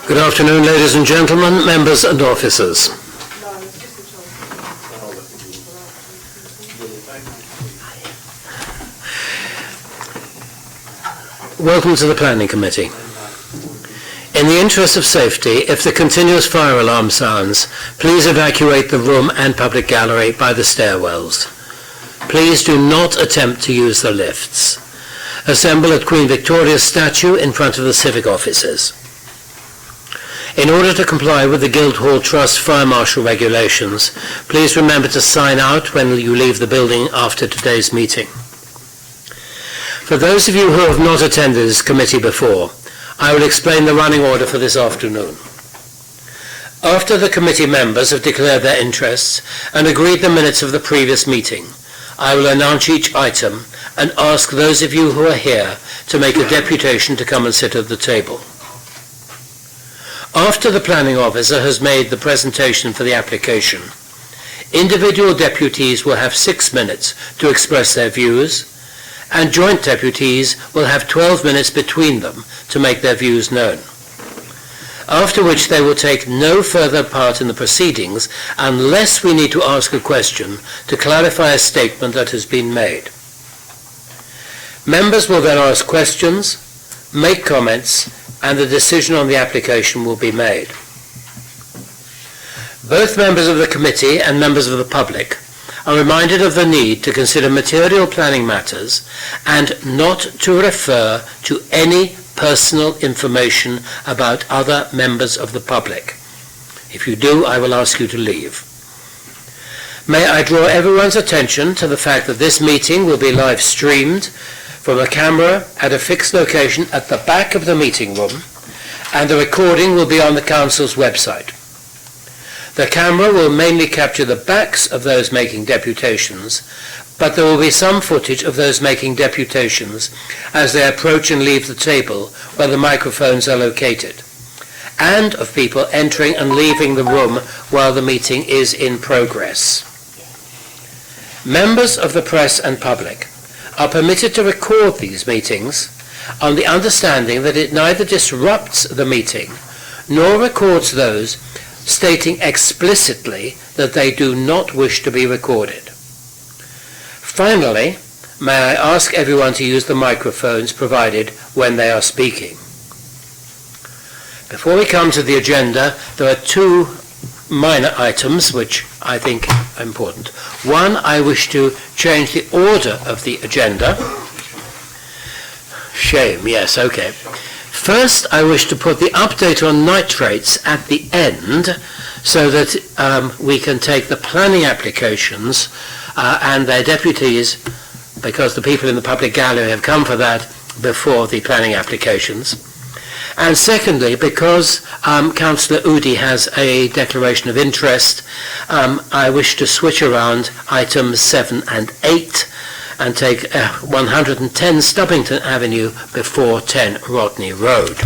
Good afternoon, ladies and gentlemen, members and officers. Welcome to the Planning Committee. In the interest of safety, if the continuous fire alarm sounds, please evacuate the room and public gallery by the stairwells. Please do not attempt to use the lifts. Assemble at Queen Victoria's statue in front of the civic offices. In order to comply with the Guildhall Trust Fire Marshal regulations, please remember to sign out when you leave the building after today's meeting. For those of you who have not attended this committee before, I will explain the running order for this afternoon. After the committee members have declared their interests and agreed the minutes of the previous meeting, I will announce each item and ask those of you who are here to make a deputation to come and sit at the table. After the planning officer has made the presentation for the application, individual deputies will have 6 minutes to express their views, and joint deputies will have 12 minutes between them to make their views known. After which they will take no further part in the proceedings unless we need to ask a question to clarify a statement that has been made. Members will then ask questions, make comments, and the decision on the application will be made. Both members of the committee and members of the public are reminded of the need to consider material planning matters and not to refer to any personal information about other members of the public. If you do, I will ask you to leave. May I draw everyone's attention to the fact that this meeting will be live streamed from a camera at a fixed location at the back of the meeting room, and the recording will be on the Council's website. The camera will mainly capture the backs of those making deputations, but there will be some footage of those making deputations as they approach and leave the table where the microphones are located, and of people entering and leaving the room while the meeting is in progress. Members of the press and public are permitted to record these meetings on the understanding that it neither disrupts the meeting nor records those stating explicitly that they do not wish to be recorded. Finally, may I ask everyone to use the microphones provided when they are speaking. Before we come to the agenda, there are 2 minor items which I think are important. One, I wish to change the order of the agenda. Shame, yes, okay. First, I wish to put the update on nitrates at the end so that we can take the planning applications and their deputies, because the people in the public gallery have come for that before the planning applications. And secondly, because Councillor Udi has a declaration of interest, I wish to switch around items 7 and 8 and take 110 Stubbington Avenue before 10 Rodney Road.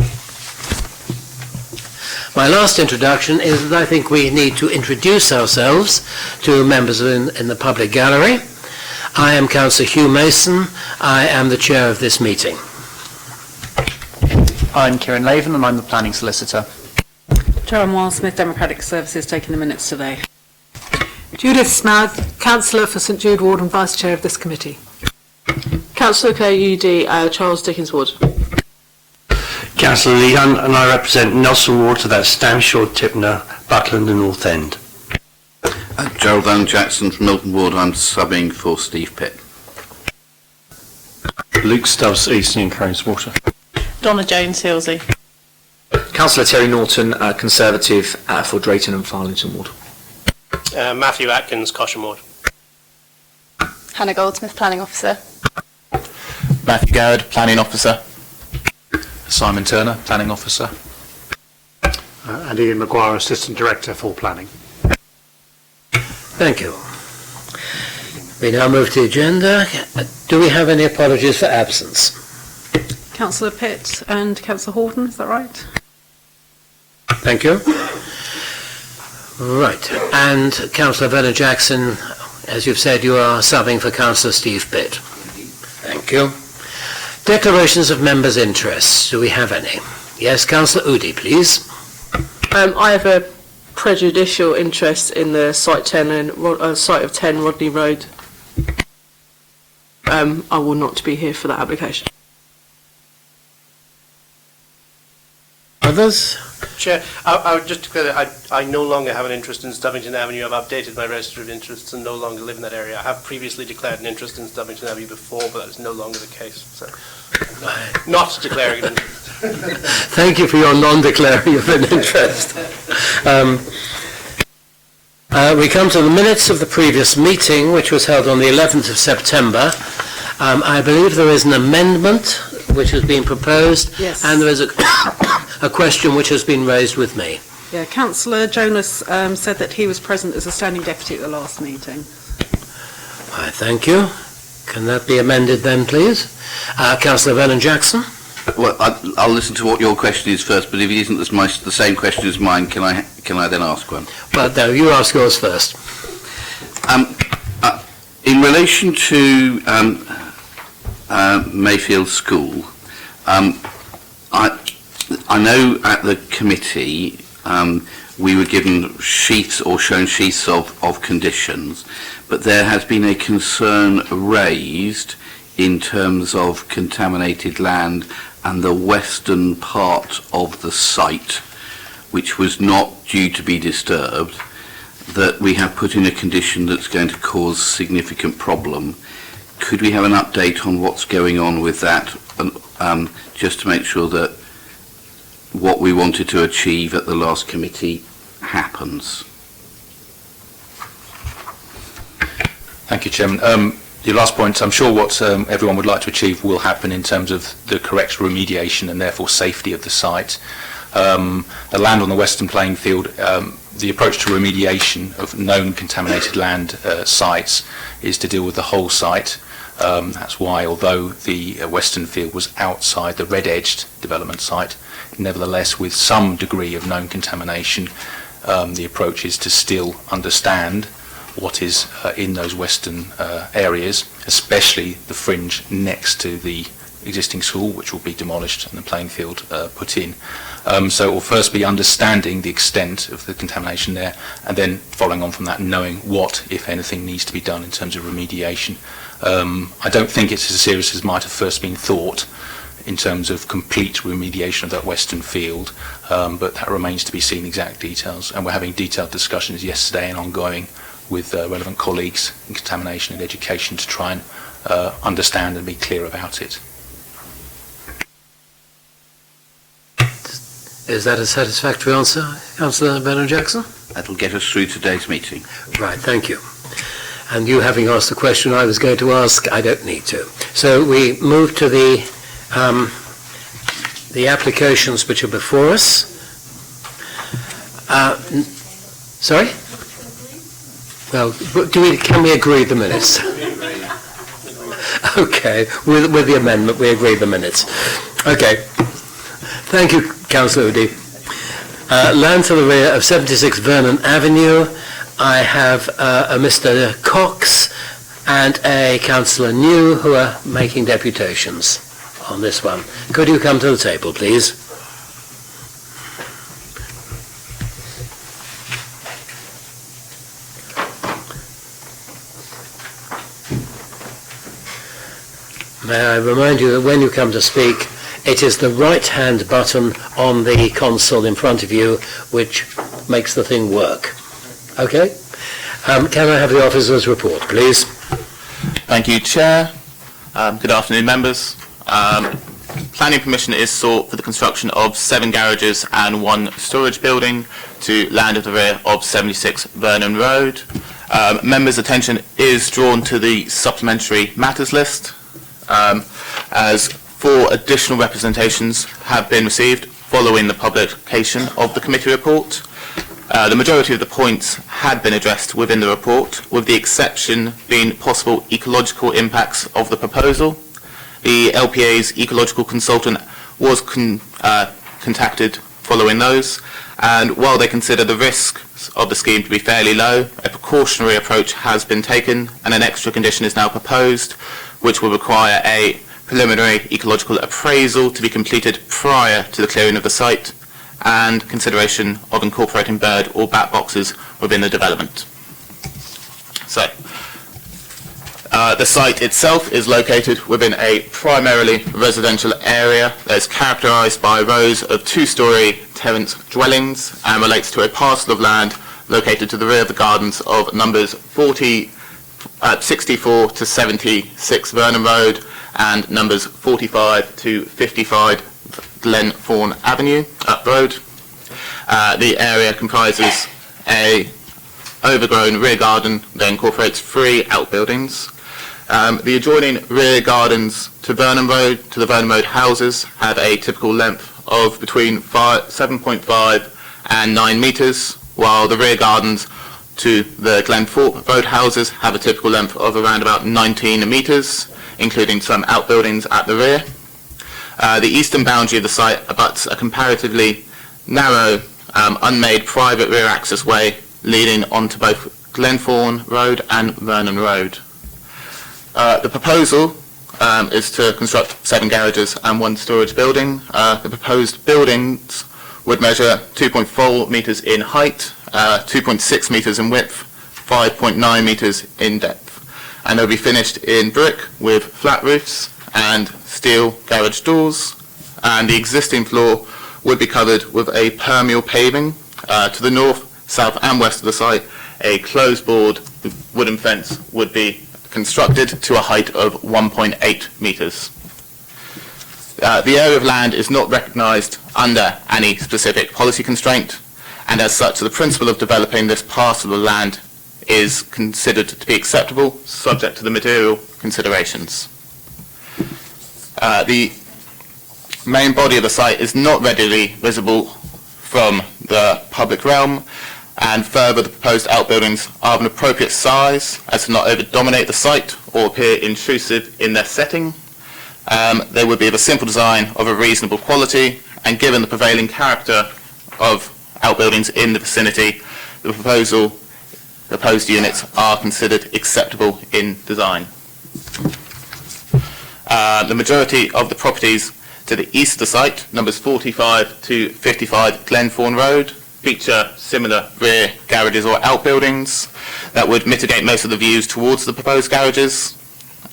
My last introduction is that I think we need to introduce ourselves to members in the public gallery. I am Councillor Hugh Mason. I am the chair of this meeting. I'm Kieran Laven and I'm the planning solicitor. Joanne Wildsmith, Democratic Services, taking the minutes today. Judith Smith, Councillor for St Jude Ward and Vice Chair of this committee. Councillor Claire UD, Charles Dickens Ward. Councillor Lee Hunt, and I represent Nelson Ward, so that's Stamshaw, Tipner, Buckland and North End. Gerald Allen Jackson from Milton Ward, I'm subbing for Steve Pitt. Luke Stubbs, Eastern and Crowswater. Donna Jones, Hilsey. Councillor Terry Norton, Conservative for Drayton and Farlington Ward. Matthew Atkins, Cosham Ward. Hannah Goldsmith, Planning Officer. Matthew Garrett, Planning Officer. Simon Turner, Planning Officer. And Ian Maguire, Assistant Director for Planning. Thank you. We now move to the agenda. Do we have any apologies for absence? Councillor Pitt and Councillor Horton, is that right? Thank you. Right, and Councillor Vernon Jackson, as you've said, you are subbing for Councillor Steve Pitt. Thank you. Declarations of members' interests. Do we have any? Yes, Councillor Udi, please. I have a prejudicial interest in the site of 10 Rodney Road. I will not be here for that application. Others? Chair, I would just declare that I no longer have an interest in Stubbington Avenue. I've updated my register of interests and no longer live in that area. I have previously declared an interest in Stubbington Avenue before, but that is no longer the case. So, not declaring an interest. Thank you for your non-declaring of an interest. We come to the minutes of the previous meeting, which was held on the 11th of September. I believe there is an amendment which has been proposed, Yes. and there is a question which has been raised with me. Yeah, Councillor Jonas said that he was present as a standing deputy at the last meeting. Right, thank you. Can that be amended then, please? Councillor Vernon-Jackson? Well, I'll listen to what your question is first, but if it isn't the same question as mine, can I then ask one? Well, no, you ask yours first. In relation to Mayfield School, I know at the committee we were given sheets or shown sheets of conditions, but there has been a concern raised in terms of contaminated land and the western part of the site, which was not due to be disturbed, that we have put in a condition that's going to cause significant problem. Could we have an update on what's going on with that, just to make sure that what we wanted to achieve at the last committee happens? Thank you, Chairman. Your last point, I'm sure what everyone would like to achieve will happen in terms of the correct remediation and therefore safety of the site. The land on the western playing field, the approach to remediation of known contaminated land sites is to deal with the whole site. That's why, although the western field was outside the red-edged development site, nevertheless with some degree of known contamination, the approach is to still understand what is in those western areas, especially the fringe next to the existing school, which will be demolished and the playing field put in. So it will first be understanding the extent of the contamination there, and then following on from that, knowing what, if anything, needs to be done in terms of remediation. I don't think it's as serious as might have first been thought in terms of complete remediation of that western field, but that remains to be seen, exact details, and we're having detailed discussions yesterday and ongoing with relevant colleagues in contamination and education to try and understand and be clear about it. Is that a satisfactory answer, Councillor Vernon-Jackson? That'll get us through today's meeting. Right, thank you. And you having asked the question I was going to ask, I don't need to. So we move to the applications which are before us. Sorry? Well, can we agree the minutes? Okay, with the amendment, we agree the minutes. Okay. Thank you, Councillor Udy. Land to the rear of 76 Vernon Avenue. I have a Mr. Cox and a Councillor New who are making deputations on this one. Could you come to the table, please? May I remind you that when you come to speak, it is the right-hand button on the console in front of you which makes the thing work. Okay? Can I have the officer's report, please? Thank you, Chair. Good afternoon, members. Planning permission is sought for the construction of 7 garages and 1 storage building to land at the rear of 76 Vernon Road. Members' attention is drawn to the supplementary matters list, as 4 additional representations have been received following the publication of the committee report. The majority of the points had been addressed within the report, with the exception being possible ecological impacts of the proposal. The LPA's ecological consultant was contacted following those, and while they consider the risks of the scheme to be fairly low, a precautionary approach has been taken and an extra condition is now proposed, which will require a preliminary ecological appraisal to be completed prior to the clearing of the site, and consideration of incorporating bird or bat boxes within the development. So, the site itself is located within a primarily residential area that is characterised by rows of two-storey terrace dwellings and relates to a parcel of land located to the rear of the gardens of numbers 64 to 76 Vernon Road and numbers 45 to 55 Glenthorne Avenue Road. The area comprises a overgrown rear garden that incorporates 3 outbuildings. The adjoining rear gardens to the Vernon Road houses have a typical length of between 7.5 and 9 metres, while the rear gardens to the Glenthorpe Road houses have a typical length of around about 19 metres, including some outbuildings at the rear. The eastern boundary of the site abuts a comparatively narrow, unmade private rear access way leading onto both Glenthorne Road and Vernon Road. The proposal is to construct 7 garages and 1 storage building. The proposed buildings would measure 2.4 metres in height, 2.6 metres in width, 5.9 metres in depth, and they'll be finished in brick with flat roofs and steel garage doors, and the existing floor would be covered with a permeable paving. To the north, south and west of the site, a closed board wooden fence would be constructed to a height of 1.8 metres. The area of land is not recognised under any specific policy constraint, and as such the principle of developing this parcel of land is considered to be acceptable, subject to the material considerations. The main body of the site is not readily visible from the public realm, and further the proposed outbuildings are of an appropriate size as to not over-dominate the site or appear intrusive in their setting. They would be of a simple design of a reasonable quality, and given the prevailing character of outbuildings in the vicinity, the proposed units are considered acceptable in design. The majority of the properties to the east of the site, numbers 45 to 55 Glenthorne Road, feature similar rear garages or outbuildings that would mitigate most of the views towards the proposed garages,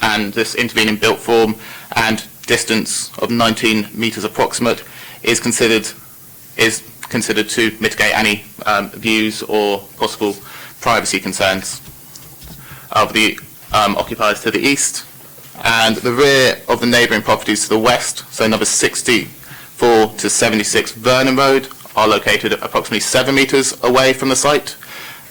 and this intervening built form and distance of 19 metres approximate is considered to mitigate any views or possible privacy concerns of the occupiers to the east. And the rear of the neighbouring properties to the west, so numbers 64 to 76 Vernon Road, are located approximately 7 metres away from the site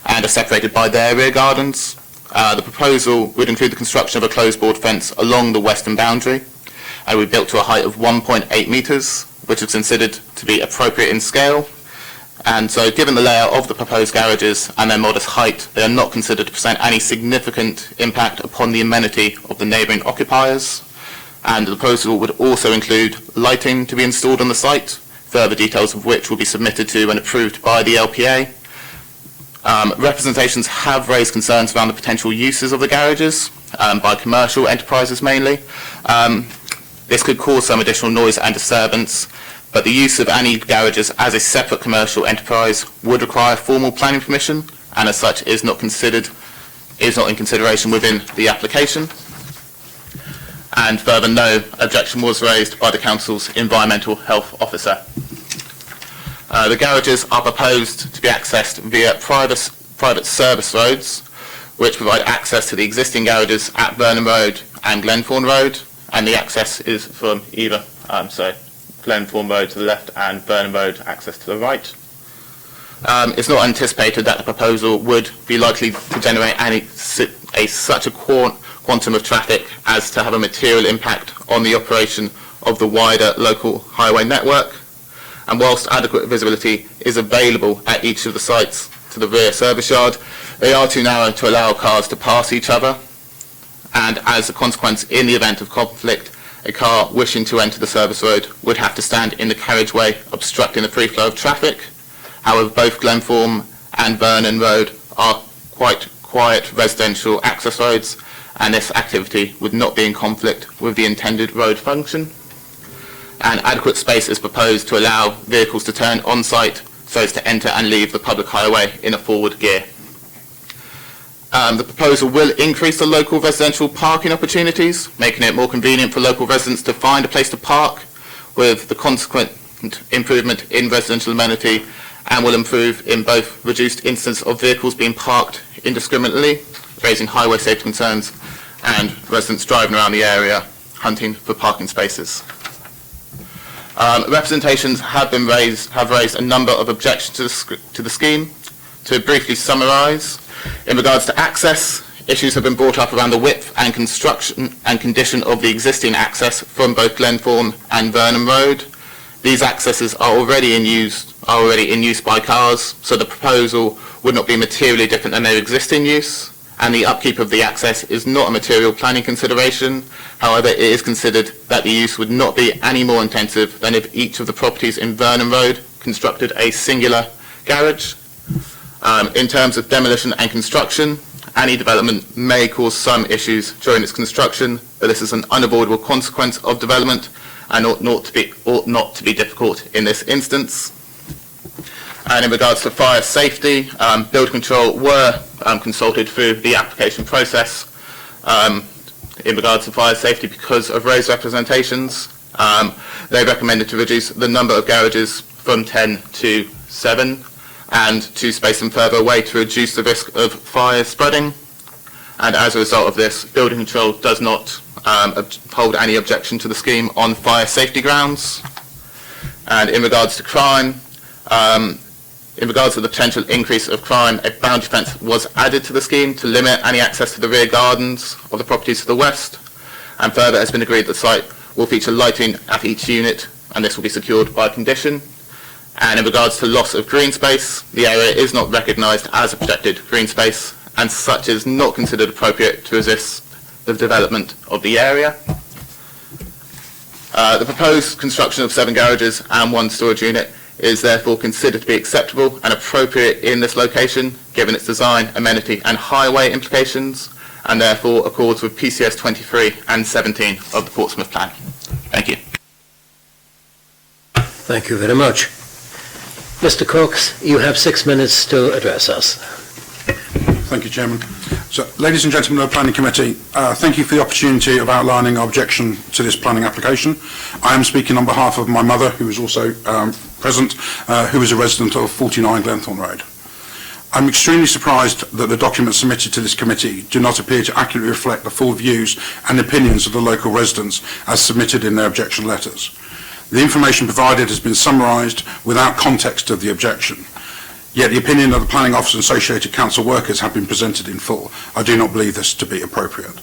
and are separated by their rear gardens. The proposal would include the construction of a closed board fence along the western boundary and would be built to a height of 1.8 metres, which is considered to be appropriate in scale. And so given the layout of the proposed garages and their modest height, they are not considered to present any significant impact upon the amenity of the neighbouring occupiers. And the proposal would also include lighting to be installed on the site, further details of which will be submitted to and approved by the LPA. Representations have raised concerns around the potential uses of the garages by commercial enterprises mainly. This could cause some additional noise and disturbance, but the use of any garages as a separate commercial enterprise would require formal planning permission, and as such is not in consideration within the application. And further, no objection was raised by the Council's Environmental Health Officer. The garages are proposed to be accessed via private service roads, which provide access to the existing garages at Vernon Road and Glenthorne Road, and the access is from either, so Glenthorne Road to the left and Vernon Road access to the right. It's not anticipated that the proposal would be likely to generate such a quantum of traffic as to have a material impact on the operation of the wider local highway network. And whilst adequate visibility is available at each of the sites to the rear service yard, they are too narrow to allow cars to pass each other. And as a consequence, in the event of conflict, a car wishing to enter the service road would have to stand in the carriageway, obstructing the free flow of traffic. However, both Glenthorne and Vernon Road are quite quiet residential access roads, and this activity would not be in conflict with the intended road function. and adequate space is proposed to allow vehicles to turn on-site so as to enter and leave the public highway in a forward gear. The proposal will increase the local residential parking opportunities, making it more convenient for local residents to find a place to park, with the consequent improvement in residential amenity, and will improve in both reduced incidence of vehicles being parked indiscriminately, raising highway safety concerns, and residents driving around the area hunting for parking spaces. Representations have raised a number of objections to the scheme. To briefly summarise, in regards to access, issues have been brought up around the width and construction and condition of the existing access from both Glenthorne and Vernon Road. These accesses are already in use by cars, so the proposal would not be materially different than their existing use, and the upkeep of the access is not a material planning consideration. However, it is considered that the use would not be any more intensive than if each of the properties in Vernon Road constructed a singular garage. In terms of demolition and construction, any development may cause some issues during its construction, but this is an unavoidable consequence of development and ought not to be difficult in this instance. And in regards to fire safety, building control were consulted through the application process in regards to fire safety because of raised representations. They recommended to reduce the number of garages from 10 to 7 and to space them further away to reduce the risk of fire spreading. And as a result of this, building control does not hold any objection to the scheme on fire safety grounds. And in regards to crime, in regards to the potential increase of crime, a boundary fence was added to the scheme to limit any access to the rear gardens of the properties to the west. And further, it has been agreed that the site will feature lighting at each unit, and this will be secured by condition. And in regards to loss of green space, the area is not recognised as a protected green space, and such is not considered appropriate to resist the development of the area. The proposed construction of 7 garages and 1 storage unit is therefore considered to be acceptable and appropriate in this location, given its design, amenity and highway implications, and therefore accords with PCS 23 and 17 of the Portsmouth Plan. Thank you. Thank you very much. Mr. Cox, you have 6 minutes to address us. Thank you, Chairman. So, ladies and gentlemen of the Planning Committee, thank you for the opportunity of outlining our objection to this planning application. I am speaking on behalf of my mother, who is also present, who is a resident of 49 Glenthorne Road. I'm extremely surprised that the documents submitted to this committee do not appear to accurately reflect the full views and opinions of the local residents as submitted in their objection letters. The information provided has been summarised without context of the objection. Yet the opinion of the Planning Office and associated council workers have been presented in full. I do not believe this to be appropriate.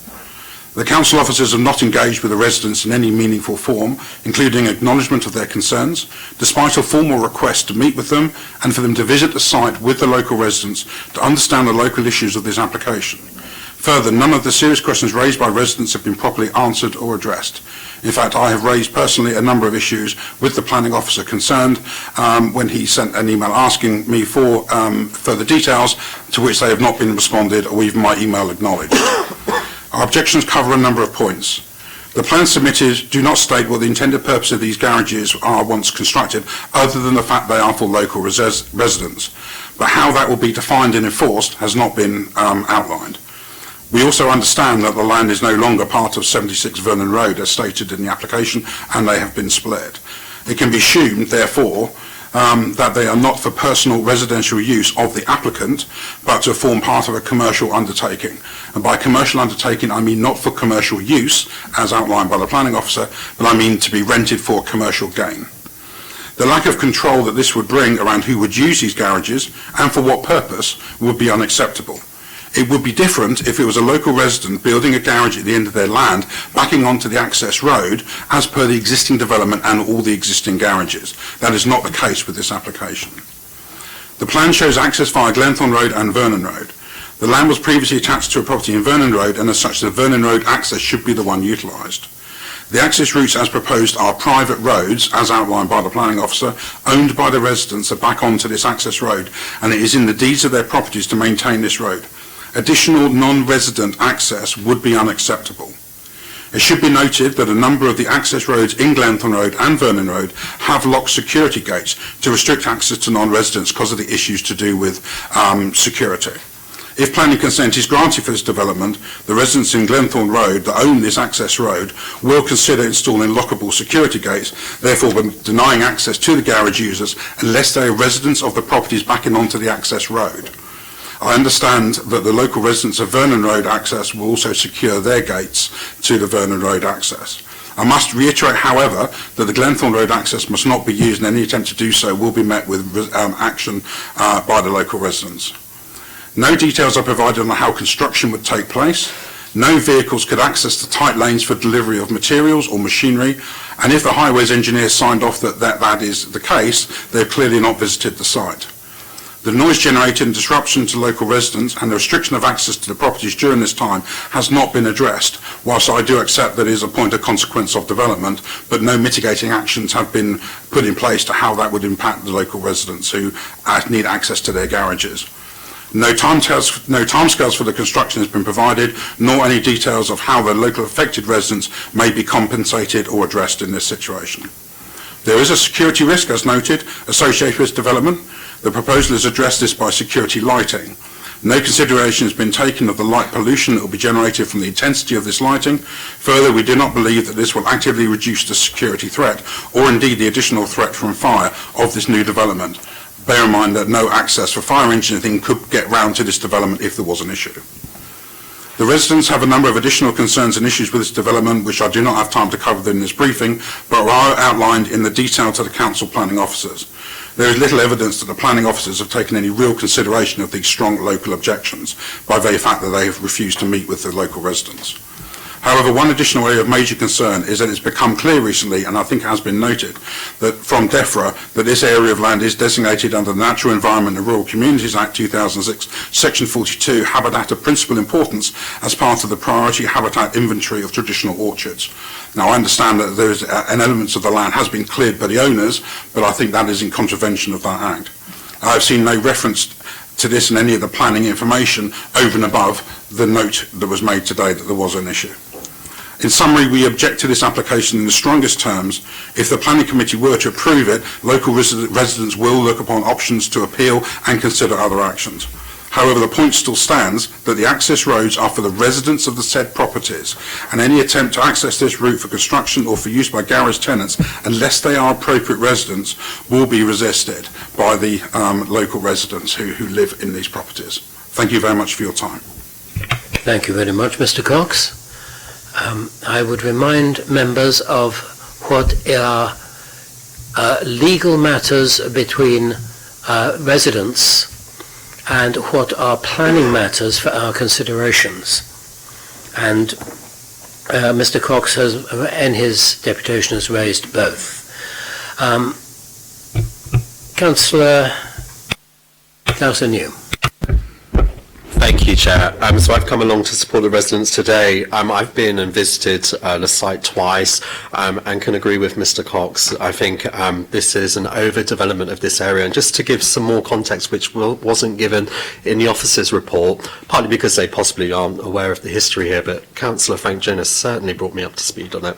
The council officers have not engaged with the residents in any meaningful form, including acknowledgement of their concerns, despite a formal request to meet with them and for them to visit the site with the local residents to understand the local issues of this application. Further, none of the serious questions raised by residents have been properly answered or addressed. In fact, I have raised personally a number of issues with the planning officer concerned when he sent an email asking me for further details, to which they have not been responded or even my email acknowledged. Our objections cover a number of points. The plans submitted do not state what the intended purpose of these garages are once constructed, other than the fact they are for local residents. But how that will be defined and enforced has not been outlined. We also understand that the land is no longer part of 76 Vernon Road as stated in the application, and they have been split. It can be assumed, therefore, that they are not for personal residential use of the applicant, but to form part of a commercial undertaking. And by commercial undertaking, I mean not for commercial use, as outlined by the planning officer, but I mean to be rented for commercial gain. The lack of control that this would bring around who would use these garages and for what purpose would be unacceptable. It would be different if it was a local resident building a garage at the end of their land, backing onto the access road as per the existing development and all the existing garages. That is not the case with this application. The plan shows access via Glenthorne Road and Vernon Road. The land was previously attached to a property in Vernon Road, and as such the Vernon Road access should be the one utilised. The access routes as proposed are private roads, as outlined by the planning officer, owned by the residents that back onto this access road, and it is in the deeds of their properties to maintain this road. Additional non-resident access would be unacceptable. It should be noted that a number of the access roads in Glenthorne Road and Vernon Road have locked security gates to restrict access to non-residents because of the issues to do with security. If planning consent is granted for this development, the residents in Glenthorne Road that own this access road will consider installing lockable security gates, therefore denying access to the garage users unless they are residents of the properties backing onto the access road. I understand that the local residents of Vernon Road access will also secure their gates to the Vernon Road access. I must reiterate, however, that the Glenthorne Road access must not be used, and any attempt to do so will be met with action by the local residents. No details are provided on how construction would take place. No vehicles could access the tight lanes for delivery of materials or machinery, and if the highways engineer signed off that is the case, they have clearly not visited the site. The noise generated and disruption to local residents and the restriction of access to the properties during this time has not been addressed, whilst I do accept that it is a point of consequence of development, but no mitigating actions have been put in place to how that would impact the local residents who need access to their garages. No timescales for the construction has been provided, nor any details of how the local affected residents may be compensated or addressed in this situation. There is a security risk, as noted, associated with this development. The proposal has addressed this by security lighting. No consideration has been taken of the light pollution that will be generated from the intensity of this lighting. Further, we do not believe that this will actively reduce the security threat, or indeed the additional threat from fire of this new development. Bear in mind that no access for fire engineering could get round to this development if there was an issue. The residents have a number of additional concerns and issues with this development, which I do not have time to cover in this briefing, but are outlined in the detail to the council planning officers. There is little evidence that the planning officers have taken any real consideration of these strong local objections by the very fact that they have refused to meet with the local residents. However, one additional area of major concern is that it's become clear recently, and I think has been noted, that from DEFRA, that this area of land is designated under the Natural Environment and Rural Communities Act 2006, Section 42, Habitat of Principal Importance, as part of the Priority Habitat Inventory of Traditional Orchards. Now, I understand that there is an element of the land has been cleared by the owners, but I think that is in contravention of that act. I've seen no reference to this in any of the planning information over and above the note that was made today that there was an issue. In summary, we object to this application in the strongest terms. If the planning committee were to approve it, local residents will look upon options to appeal and consider other actions. However, the point still stands that the access roads are for the residents of the said properties, and any attempt to access this route for construction or for use by garage tenants, unless they are appropriate residents, will be resisted by the local residents who live in these properties. Thank you very much for your time. Thank you very much, Mr. Cox. I would remind members of what are legal matters between residents and what are planning matters for our considerations. And Mr. Cox has, in his deputation, has raised both. Councillor New. Thank you, Chair. So I've come along to support the residents today. I've been and visited the site twice and can agree with Mr. Cox. I think this is an overdevelopment of this area. And just to give some more context, which wasn't given in the officer's report, partly because they possibly aren't aware of the history here, but Councillor Frank Jonas certainly brought me up to speed on it.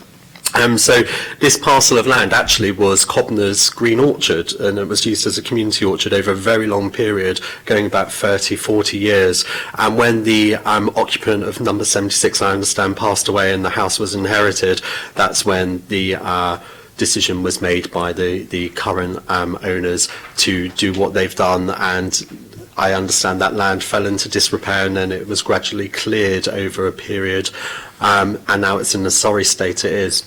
So this parcel of land actually was Cobner's Green Orchard, and it was used as a community orchard over a very long period, going back 30, 40 years. And when the occupant of number 76, I understand, passed away and the house was inherited, that's when the decision was made by the current owners to do what they've done. And I understand that land fell into disrepair and then it was gradually cleared over a period, and now it's in the sorry state it is.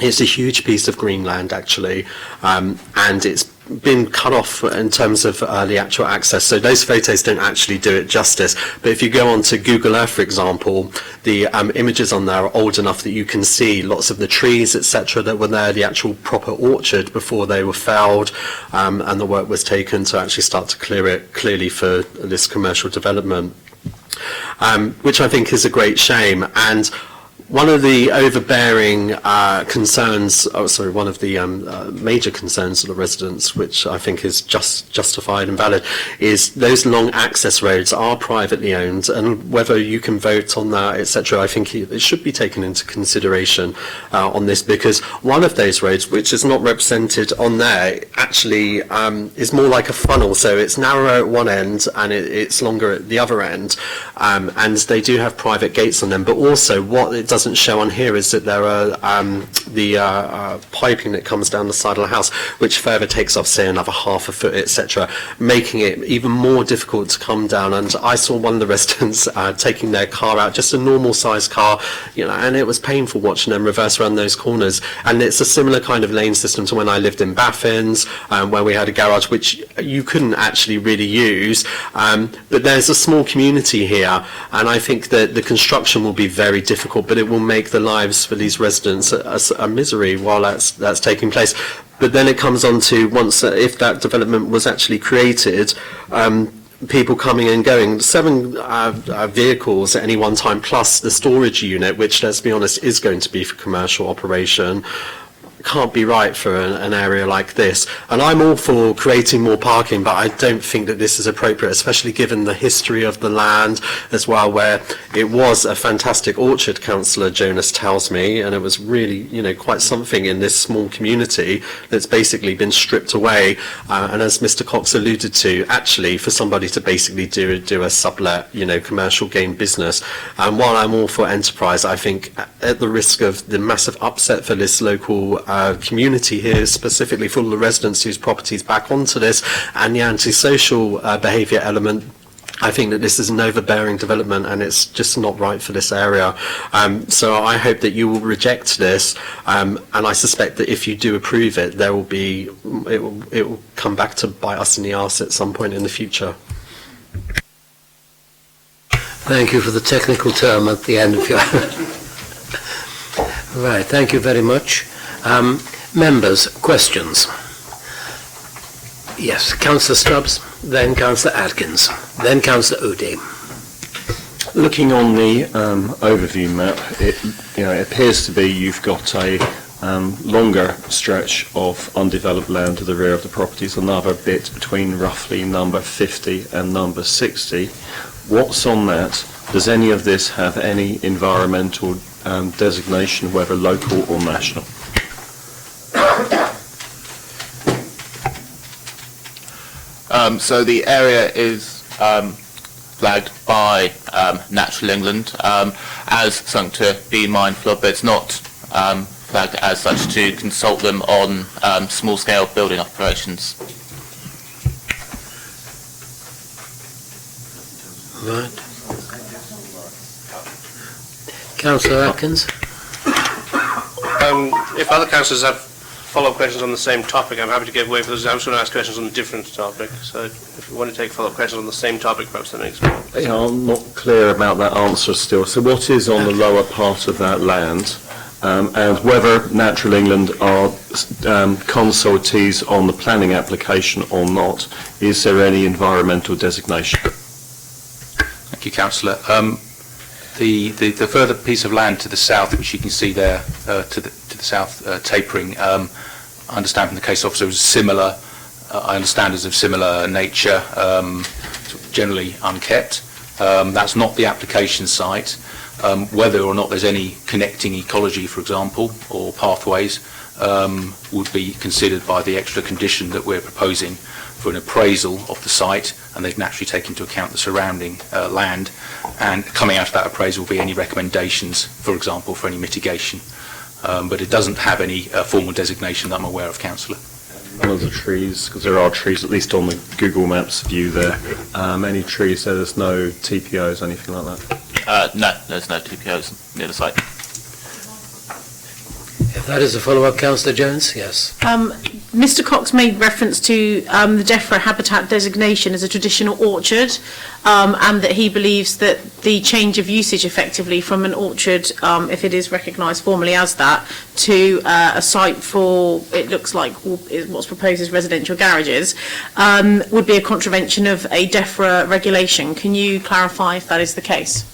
It's a huge piece of green land, actually, and it's been cut off in terms of the actual access. So those photos don't actually do it justice. But if you go on to Google Earth, for example, the images on there are old enough that you can see lots of the trees, etc., that were there, the actual proper orchard before they were felled, and the work was taken to actually start to clear it clearly for this commercial development, which I think is a great shame. And one of the overbearing concerns, one of the major concerns of the residents, which I think is justified and valid, is those long access roads are privately owned, and whether you can vote on that, etc., I think it should be taken into consideration on this, because one of those roads, which is not represented on there, actually is more like a funnel, so it's narrower at one end and it's longer at the other end, and they do have private gates on them, but also what it doesn't show on here is that there are the piping that comes down the side of the house, which further takes off, say, another half a foot, etc., making it even more difficult to come down. And I saw one of the residents taking their car out, just a normal sized car, and it was painful watching them reverse around those corners. And it's a similar kind of lane system to when I lived in Baffins, where we had a garage which you couldn't actually really use. But there's a small community here, and I think that the construction will be very difficult, but it will make the lives for these residents a misery while that's taking place. But then it comes on to if that development was actually created, people coming and going, 7 vehicles at any one time, plus the storage unit, which, let's be honest, is going to be for commercial operation, can't be right for an area like this. And I'm all for creating more parking, but I don't think that this is appropriate, especially given the history of the land as well, where it was a fantastic orchard, Councillor Jonas tells me, and it was really, quite something in this small community that's basically been stripped away. And as Mr. Cox alluded to, actually, for somebody to basically do a sublet, commercial gain business. And while I'm all for enterprise, I think at the risk of the massive upset for this local community here, specifically for all the residents whose properties back onto this, and the antisocial behaviour element, I think that this is an overbearing development and it's just not right for this area. So I hope that you will reject this, and I suspect that if you do approve it, it will come back to bite us in the arse at some point in the future. Thank you for the technical term at the end of your... Right, thank you very much. Members, questions? Yes, Councillor Stubbs, then Councillor Atkins, then Councillor Udy. Looking on the overview map, it appears to be you've got a longer stretch of undeveloped land to the rear of the properties, another bit between roughly number 50 and number 60. What's on that? Does any of this have any environmental designation, whether local or national? So the area is flagged by Natural England as something to be mindful of, but it's not flagged as such to consult them on small-scale building operations. Right. Councillor Atkins. If other councillors have follow-up questions on the same topic, I'm happy to give way for those. I'm just going to ask questions on a different topic. So if you want to take follow-up questions on the same topic, perhaps that makes sense. Yeah, I'm not clear about that answer still. So what is on the lower part of that land, and whether Natural England are consultees on the planning application or not, is there any environmental designation? Thank you, Councillor. The further piece of land to the south, which you can see there, to the south, tapering, I understand from the case officer was similar. I understand is of similar nature, generally unkept. That's not the application site. Whether or not there's any connecting ecology, for example, or pathways, would be considered by the extra condition that we're proposing for an appraisal of the site, and they'd naturally take into account the surrounding land, and coming out of that appraisal will be any recommendations, for example, for any mitigation. But it doesn't have any formal designation that I'm aware of, Councillor. One of the trees, because there are trees, at least on the Google Maps view there, any trees there, there's no TPOs, anything like that? No, there's no TPOs near the site. If that is a follow-up, Councillor Jones, yes. Mr. Cox made reference to the DEFRA habitat designation as a traditional orchard, and that he believes that the change of usage effectively from an orchard, if it is recognised formally as that, to a site for, it looks like what's proposed as residential garages, would be a contravention of a DEFRA regulation. Can you clarify if that is the case?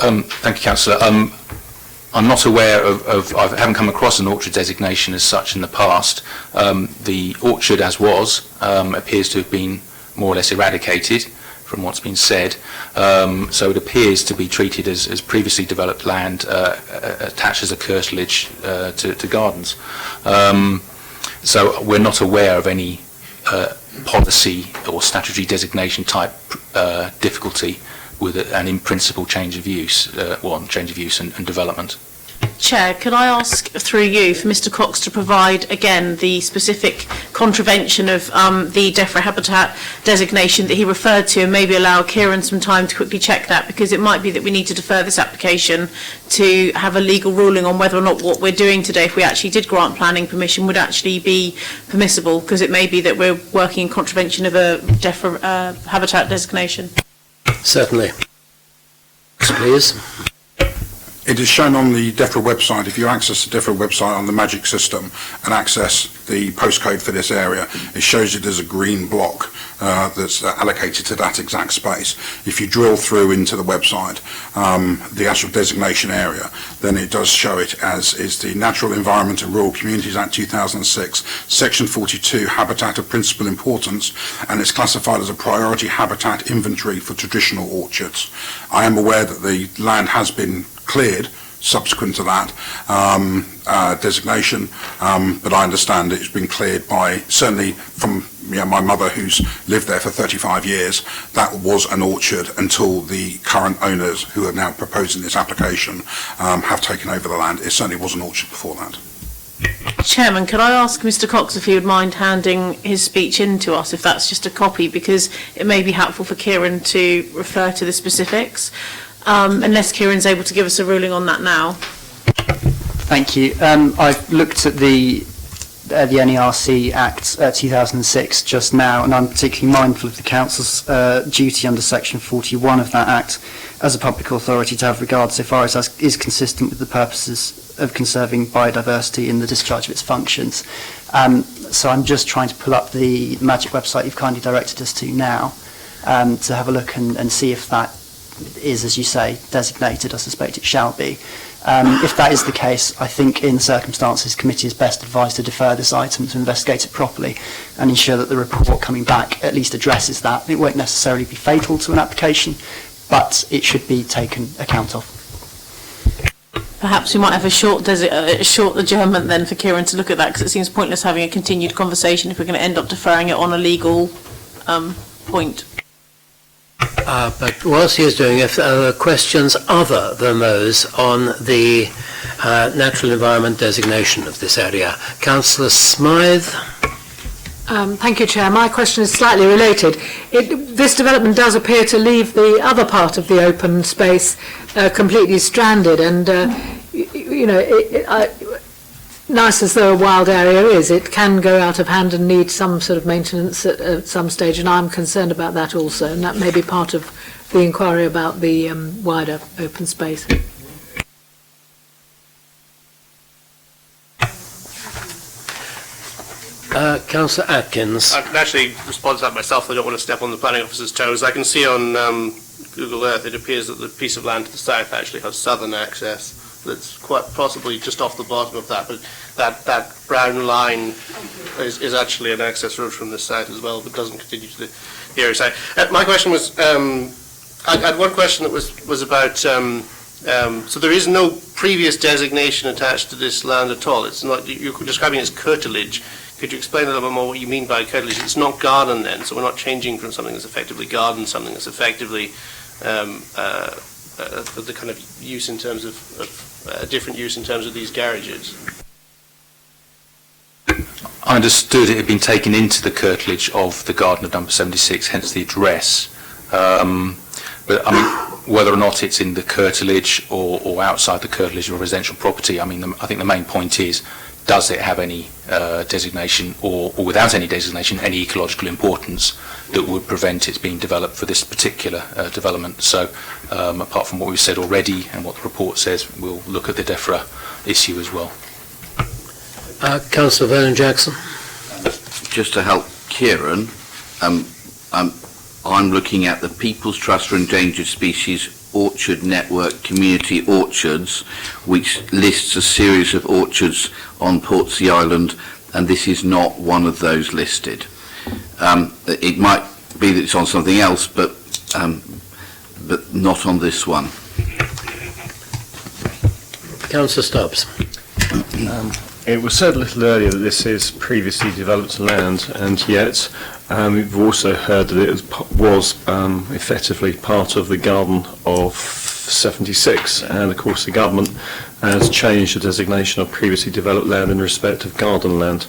Thank you, Councillor. I'm not aware I haven't come across an orchard designation as such in the past. The orchard as was appears to have been more or less eradicated from what's been said. So it appears to be treated as previously developed land attached as a curtilage to gardens. So we're not aware of any policy or statutory designation type difficulty with an in principle change of use, change of use and development. Chair, could I ask through you for Mr Cox to provide again the specific contravention of the DEFRA habitat designation that he referred to, and maybe allow Kieran some time to quickly check that, because it might be that we need to defer this application to have a legal ruling on whether or not what we're doing today, if we actually did grant planning permission, would actually be permissible, because it may be that we're working in contravention of a DEFRA habitat designation. Certainly. Please. It is shown on the DEFRA website. If you access the DEFRA website on the Magic system and access the postcode for this area, it shows it as a green block that's allocated to that exact space. If you drill through into the website, the actual designation area, then it does show it as is the Natural Environment and Rural Communities Act 2006, Section 42, Habitat of Principal Importance, and it's classified as a priority habitat inventory for traditional orchards. I am aware that the land has been cleared subsequent to that designation, but I understand it's been cleared by, certainly from my mother who's lived there for 35 years, that was an orchard until the current owners who are now proposing this application have taken over the land. It certainly was an orchard before that. Chairman, could I ask Mr Cox if he would mind handing his speech in to us, if that's just a copy, because it may be helpful for Kieran to refer to the specifics. Unless Kieran's able to give us a ruling on that now. Thank you. I've looked at the NERC Act 2006 just now, and I'm particularly mindful of the Council's duty under Section 41 of that Act as a public authority to have regard so far as is consistent with the purposes of conserving biodiversity in the discharge of its functions. So I'm just trying to pull up the Magic website you've kindly directed us to now to have a look and see if that is, as you say, designated. I suspect it shall be. If that is the case, I think in circumstances, committee is best advised to defer this item to investigate it properly and ensure that the report coming back at least addresses that. It won't necessarily be fatal to an application, but it should be taken account of. Perhaps we might have a short adjournment then for Kieran to look at that, because it seems pointless having a continued conversation if we're going to end up deferring it on a legal point. But whilst he is doing, if there are questions other than those on the natural environment designation of this area. Councillor Smythe. Thank you, Chair. My question is slightly related. This development does appear to leave the other part of the open space completely stranded, and nice as though a wild area is, it can go out of hand and need some sort of maintenance at some stage, and I'm concerned about that also, and that may be part of the inquiry about the wider open space. Councillor Atkins. I can actually respond to that myself. I don't want to step on the planning officer's toes. I can see on Google Earth it appears that the piece of land to the south actually has southern access. That's quite possibly just off the bottom of that, but that brown line is actually an access road from the south as well, but doesn't continue to the area side. My question was, I had one question that was about, so there is no previous designation attached to this land at all. It's not, you're describing it as curtilage. Could you explain a little bit more what you mean by curtilage? It's not garden then, so we're not changing from something that's effectively garden, something that's effectively the kind of use in terms of different use in terms of these garages. I understood it had been taken into the curtilage of the garden of number 76, hence the address. But I mean, whether or not it's in the curtilage or outside the curtilage of a residential property, I mean, I think the main point is, does it have any designation or without any designation, any ecological importance that would prevent it being developed for this particular development? So apart from what we've said already and what the report says, we'll look at the DEFRA issue as well. Councillor Vernon Jackson. Just to help Kieran, I'm looking at the People's Trust for Endangered Species orchard network community orchards, which lists a series of orchards on Portsea Island, and this is not one of those listed. It might be that it's on something else, but not on this one. Councillor Stubbs. It was said a little earlier that this is previously developed land, and yet we've also heard that it was effectively part of the garden of 76, and of course the government has changed the designation of previously developed land in respect of garden land.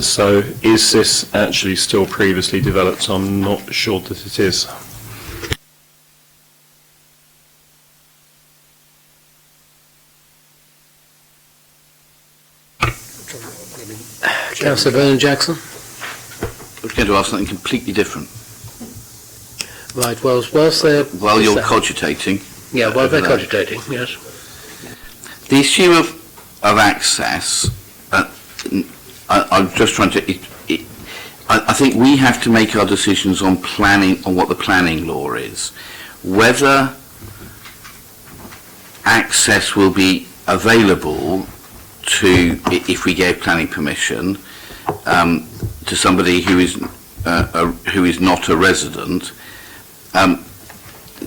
So is this actually still previously developed? I'm not sure that it is. Councillor Vernon-Jackson. I was going to ask something completely different. Right, whilst they're... While you're cogitating. Yeah, while they're cogitating, yes. The issue of access, I'm just trying to... I think we have to make our decisions on planning, on what the planning law is. Whether access will be available to, if we gave planning permission, to somebody who is not a resident,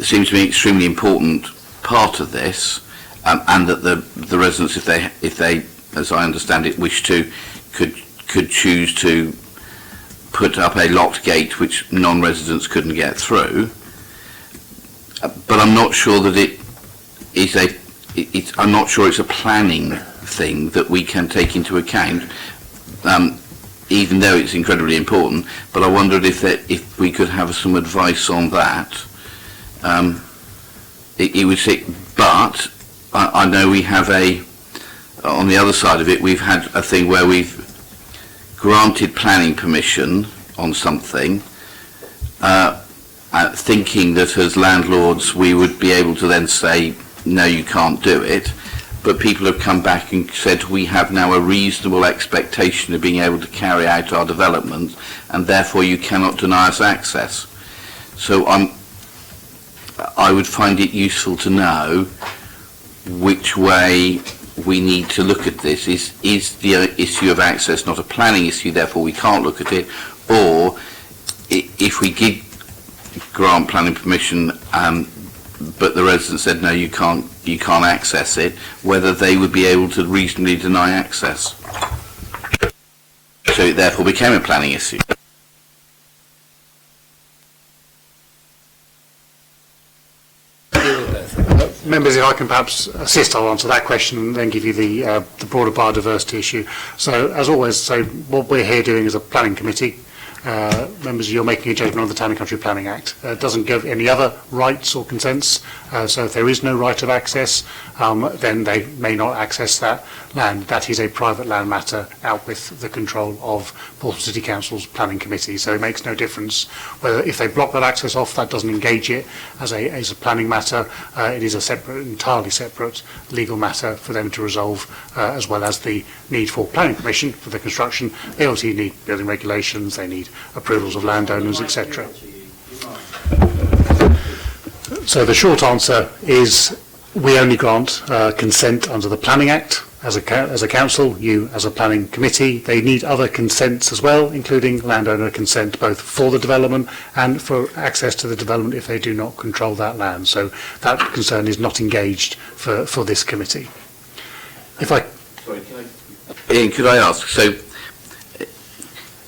seems to be an extremely important part of this, and that the residents, if they, as I understand it, wish to, could choose to put up a locked gate which non-residents couldn't get through. But I'm not sure that it is I'm not sure it's a planning thing that we can take into account, even though it's incredibly important. But I wondered if we could have some advice on that. It would say, but I know we have on the other side of it, we've had a thing where we've granted planning permission on something, thinking that as landlords we would be able to then say, no, you can't do it. But people have come back and said we have now a reasonable expectation of being able to carry out our development, and therefore you cannot deny us access. So I would find it useful to know which way we need to look at this. Is the issue of access not a planning issue, therefore we can't look at it, or if we did grant planning permission but the resident said no, you can't access it, whether they would be able to reasonably deny access. So it therefore became a planning issue. Members, if I can perhaps assist, I'll answer that question and then give you the broader biodiversity issue. So, as always, what we're here doing is a planning committee. Members, you're making a judgment on the Town and Country Planning Act. It doesn't give any other rights or consents, so if there is no right of access, then they may not access that land. That is a private land matter out with the control of Portsmouth City Council's Planning Committee, so it makes no difference whether, if they block that access off, that doesn't engage it as a planning matter. It is a separate, entirely separate legal matter for them to resolve, as well as the need for planning permission for the construction. They obviously need building regulations, they need approvals of landowners, etc. So the short answer is we only grant consent under the Planning Act as a council. You as a planning committee, they need other consents as well, including landowner consent, both for the development and for access to the development if they do not control that land. So that concern is not engaged for this committee. If I... Sorry, Ian, could I ask, so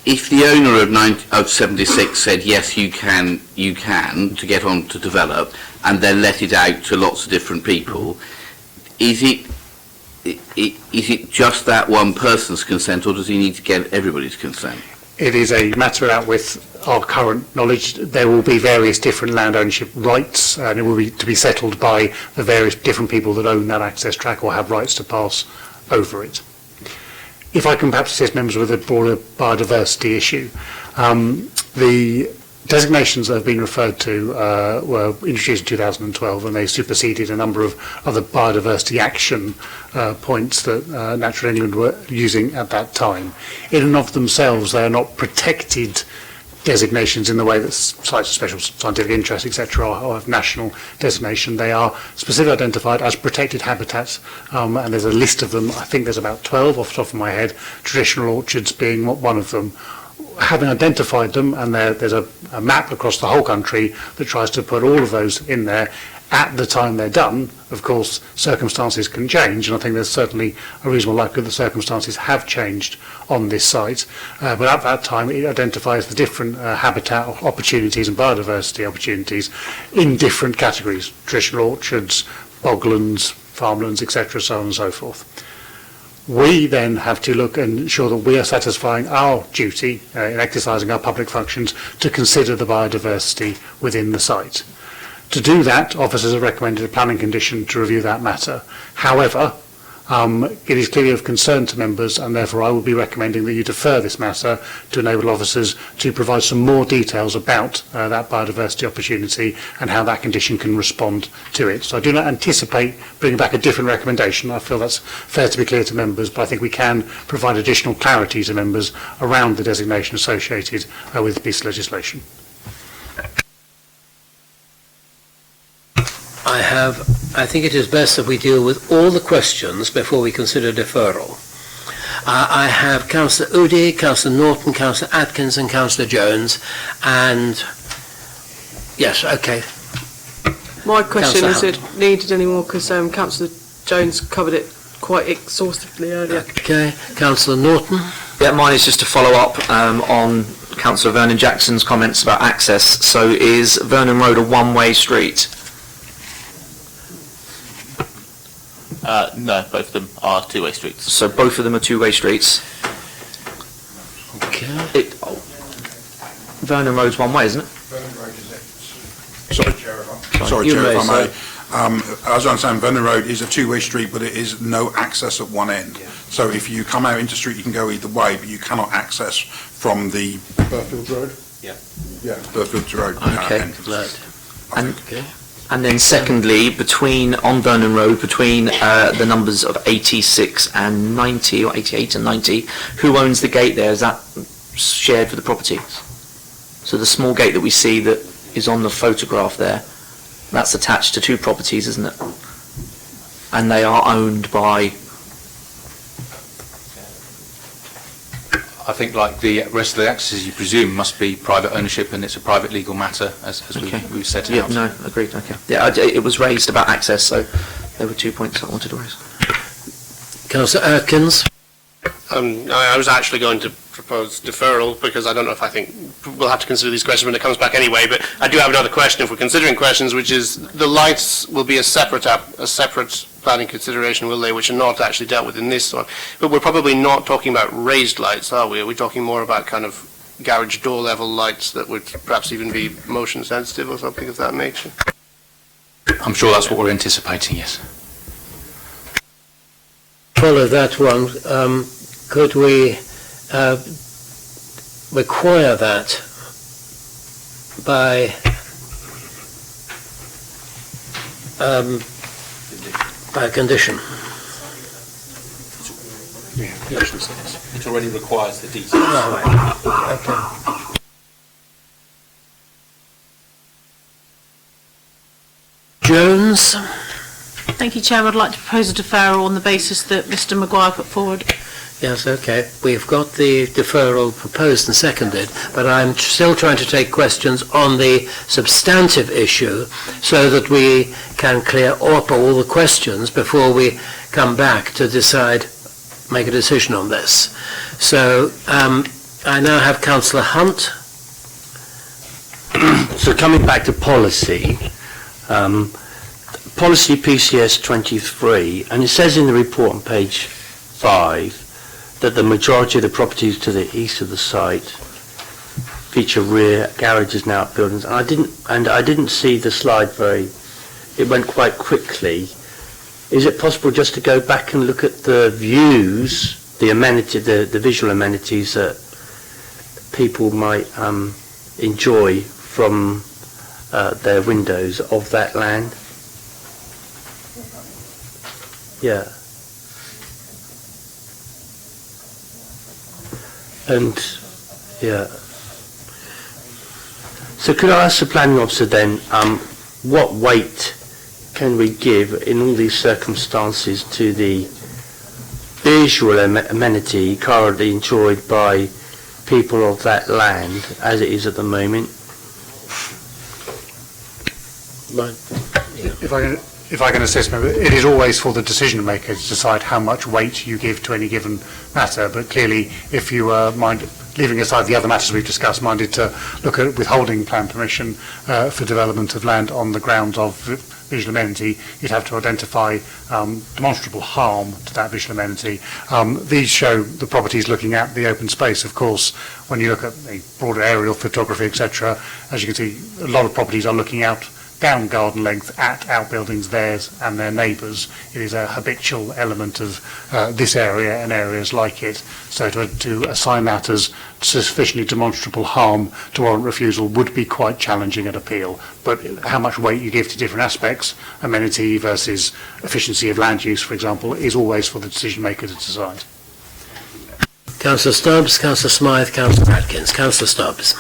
if the owner of 76 said yes, you can to get on to develop, and then let it out to lots of different people, is it just that one person's consent, or does he need to get everybody's consent? It is a matter out with our current knowledge. There will be various different land ownership rights, and it will be to be settled by the various different people that own that access track or have rights to pass over it. If I can perhaps assist members with a broader biodiversity issue, the designations that have been referred to were introduced in 2012, and they superseded a number of other biodiversity action points that Natural England were using at that time. In and of themselves, they are not protected designations in the way that sites of special scientific interest, etc., or have national designation. They are specifically identified as protected habitats, and there's a list of them. I think there's about 12 off the top of my head, traditional orchards being one of them. Having identified them, and there's a map across the whole country that tries to put all of those in there. At the time they're done, of course, circumstances can change, and I think there's certainly a reasonable likelihood that circumstances have changed on this site. But at that time, it identifies the different habitat opportunities and biodiversity opportunities in different categories: traditional orchards, boglands, farmlands, etc., so on and so forth. We then have to look and ensure that we are satisfying our duty in exercising our public functions to consider the biodiversity within the site. To do that, officers have recommended a planning condition to review that matter. However, it is clearly of concern to members, and therefore I will be recommending that you defer this matter to enable officers to provide some more details about that biodiversity opportunity and how that condition can respond to it. So I do not anticipate bringing back a different recommendation. I feel that's fair to be clear to members, but I think we can provide additional clarity to members around the designation associated with this legislation. I think it is best that we deal with all the questions before we consider deferral. I have Councillor Udy, Councillor Norton, Councillor Atkins and Councillor Jones, and yes, okay. My question Councillor is, it needed any more, because Councillor Jones covered it quite exhaustively earlier. Okay, Councillor Norton. Yeah, mine is just to follow up on Councillor Vernon Jackson's comments about access. So is Vernon Road a one-way street? No, both of them are two-way streets. So both of them are two-way streets. Okay. Vernon Road's one way, isn't it? Sorry, Chair, if I may. As I understand, Vernon Road is a two-way street, but it is no access at one end. So if you come out into street, you can go either way, but you cannot access from the Burfield Road? Yeah, Burfield Road. Okay. And then secondly, on Vernon Road, between the numbers of 86 and 90, or 88 and 90, who owns the gate there? Is that shared for the property? So the small gate that we see that is on the photograph there, that's attached to two properties, isn't it? And they are owned by... I think, like the rest of the accesses, you presume must be private ownership, and it's a private legal matter, as we've set it out. Yeah, no, agreed, okay. Yeah, it was raised about access, so there were 2 points I wanted to raise. Councillor Atkins. I was actually going to propose deferral, because I think we'll have to consider these questions when it comes back anyway, but I do have another question if we're considering questions, which is the lights will be a separate planning consideration, will they, which are not actually dealt with in this one. But we're probably not talking about raised lights, are we? Are we talking more about kind of garage door level lights that would perhaps even be motion sensitive or something of that nature? I'm sure that's what we're anticipating, yes. Follow that one. Could we require that by a condition? It already requires the details. Okay. Jones. Thank you, Chair. I'd like to propose a deferral on the basis that Mr Maguire put forward. Yes, okay. We've got the deferral proposed and seconded, but I'm still trying to take questions on the substantive issue so that we can clear up all the questions before we come back to make a decision on this. So I now have Councillor Hunt. So coming back to policy, policy PCS 23, and it says in the report on page 5 that the majority of the properties to the east of the site feature rear garages and outbuildings. And I didn't see the slide it went quite quickly. Is it possible just to go back and look at the views, the visual amenities that people might enjoy from their windows of that land? Yeah. And, yeah. So could I ask the planning officer then, what weight can we give in all these circumstances to the visual amenity currently enjoyed by people of that land as it is at the moment? If I can assist, it is always for the decision maker to decide how much weight you give to any given matter, but clearly if you are leaving aside the other matters we've discussed, minded to look at withholding plan permission for development of land on the grounds of visual amenity, you'd have to identify demonstrable harm to that visual amenity. These show the properties looking at the open space. Of course, when you look at a broader aerial photography, etc., as you can see, a lot of properties are looking out down garden length at outbuildings, theirs and their neighbours. It is a habitual element of this area and areas like it. So to assign that as sufficiently demonstrable harm to warrant refusal would be quite challenging at appeal. But how much weight you give to different aspects, amenity versus efficiency of land use, for example, is always for the decision maker to decide. Councillor Stubbs, Councillor Smythe, Councillor Atkins. Councillor Stubbs.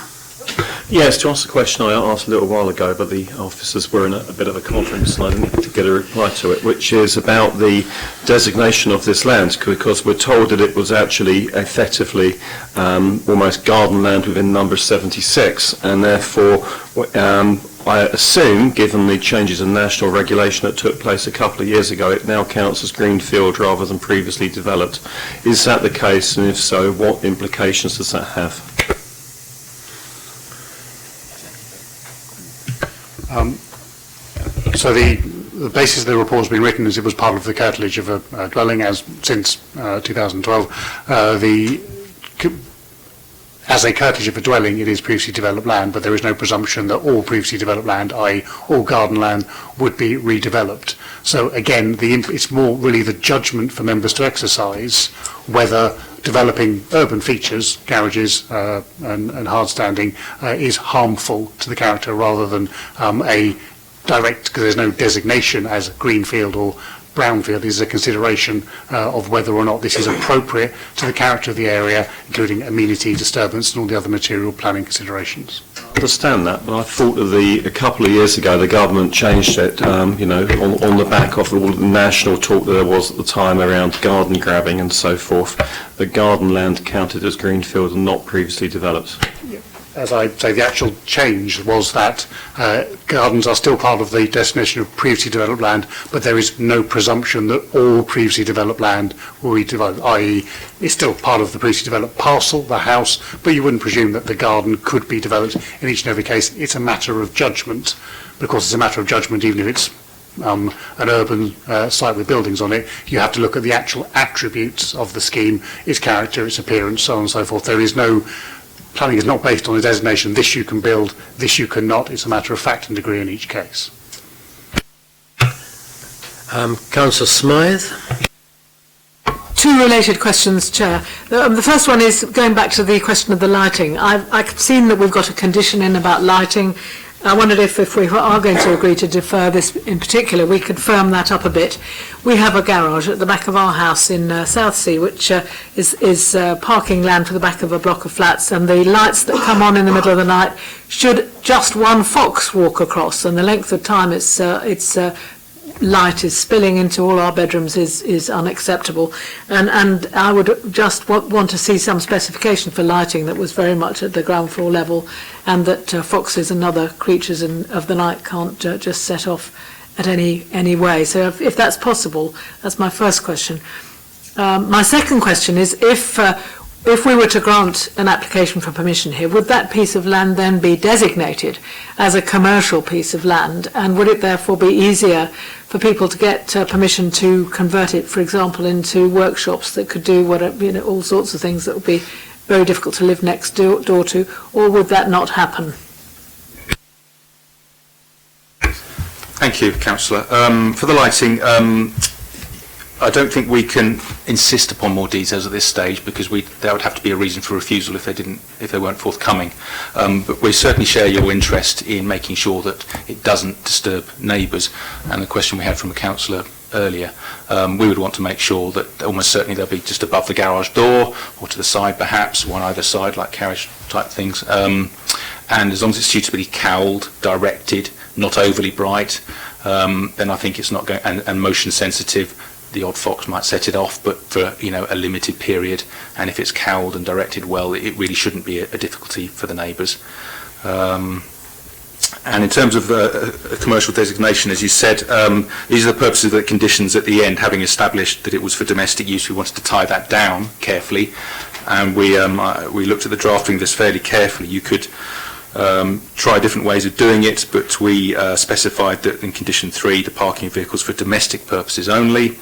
Yes, to answer the question I asked a little while ago, but the officers were in a bit of a conference and I didn't get a reply to it, which is about the designation of this land, because we're told that it was actually effectively almost garden land within number 76, and therefore I assume, given the changes in national regulation that took place a couple of years ago, it now counts as greenfield rather than previously developed. Is that the case, and if so, what implications does that have? So the basis of the report has been written as it was part of the curtilage of a dwelling as since 2012. As a curtilage of a dwelling, it is previously developed land, but there is no presumption that all previously developed land, i.e. all garden land, would be redeveloped. So again, it's more really the judgment for members to exercise whether developing urban features, garages and hard standing, is harmful to the character rather than a direct, because there's no designation as greenfield or brownfield. Is a consideration of whether or not this is appropriate to the character of the area, including amenity, disturbance and all the other material planning considerations. I understand that, but I thought that a couple of years ago the government changed it, on the back of all the national talk that there was at the time around garden grabbing and so forth. The garden land counted as greenfield and not previously developed. As I say, the actual change was that gardens are still part of the definition of previously developed land, but there is no presumption that all previously developed land will be developed, i.e. it's still part of the previously developed parcel, the house, but you wouldn't presume that the garden could be developed in each and every case. It's a matter of judgment. Because it's a matter of judgment, even if it's an urban site with buildings on it, you have to look at the actual attributes of the scheme, its character, its appearance, so on and so forth. There is no planning is not based on a designation, this you can build, this you cannot. It's a matter of fact and degree in each case. Councillor Smythe. Two related questions, Chair. The first one is going back to the question of the lighting. I've seen that we've got a condition in about lighting. I wondered if we are going to agree to defer this in particular, we could firm that up a bit. We have a garage at the back of our house in Southsea, which is parking land for the back of a block of flats, and the lights that come on in the middle of the night should just one fox walk across, and the length of time its light is spilling into all our bedrooms is unacceptable, and I would just want to see some specification for lighting that was very much at the ground floor level, and that foxes and other creatures of the night can't just set off at any way. So if that's possible, that's my first question. My second question is, if we were to grant an application for permission here, would that piece of land then be designated as a commercial piece of land, and would it therefore be easier for people to get permission to convert it, for example, into workshops that could do all sorts of things that would be very difficult to live next door to, or would that not happen? Thank you, Councillor. For the lighting, I don't think we can insist upon more details at this stage, because there would have to be a reason for refusal if they weren't forthcoming. But we certainly share your interest in making sure that it doesn't disturb neighbours. And the question we had from a councillor earlier, we would want to make sure that almost certainly they'll be just above the garage door, or to the side perhaps, one either side, like carriage type things. and as long as it's suitably cowled, directed, not overly bright, then I think it's not going, and motion sensitive, the odd fox might set it off, but for a limited period, and if it's cowled and directed well, it really shouldn't be a difficulty for the neighbours. And in terms of a commercial designation, as you said, these are the purposes of the conditions at the end. Having established that it was for domestic use, we wanted to tie that down carefully, and we looked at the drafting of this fairly carefully. You could try different ways of doing it, but we specified that in condition 3, the parking of vehicles for domestic purposes only,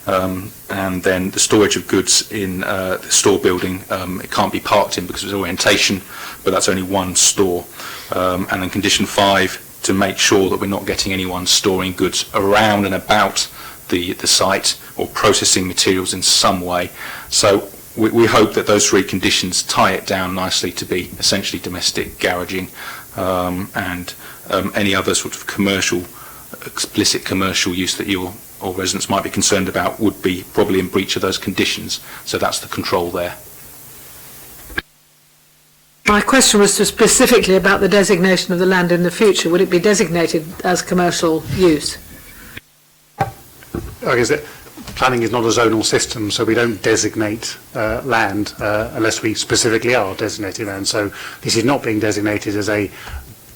and then the storage of goods in the store building, it can't be parked in because of its orientation, but that's only one store. And then condition 5, to make sure that we're not getting anyone storing goods around and about the site or processing materials in some way. So we hope that those 3 conditions tie it down nicely to be essentially domestic garaging, and any other sort of commercial, explicit commercial use that your or residents might be concerned about would be probably in breach of those conditions. So that's the control there. My question was specifically about the designation of the land in the future. Would it be designated as commercial use? I guess that planning is not a zonal system, so we don't designate land unless we specifically are designating land. So this is not being designated as a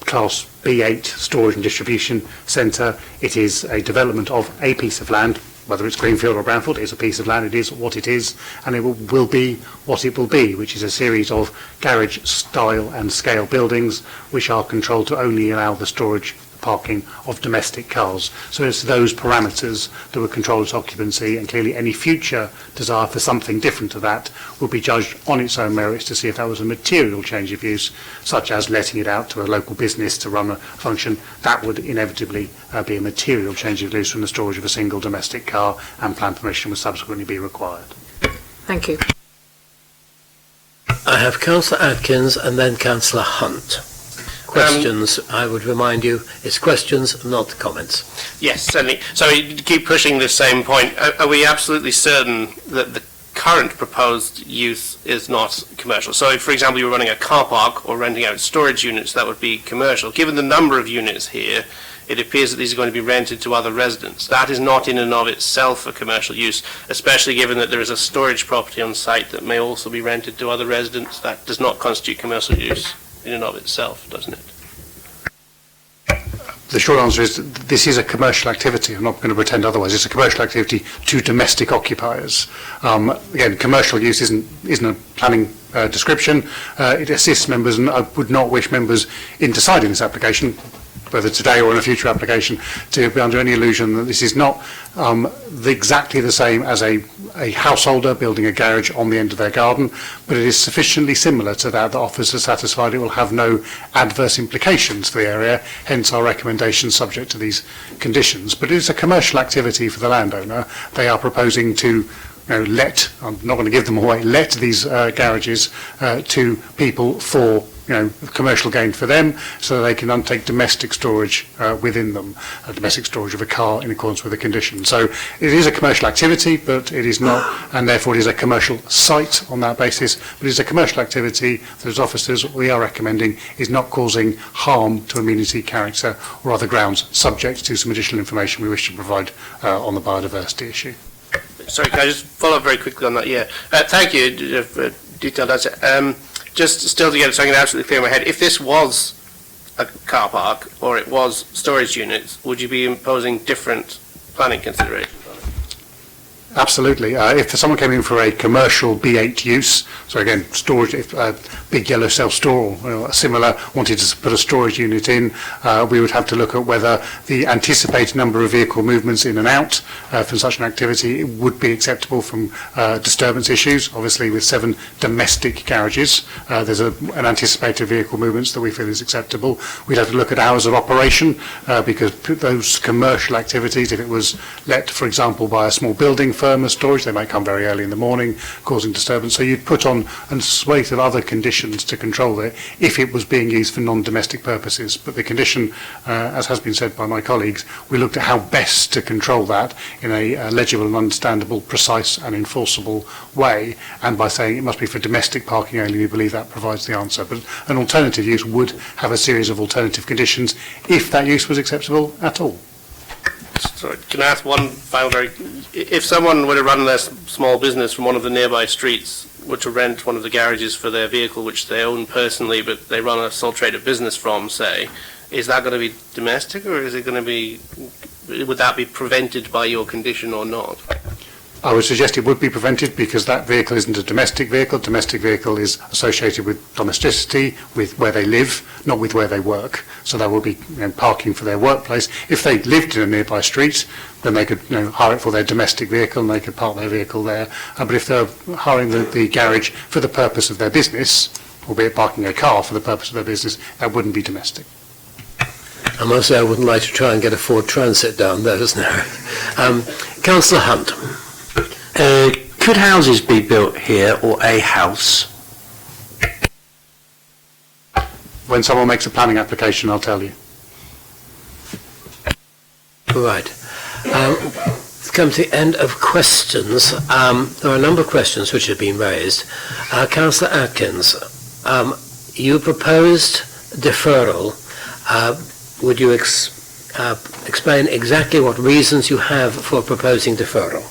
Class B8 storage and distribution centre. It is a development of a piece of land, whether it's greenfield or brownfield. It is a piece of land, it is what it is, and it will be what it will be, which is a series of garage style and scale buildings which are controlled to only allow the storage, parking of domestic cars. So it's those parameters that will control its occupancy, and clearly any future desire for something different to that will be judged on its own merits to see if that was a material change of use, such as letting it out to a local business to run a function. That would inevitably be a material change of use from the storage of a single domestic car, and plan permission would subsequently be required. Thank you. I have Councillor Atkins and then Councillor Hunt. Questions, I would remind you, it's questions, not comments. Yes, certainly. So you keep pushing the same point. Are we absolutely certain that the current proposed use is not commercial? So if, for example, you were running a car park or renting out storage units, that would be commercial. Given the number of units here, it appears that these are going to be rented to other residents. That is not in and of itself a commercial use, especially given that there is a storage property on site that may also be rented to other residents. That does not constitute commercial use in and of itself, doesn't it? The short answer is this is a commercial activity. I'm not going to pretend otherwise. It's a commercial activity to domestic occupiers. Again, commercial use isn't a planning description. It assists members, and I would not wish members in deciding this application, whether today or in a future application, to be under any illusion that this is not exactly the same as a householder building a garage on the end of their garden, but it is sufficiently similar to that offers are satisfied it will have no adverse implications for the area, hence our recommendation subject to these conditions. But it is a commercial activity for the landowner. They are proposing to let, I'm not going to give them away, let these garages to people for commercial gain for them, so that they can undertake domestic storage within them, domestic storage of a car in accordance with the condition. So it is a commercial activity, but it is not, and therefore it is a commercial site on that basis, but it is a commercial activity that as officers we are recommending is not causing harm to amenity, character or other grounds, subject to some additional information we wish to provide on the biodiversity issue. Sorry, can I just follow up very quickly on that? Yeah. Thank you for detailed answer. Just still to get it so I can absolutely clear in my head, if this was a car park or it was storage units, would you be imposing different planning considerations? Absolutely. If someone came in for a commercial B8 use, so again, storage, if a big yellow self-store or a similar wanted to put a storage unit in, we would have to look at whether the anticipated number of vehicle movements in and out from such an activity would be acceptable from disturbance issues. Obviously, with 7 domestic garages, there's an anticipated vehicle movements that we feel is acceptable. We'd have to look at hours of operation because those commercial activities, if it was let, for example, by a small building firm as storage. They might come very early in the morning, causing disturbance. So you'd put on a swathe of other conditions to control it if it was being used for non-domestic purposes. But the condition, as has been said by my colleagues, we looked at how best to control that in a legible and understandable, precise and enforceable way. And by saying it must be for domestic parking only, we believe that provides the answer. But an alternative use would have a series of alternative conditions if that use was acceptable at all. Sorry, can I ask one final if someone were to run their small business from one of the nearby streets, were to rent one of the garages for their vehicle, which they own personally, but they run a sole trader business from, say, is that going to be domestic, or is it going to be, would that be prevented by your condition or not? I would suggest it would be prevented because that vehicle isn't a domestic vehicle. Domestic vehicle is associated with domesticity, with where they live, not with where they work. So that would be parking for their workplace. If they lived in a nearby street, then they could hire it for their domestic vehicle and they could park their vehicle there. But if they're hiring the garage for the purpose of their business, albeit parking a car for the purpose of their business, that wouldn't be domestic. I must say I wouldn't like to try and get a Ford Transit down those now. Councillor Hunt. Could houses be built here or a house? When someone makes a planning application, I'll tell you. Right. We've come to the end of questions. There are a number of questions which have been raised. Councillor Atkins, you proposed deferral. Would you explain exactly what reasons you have for proposing deferral?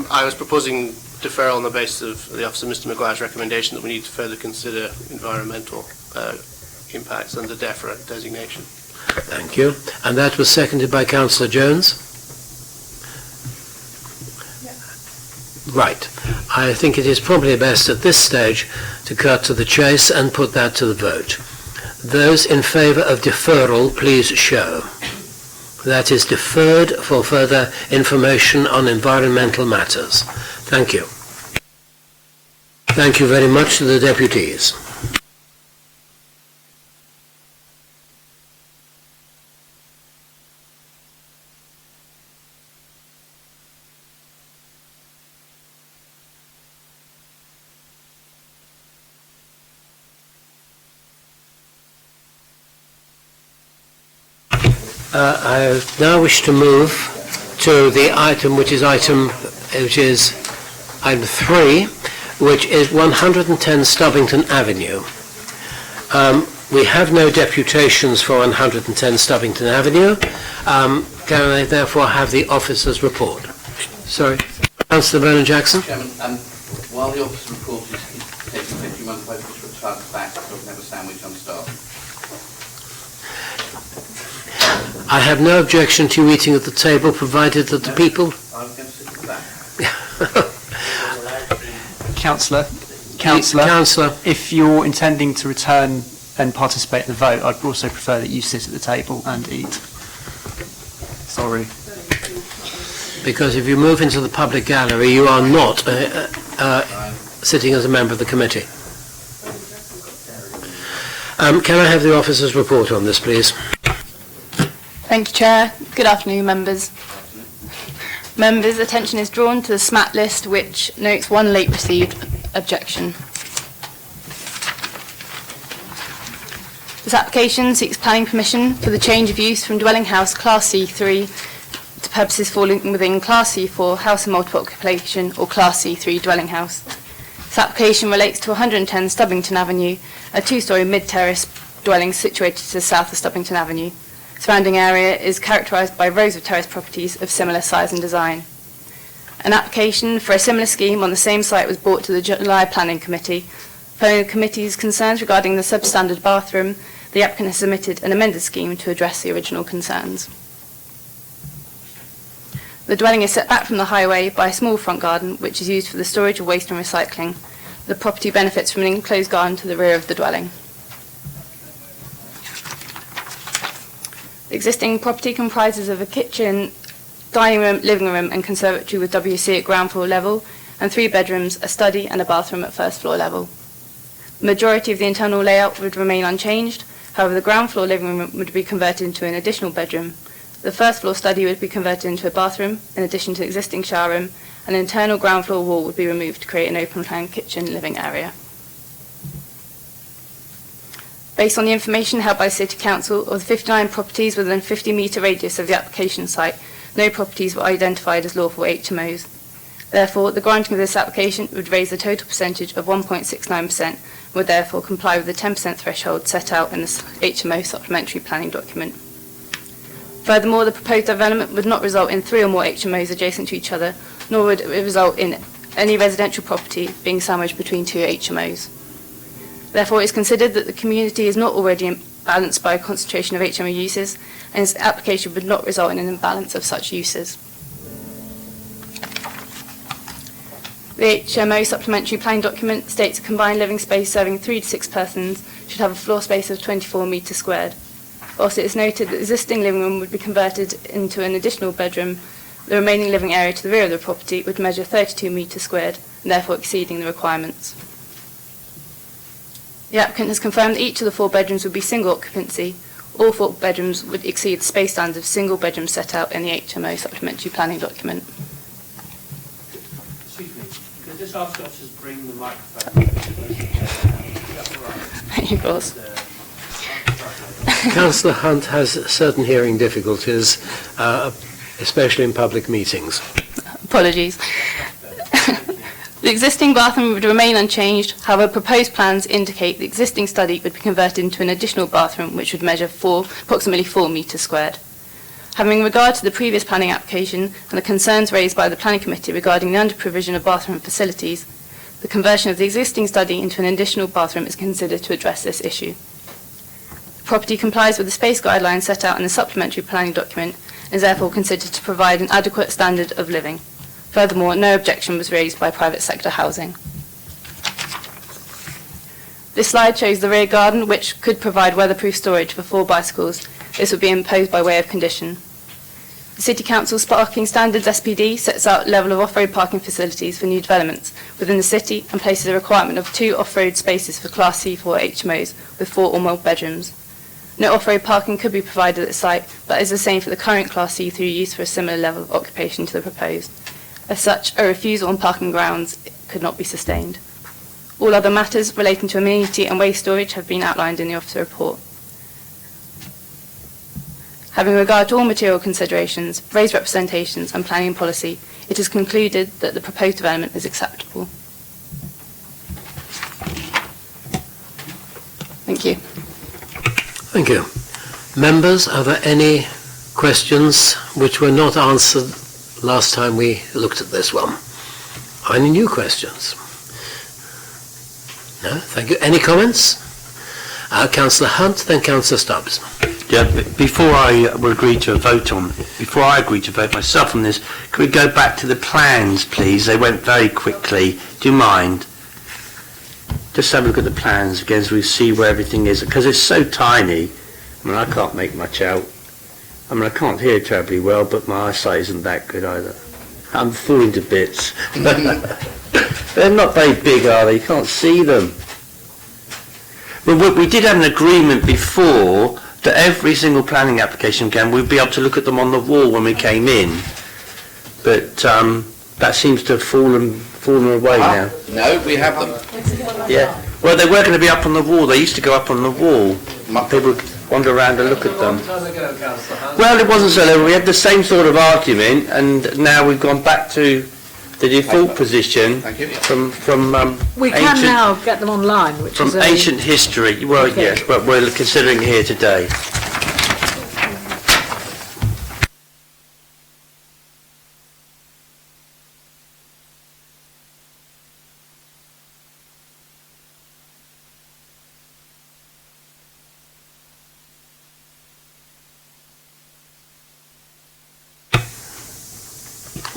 I was proposing deferral on the basis of the Office of Mr Maguire's recommendation that we need to further consider environmental impacts under DEFRA designation. Thank you. And that was seconded by Councillor Jones? Right. I think it is probably best at this stage to cut to the chase and put that to the vote. Those in favour of deferral, please show. That is deferred for further information on environmental matters. Thank you. Thank you very much to the deputies. I now wish to move to the item which is item 3, which is 110 Stubbington Avenue. We have no deputations for 110 Stubbington Avenue. Can I therefore have the officer's report? Sorry, Councillor Vernon-Jackson. Chairman, while the officer's report is taking 50 months, I just return back so I can have a sandwich on staff. I have no objection to you eating at the table, provided that the people... I'm going to sit with that. Councillor, if you're intending to return and participate in the vote, I'd also prefer that you sit at the table and eat. Sorry. Because if you move into the public gallery, you are not sitting as a member of the committee. Can I have the officer's report on this, please? Thank you, Chair. Good afternoon, members. Members' attention is drawn to the SMAT list, which notes one late received objection. This application seeks planning permission for the change of use from dwelling house Class C3 to purposes falling within Class C4 house and multiple occupation or Class C3 dwelling house. This application relates to 110 Stubbington Avenue, a two-storey mid-terrace dwelling situated to the south of Stubbington Avenue. Surrounding area is characterised by rows of terrace properties of similar size and design. An application for a similar scheme on the same site was brought to the July Planning Committee. Following the committee's concerns regarding the substandard bathroom, the applicant has submitted an amended scheme to address the original concerns. The dwelling is set back from the highway by a small front garden, which is used for the storage of waste and recycling. The property benefits from an enclosed garden to the rear of the dwelling. The existing property comprises of a kitchen, dining room, living room and conservatory with WC at ground floor level, and 3 bedrooms, a study and a bathroom at first floor level. The majority of the internal layout would remain unchanged. However, the ground floor living room would be converted into an additional bedroom. The first floor study would be converted into a bathroom, in addition to the existing shower room, An internal ground floor wall would be removed to create an open plan kitchen living area. Based on the information held by City Council, of the 59 properties within a 50-metre radius of the application site, no properties were identified as lawful HMOs. Therefore, the granting of this application would raise the total percentage of 1.69% and would therefore comply with the 10% threshold set out in the HMO supplementary planning document. Furthermore, the proposed development would not result in 3 or more HMOs adjacent to each other, nor would it result in any residential property being sandwiched between 2 HMOs. Therefore, it is considered that the community is not already imbalanced by a concentration of HMO uses, and its application would not result in an imbalance of such uses. The HMO supplementary planning document states a combined living space serving 3 to 6 persons should have a floor space of 24 metres squared. Whilst it is noted that the existing living room would be converted into an additional bedroom, the remaining living area to the rear of the property would measure 32 metres squared, and therefore exceeding the requirements. The applicant has confirmed that each of the 4 bedrooms would be single occupancy. All 4 bedrooms would exceed the space standards of single bedrooms set out in the HMO supplementary planning document. Excuse me, could I just ask officers to bring the microphone? Of course. Councillor Hunt has certain hearing difficulties, especially in public meetings. Apologies. The existing bathroom would remain unchanged. However, proposed plans indicate the existing study would be converted into an additional bathroom which would measure approximately 4 metres squared. Having regard to the previous planning application and the concerns raised by the Planning Committee regarding the under-provision of bathroom facilities, the conversion of the existing study into an additional bathroom is considered to address this issue. The property complies with the space guidelines set out in the supplementary planning document and is therefore considered to provide an adequate standard of living. Furthermore, no objection was raised by private sector housing. This slide shows the rear garden, which could provide weatherproof storage for 4 bicycles. This would be imposed by way of condition. The City Council's Parking Standards SPD sets out level of off-road parking facilities for new developments within the city and places a requirement of 2 off-road spaces for Class C4 HMOs with 4 or more bedrooms. No off-road parking could be provided at the site, but is the same for the current Class C3 use for a similar level of occupation to the proposed. As such, a refusal on parking grounds could not be sustained. All other matters relating to amenity and waste storage have been outlined in the officer report. Having regard to all material considerations, raised representations and planning policy, it is concluded that the proposed development is acceptable. Thank you. Thank you. Members, are there any questions which were not answered last time we looked at this one? Any new questions? No? Thank you. Any comments? Councillor Hunt, then Councillor Stubbs. Yeah, before I agree to vote myself on this, could we go back to the plans, please? They went very quickly. Do you mind? Just have a look at the plans again so we see where everything is, because it's so tiny. I mean, I can't make much out. I mean, I can't hear terribly well, but my eyesight isn't that good either. I'm falling to bits. They're not very big, are they? You can't see them. Well, we did have an agreement before that every single planning application we'd be able to look at them on the wall when we came in. But that seems to have fallen away now. No, we have them. Yeah. Well, they were going to be up on the wall. They used to go up on the wall. People would wander around and look at them. Well, it wasn't so long. We had the same sort of argument, and now we've gone back to the default position from We can ancient, now get them online, which from is ancient history. Well, Okay. yes, but we're considering here today.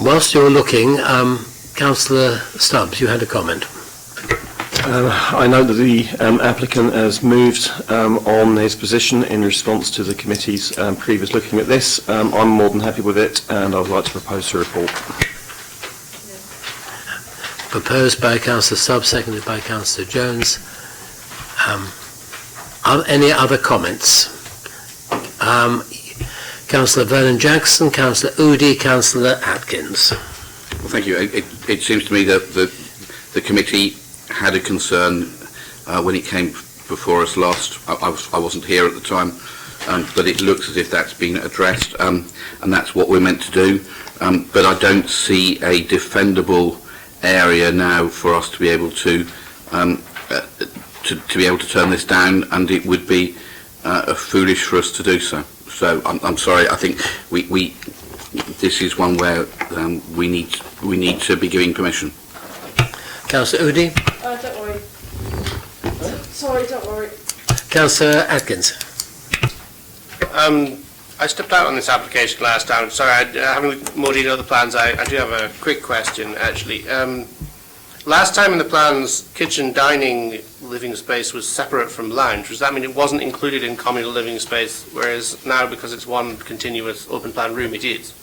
Whilst you're looking, Councillor Stubbs, you had a comment. I know that the applicant has moved on his position in response to the committee's previous looking at this. I'm more than happy with it, and I would like to propose a report. Proposed by Councillor Stubbs, seconded by Councillor Jones. Are any other comments? Councillor Vernon Jackson, Councillor Oodie, Councillor Atkins. Well, thank you. It seems to me that the committee had a concern when it came before us last. I wasn't here at the time, but it looks as if that's been addressed, and that's what we're meant to do. But I don't see a defendable area now for us to be able to be able to turn this down, and it would be foolish for us to do so. So I'm sorry. I think this is one where we need to be giving permission. Councillor Udi. Don't worry. Sorry, don't worry. Councillor Atkins. I stepped out on this application last time. Sorry, having more detail of the plans, I do have a quick question, actually. Last time in the plans, kitchen, dining, living space was separate from lounge. Does that mean it wasn't included in communal living space, whereas now, because it's one continuous open plan room, it is?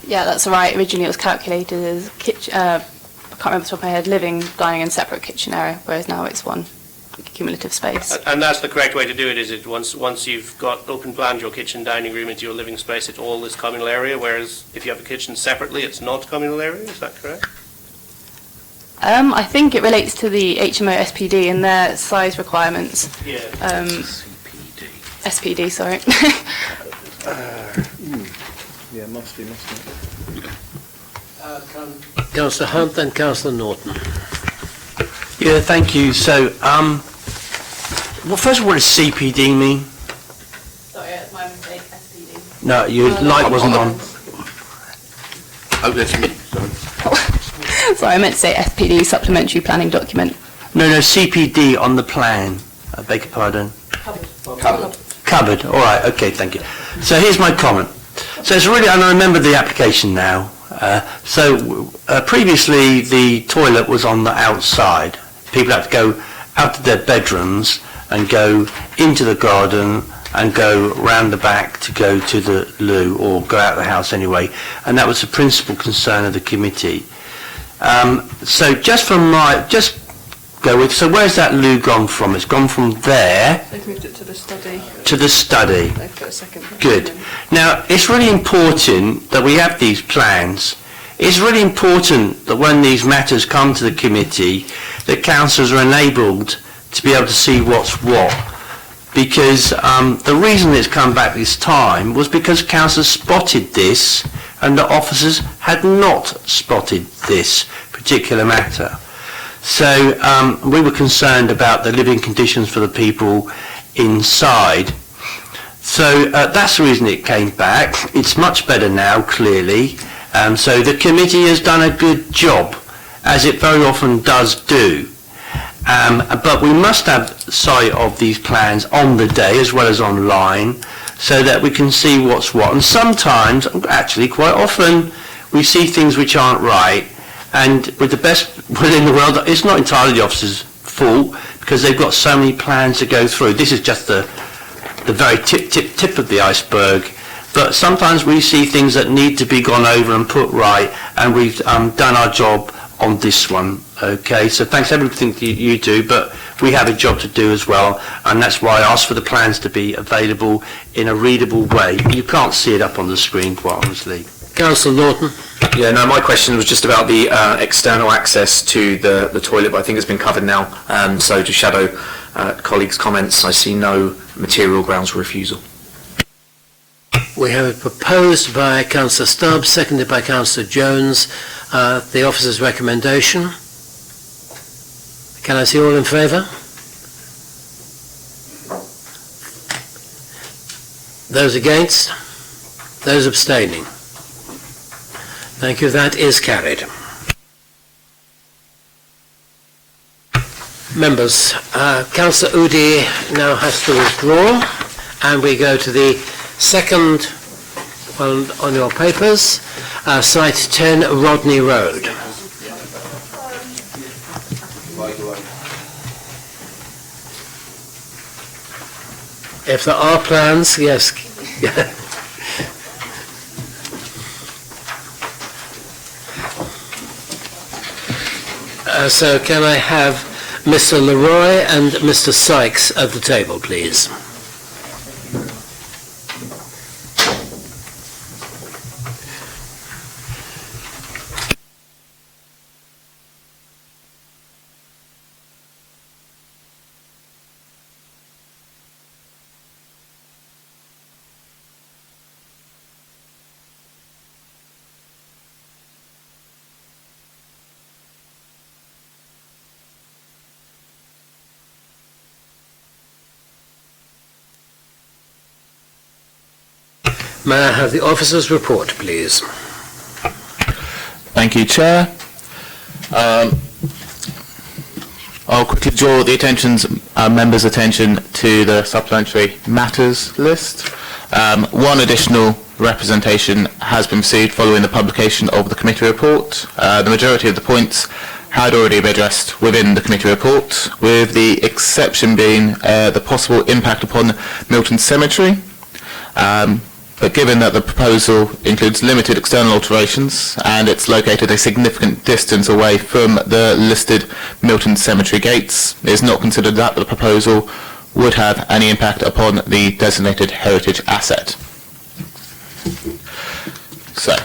Yeah, that's right. Originally it was calculated as kitchen, I can't remember off the top of my head, living, dining and separate kitchen area, whereas now it's one cumulative space. And that's the correct way to do it, is it? Once you've got open planned your kitchen, dining room into your living space, it's all this communal area, whereas if you have a kitchen separately, it's not communal area, is that correct? I think it relates to the HMO SPD and their size requirements. Yeah. SPD, sorry. Yeah, must be. Councillor Hunt and Councillor Norton. Yeah, thank you. So, well, first of all, what does CPD mean? Sorry, that's my mistake, SPD. No, your light wasn't on. Oh, that's me. Sorry. Sorry, I meant to say SPD, Supplementary Planning Document. No, CPD on the plan. I beg your pardon. Covered. All right. Okay. Thank you. So here's my comment. So it's really, and I remember the application now. Previously the toilet was on the outside. People had to go out of their bedrooms and go into the garden and go round the back to go to the loo, or go out of the house anyway. And that was the principal concern of the committee. So so where's that loo gone from? It's gone from there. They've moved it to the study. To the study. They've put a second. Good. Now, it's really important that we have these plans. It's really important that when these matters come to the committee, that councillors are enabled to be able to see what's what. Because the reason it's come back this time was because councillors spotted this and the officers had not spotted this particular matter. So we were concerned about the living conditions for the people inside. So that's the reason it came back. It's much better now, clearly. So the committee has done a good job, as it very often does do. But we must have sight of these plans on the day as well as online, so that we can see what's what. And sometimes, actually quite often, we see things which aren't right. And with the best will in the world, it's not entirely the officers' fault, because they've got so many plans to go through. This is just the very tip of the iceberg. But sometimes we see things that need to be gone over and put right, and we've done our job on this one. Okay, so thanks for everything that you do, but we have a job to do as well, and that's why I asked for the plans to be available in a readable way. You can't see it up on the screen, quite honestly. Councillor Norton. Yeah, no, my question was just about the external access to the toilet, but I think it's been covered now. So to shadow colleagues' comments, I see no material grounds for refusal. We have it proposed by Councillor Stubbs, seconded by Councillor Jones, the officer's recommendation. Can I see all in favour? Those against? Those abstaining? Thank you, that is carried. Members, Councillor Udi now has to withdraw, and we go to the second one on your papers, site 10 Rodney Road. If there are plans, yes. So can I have Mr. Leroy and Mr. Sykes at the table, please? May I have the officer's report, please? Thank you, Chair. I'll quickly draw the members' attention to the supplementary matters list. One additional representation has been received following the publication of the committee report. The majority of the points had already been addressed within the committee report, with the exception being the possible impact upon Milton Cemetery. But given that the proposal includes limited external alterations and it's located a significant distance away from the listed Milton Cemetery gates, it is not considered that the proposal would have any impact upon the designated heritage asset. So,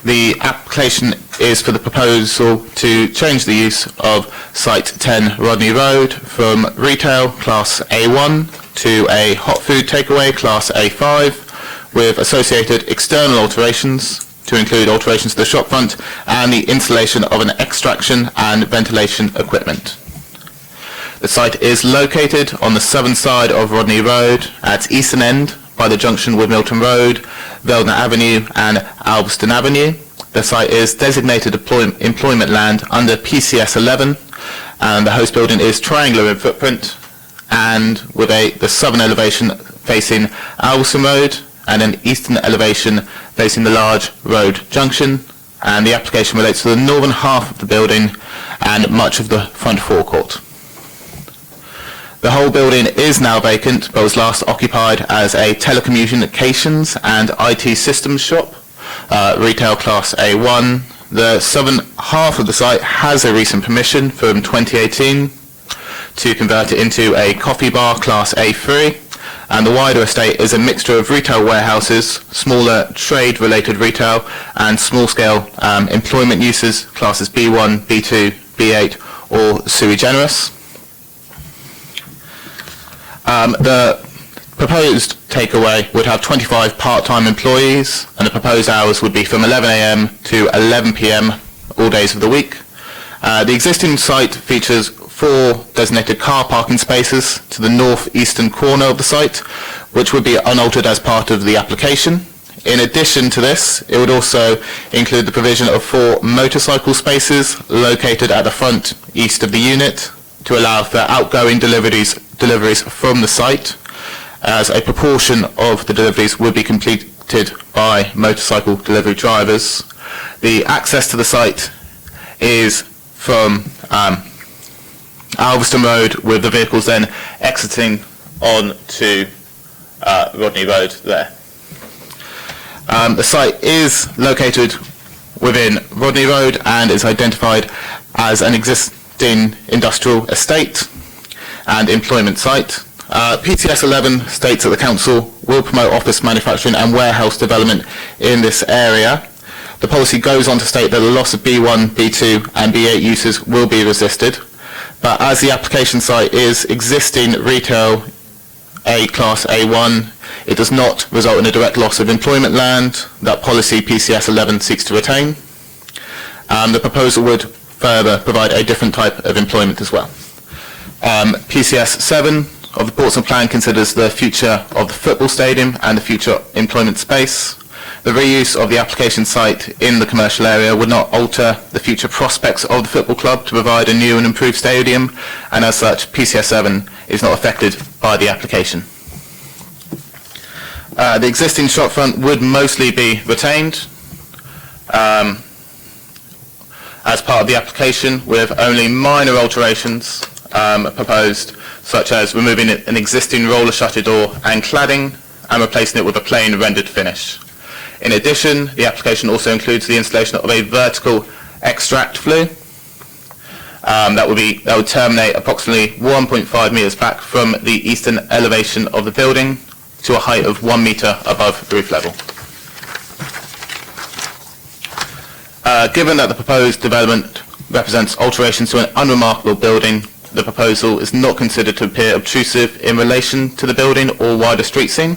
the application is for the proposal to change the use of Site 10 Rodney Road from retail Class A1 to a hot food takeaway Class A5 with associated external alterations to include alterations to the shopfront and the installation of an extraction and ventilation equipment. The site is located on the southern side of Rodney Road at its eastern end by the junction with Milton Road, Veldner Avenue and Alveston Avenue. The site is designated employment land under PCS 11 and the host building is triangular in footprint and with the southern elevation facing Alveston Road and an eastern elevation facing the large road junction, and the application relates to the northern half of the building and much of the front forecourt. The whole building is now vacant but was last occupied as a telecommunications and IT systems shop, retail Class A1. The southern half of the site has a recent permission from 2018 to convert it into a coffee bar Class A3, and the wider estate is a mixture of retail warehouses, smaller trade-related retail and small-scale employment uses, classes B1, B2, B8 or sui generis. The proposed takeaway would have 25 part-time employees and the proposed hours would be from 11 a.m. to 11 p.m. all days of the week. The existing site features 4 designated car parking spaces to the northeastern corner of the site, which would be unaltered as part of the application. In addition to this, it would also include the provision of 4 motorcycle spaces located at the front east of the unit to allow for outgoing deliveries from the site, as a proportion of the deliveries would be completed by motorcycle delivery drivers. The access to the site is from Alveston Road, with the vehicles then exiting on to Rodney Road there. The site is located within Rodney Road and is identified as an existing industrial estate and employment site. PCS 11 states that the council will promote office manufacturing and warehouse development in this area. The policy goes on to state that the loss of B1, B2 and B8 uses will be resisted, but as the application site is existing retail Class A1, it does not result in a direct loss of employment land that policy PCS 11 seeks to retain. The proposal would further provide a different type of employment as well. PCS 7 of the Portsmouth Plan considers the future of the football stadium and the future employment space. The reuse of the application site in the commercial area would not alter the future prospects of the football club to provide a new and improved stadium, and as such PCS 7 is not affected by the application. The existing shopfront would mostly be retained as part of the application, with only minor alterations proposed, such as removing an existing roller shutter door and cladding and replacing it with a plain rendered finish. In addition, the application also includes the installation of a vertical extract flue that would terminate approximately 1.5 metres back from the eastern elevation of the building to a height of 1 metre above roof level. Given that the proposed development represents alterations to an unremarkable building, the proposal is not considered to appear obtrusive in relation to the building or wider street scene.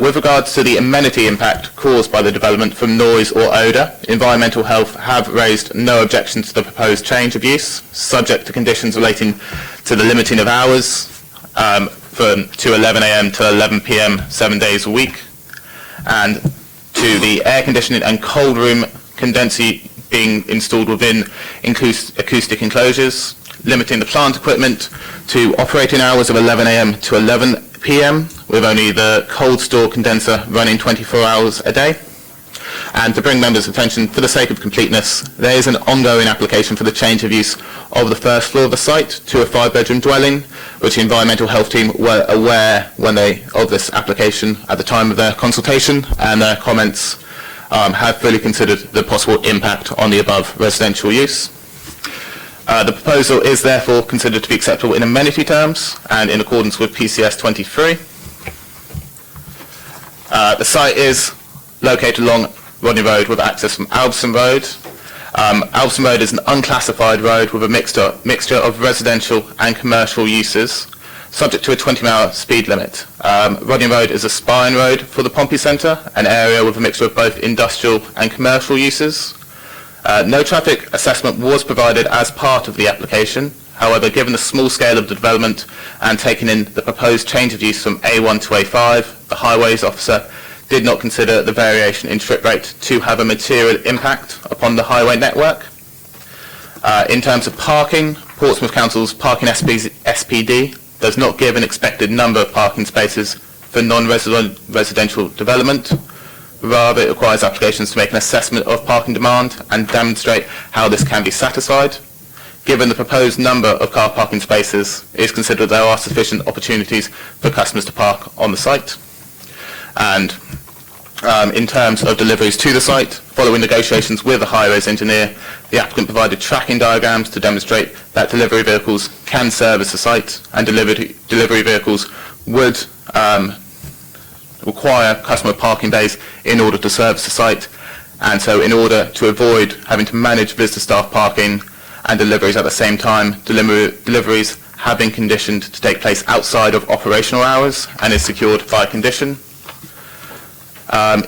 With regards to the amenity impact caused by the development from noise or odour, Environmental Health have raised no objection to the proposed change of use, subject to conditions relating to the limiting of hours for to 11 a.m. to 11 p.m. 7 days a week, and to the air conditioning and cold room condenser being installed within acoustic enclosures, limiting the plant equipment to operating hours of 11 a.m. to 11 p.m. with only the cold store condenser running 24 hours a day. And to bring members' attention, for the sake of completeness, there is an ongoing application for the change of use of the first floor of the site to a 5-bedroom dwelling, which the environmental health team were aware of this application at the time of their consultation, and their comments have fully considered the possible impact on the above residential use. The proposal is therefore considered to be acceptable in amenity terms and in accordance with PCS 23. The site is located along Rodney Road with access from Alveston Road. Alveston Road is an unclassified road with a mixture of residential and commercial uses, subject to a 20-mile speed limit. Rodney Road is a spine road for the Pompey Centre, an area with a mixture of both industrial and commercial uses. No traffic assessment was provided as part of the application. However, given the small scale of the development and taking in the proposed change of use from A1 to A5, the highways officer did not consider the variation in trip rate to have a material impact upon the highway network. In terms of parking, Portsmouth Council's parking SPD does not give an expected number of parking spaces for non-residential development. Rather, it requires applications to make an assessment of parking demand and demonstrate how this can be satisfied. Given the proposed number of car parking spaces, it is considered there are sufficient opportunities for customers to park on the site. And in terms of deliveries to the site, following negotiations with the highways engineer, the applicant provided tracking diagrams to demonstrate that delivery vehicles can service the site, and delivery vehicles would require customer parking bays in order to service the site. And so in order to avoid having to manage visitor staff parking and deliveries at the same time, deliveries have been conditioned to take place outside of operational hours and is secured by condition.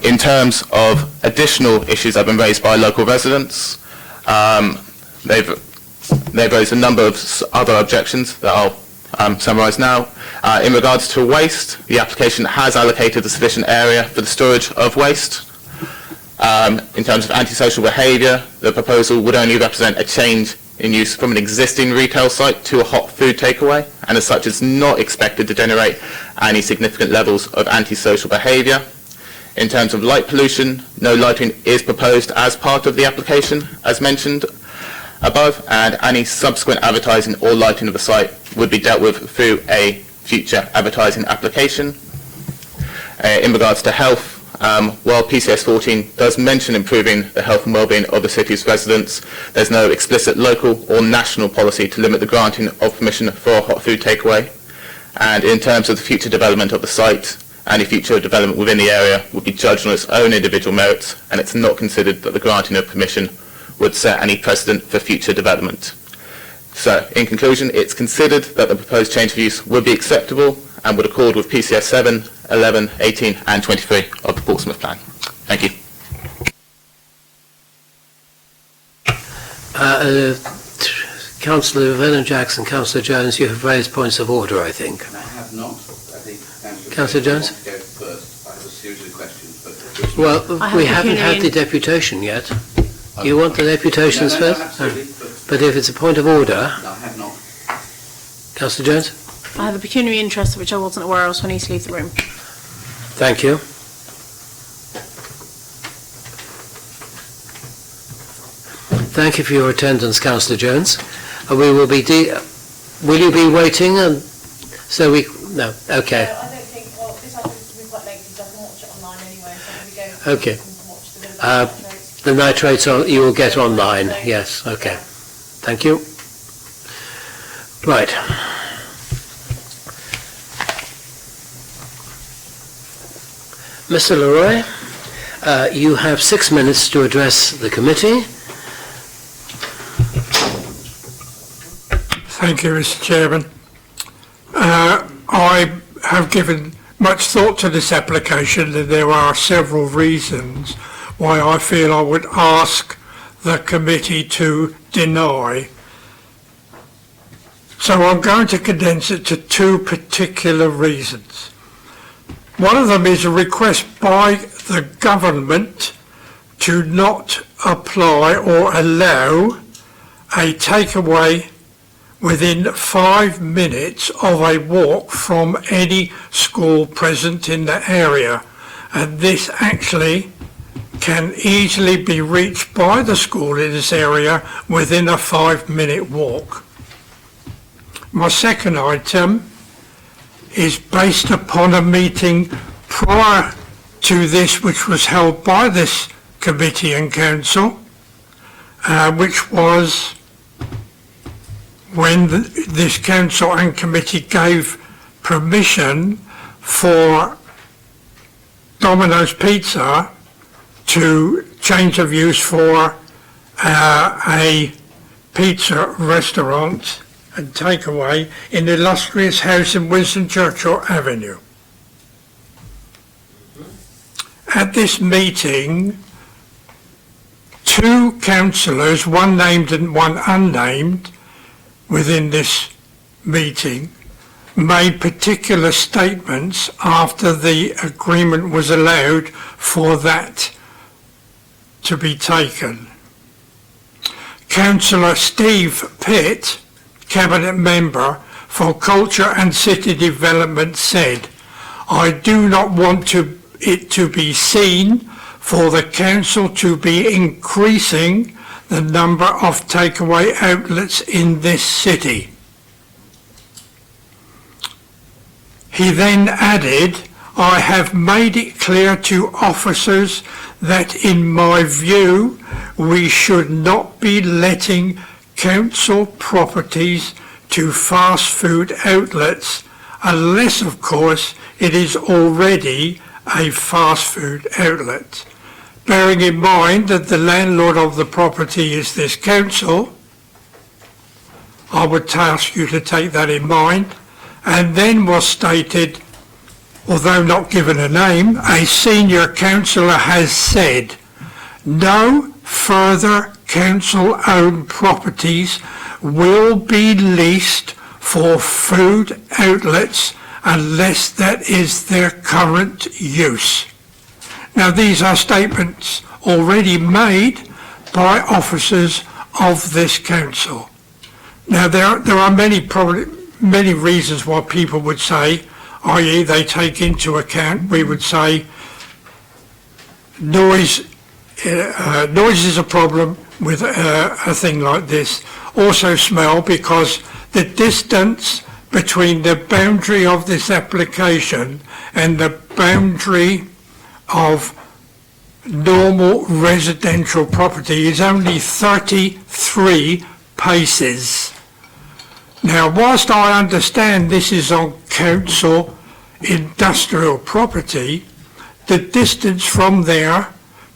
In terms of additional issues that have been raised by local residents, they've raised a number of other objections that I'll summarise now. In regards to waste, the application has allocated a sufficient area for the storage of waste. In terms of antisocial behaviour, the proposal would only represent a change in use from an existing retail site to a hot food takeaway, and as such is not expected to generate any significant levels of antisocial behaviour. In terms of light pollution, no lighting is proposed as part of the application, as mentioned above, and any subsequent advertising or lighting of the site would be dealt with through a future advertising application. In regards to health, while PCS 14 does mention improving the health and well-being of the city's residents, there's no explicit local or national policy to limit the granting of permission for a hot food takeaway. And in terms of the future development of the site, any future development within the area would be judged on its own individual merits, and it's not considered that the granting of permission would set any precedent for future development. So, in conclusion, it's considered that the proposed change of use would be acceptable and would accord with PCS 7, 11, 18 and 23 of the Portsmouth Plan. Thank you. Councillor Vernon-Jackson, Councillor Jones, you have raised points of order, I think. I have not. Councillor Jones? I have a series of questions. Well, we haven't had the deputation yet. You want the deputations No, first? absolutely. But if it's a point of order... No, I have not. Councillor Jones? I have a pecuniary interest which I wasn't aware of, so I need to leave the room. Thank you. Thank you for your attendance, Councillor Jones. We will be... Will you be waiting? So we... No, okay. I don't think... Well, this afternoon will be quite late because I can watch it online anyway, so we go... Okay. The nitrates you will get online, yes, okay. Thank you. Right. Mr. Leroy, you have 6 minutes to address the committee. Thank you, Mr. Chairman. I have given much thought to this application, and there are several reasons why I feel I would ask the committee to deny So I'm going to condense it to two particular reasons. One of them is a request by the government to not apply or allow a takeaway within 5 minutes of a walk from any school present in the area. And this actually can easily be reached by the school in this area within a 5-minute walk. My second item is based upon a meeting prior to this which was held by this committee and council, which was when this council and committee gave permission for Domino's Pizza to change of use for a pizza restaurant and takeaway in the illustrious house in Winston Churchill Avenue. At this meeting, two councillors, one named and one unnamed, within this meeting, made particular statements after the agreement was allowed for that to be taken. Councillor Steve Pitt, Cabinet Member for Culture and City Development, said, "I do not want it to be seen for the council to be increasing the number of takeaway outlets in this city." He then added, "I have made it clear to officers that in my view we should not be letting council properties to fast food outlets unless of course it is already a fast food outlet. Bearing in mind that the landlord of the property is this council, I would ask you to take that in mind." And then was stated, although not given a name, a senior councillor has said, "No further council-owned properties will be leased for food outlets unless that is their current use." Now, these are statements already made by officers of this council. Now, there are many reasons why people would say, i.e. they take into account, we would say, noise is a problem with a thing like this. Also smell, because the distance between the boundary of this application and the boundary of normal residential property is only 33 paces. Now, whilst I understand this is on council industrial property, the distance from there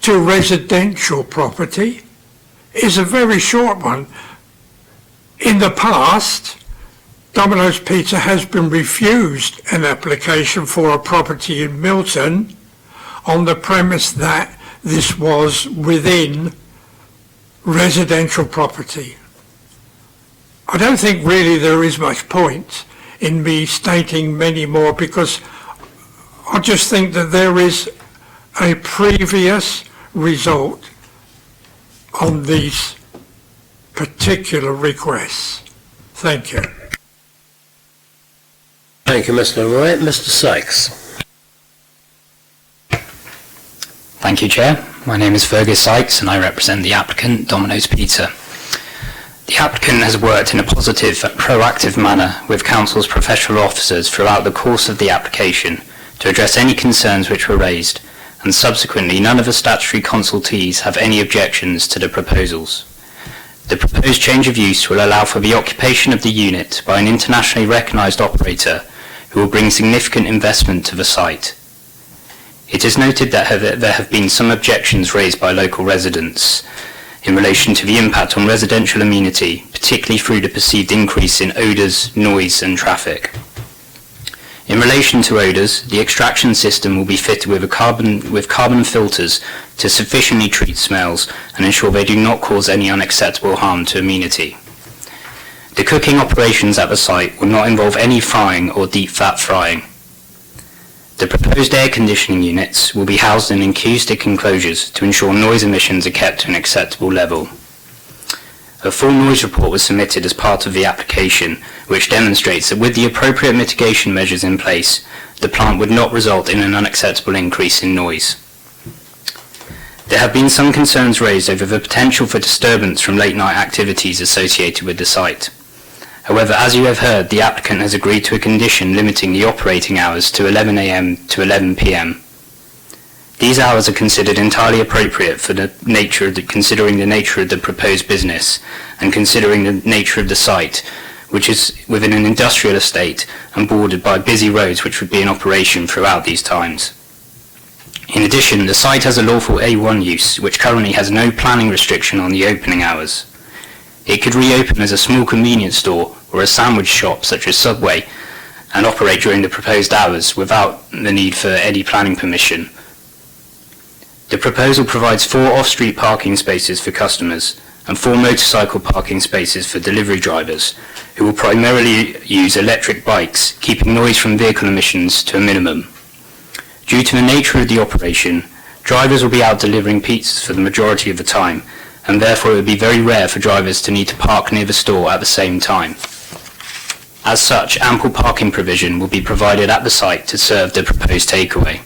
to residential property is a very short one. In the past, Domino's Pizza has been refused an application for a property in Milton on the premise that this was within residential property. I don't think really there is much point in me stating many more, because I just think that there is a previous result on these particular requests. Thank you. Thank you, Mr. Roy. Mr. Sykes. Thank you, Chair. My name is Fergus Sykes and I represent the applicant, Domino's Pizza. The applicant has worked in a positive, proactive manner with Council's professional officers throughout the course of the application to address any concerns which were raised, and subsequently none of the statutory consultees have any objections to the proposals. The proposed change of use will allow for the occupation of the unit by an internationally recognised operator who will bring significant investment to the site. It is noted that there have been some objections raised by local residents in relation to the impact on residential amenity, particularly through the perceived increase in odours, noise and traffic. In relation to odours, the extraction system will be fitted with carbon filters to sufficiently treat smells and ensure they do not cause any unacceptable harm to amenity. The cooking operations at the site will not involve any frying or deep fat frying. The proposed air conditioning units will be housed in acoustic enclosures to ensure noise emissions are kept to an acceptable level. A full noise report was submitted as part of the application, which demonstrates that with the appropriate mitigation measures in place, the plant would not result in an unacceptable increase in noise. There have been some concerns raised over the potential for disturbance from late-night activities associated with the site. However, as you have heard, the applicant has agreed to a condition limiting the operating hours to 11 a.m. to 11 p.m. These hours are considered entirely appropriate for considering the nature of the proposed business and considering the nature of the site, which is within an industrial estate and bordered by busy roads which would be in operation throughout these times. In addition, the site has a lawful A1 use, which currently has no planning restriction on the opening hours. It could reopen as a small convenience store or a sandwich shop such as Subway and operate during the proposed hours without the need for any planning permission. The proposal provides 4 off-street parking spaces for customers and 4 motorcycle parking spaces for delivery drivers, who will primarily use electric bikes, keeping noise from vehicle emissions to a minimum. Due to the nature of the operation, drivers will be out delivering pizzas for the majority of the time, and therefore it would be very rare for drivers to need to park near the store at the same time. As such, ample parking provision will be provided at the site to serve the proposed takeaway.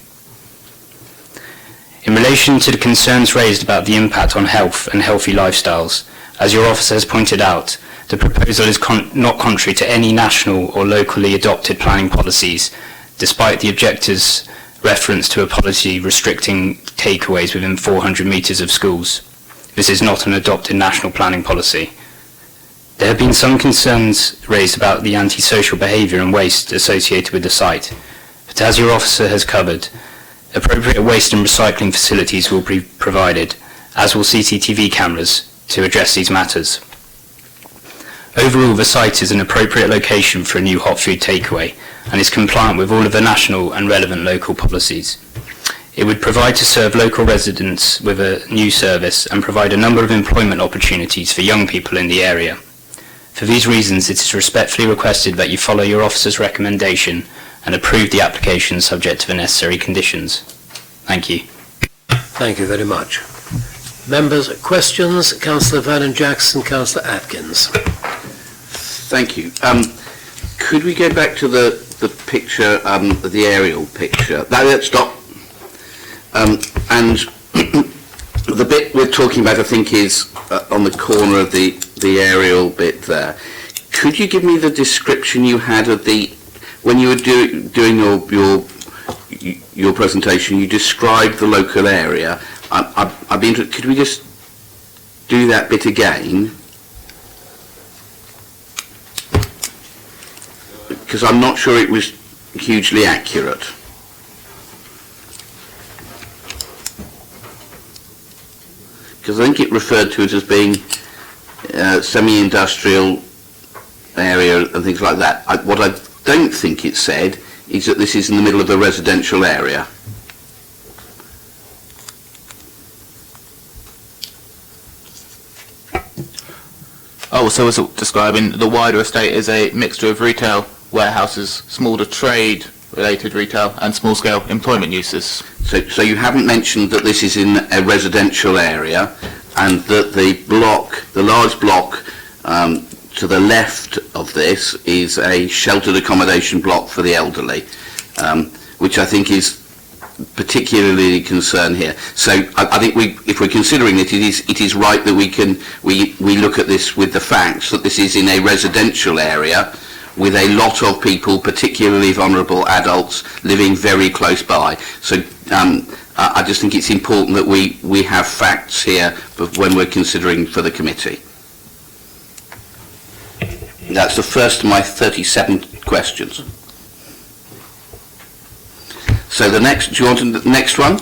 In relation to the concerns raised about the impact on health and healthy lifestyles, as your officer has pointed out, the proposal is not contrary to any national or locally adopted planning policies, despite the objectors' reference to a policy restricting takeaways within 400 metres of schools. This is not an adopted national planning policy. There have been some concerns raised about the antisocial behaviour and waste associated with the site, but as your officer has covered, appropriate waste and recycling facilities will be provided, as will CCTV cameras, to address these matters. Overall, the site is an appropriate location for a new hot food takeaway and is compliant with all of the national and relevant local policies. It would provide to serve local residents with a new service and provide a number of employment opportunities for young people in the area. For these reasons, it is respectfully requested that you follow your officer's recommendation and approve the application subject to the necessary conditions. Thank you. Thank you very much. Members, questions? Councillor Vernon Jackson, Councillor Atkins. Thank you. Could we go back to the picture, the aerial picture? Stop. And the bit we're talking about, I think, is on the corner of the aerial bit there. Could you give me the description you had of when you were doing your presentation? You described the local area. I'd be interested. Could we just do that bit again? Because I'm not sure it was hugely accurate. Because I think it referred to it as being semi-industrial area and things like that. What I don't think it said is that this is in the middle of a residential area. Oh, so it's describing the wider estate as a mixture of retail, warehouses, smaller trade-related retail and small-scale employment uses. So you haven't mentioned that this is in a residential area and that the large block to the left of this is a sheltered accommodation block for the elderly, which I think is particularly a concern here. So I think if we're considering it is right that we look at this with the facts that this is in a residential area with a lot of people, particularly vulnerable adults, living very close by. So I just think it's important that we have facts here when we're considering for the committee. That's the first of my 37 questions. So do you want the next one?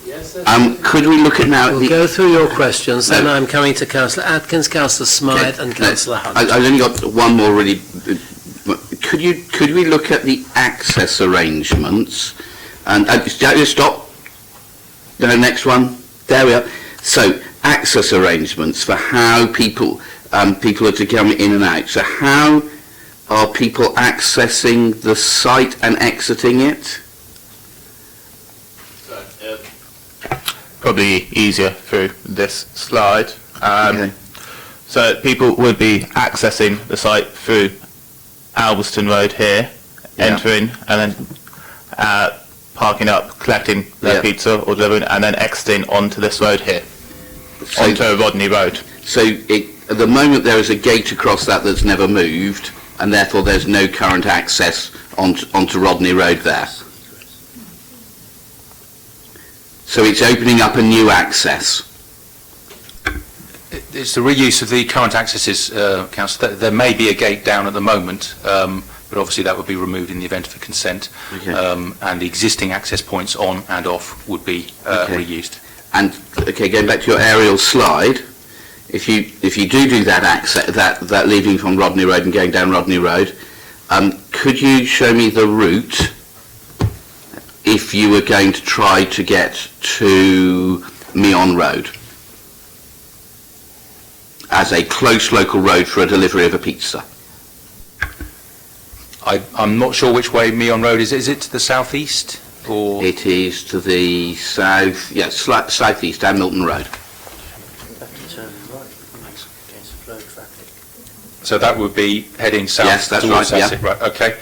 Yes. Could we look at now? We'll go through your questions, then I'm coming to Councillor Atkins, Councillor Smythe and Councillor Hunt. I've only got one more really. Could we look at the access arrangements? And stop. No, next one. There we are. So access arrangements for how people people are to come in and out. So how are people accessing the site and exiting it? Probably easier through this slide. So people would be accessing the site through Alveston Road here, entering and then parking up, collecting their pizza or delivering, and then exiting onto this road here, onto Rodney Road. So at the moment there is a gate across that that's never moved, and therefore there's no current access onto Rodney Road there. So it's opening up a new access. It's the reuse of the current accesses, Councillor. There may be a gate down at the moment, but obviously that would be removed in the event of a consent, and the existing access points on and off would be reused. And going back to your aerial slide, if you do that access, that leaving from Rodney Road and going down Rodney Road, could you show me the route if you were going to try to get to Meon Road as a close local road for a delivery of a pizza? I'm not sure which way Meon Road is. Is it to the southeast? Or? It is to the south, southeast, down Milton Road. So that would be heading south. Yes, that's towards right, Sussex, right, okay.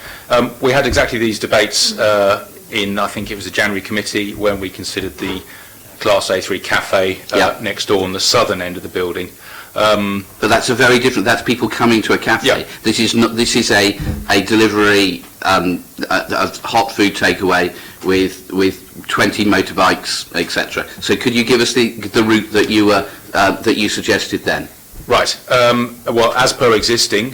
We had exactly these debates in, I think it was the January committee, when we considered the Class A3 cafe next door on the southern end of the building. But that's a very different, that's people coming to a cafe. Yeah. This is not, this is a delivery, a hot food takeaway with 20 motorbikes, etc. So could you give us the route that you suggested then? Right. Well, as per existing,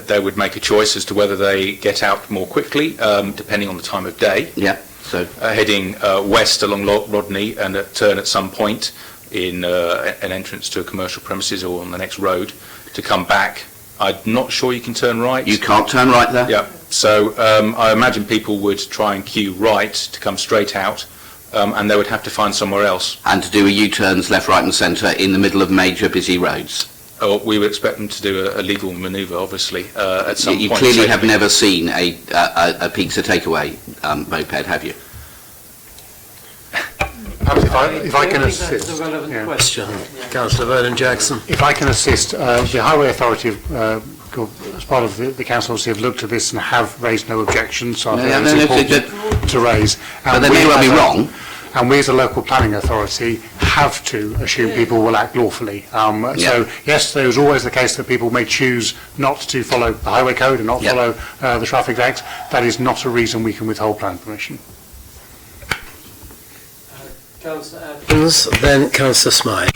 they would make a choice as to whether they get out more quickly, depending on the time of day. Yeah. So heading west along Rodney and turn at some point in an entrance to a commercial premises or on the next road to come back. I'm not sure you can turn right. You can't turn right there? Yeah. So I imagine people would try and queue right to come straight out. And they would have to find somewhere else. And to do a U-turns left, right and centre in the middle of major busy roads? Oh, we would expect them to do a legal manoeuvre, obviously, at some point. You clearly have never seen a pizza takeaway moped, have you? Perhaps if I can assist. That's a relevant question, Councillor Vernon Jackson. If I can assist, the Highway Authority as part of the council obviously have looked at this and have raised no objections, so I think it's important to raise. But they may well be wrong. And we as a local planning authority have to assume people will act lawfully. So yes, there is always the case that people may choose not to follow the highway code and not follow the traffic act. That is not a reason we can withhold planning permission. Councillor Atkins, then Councillor Smythe.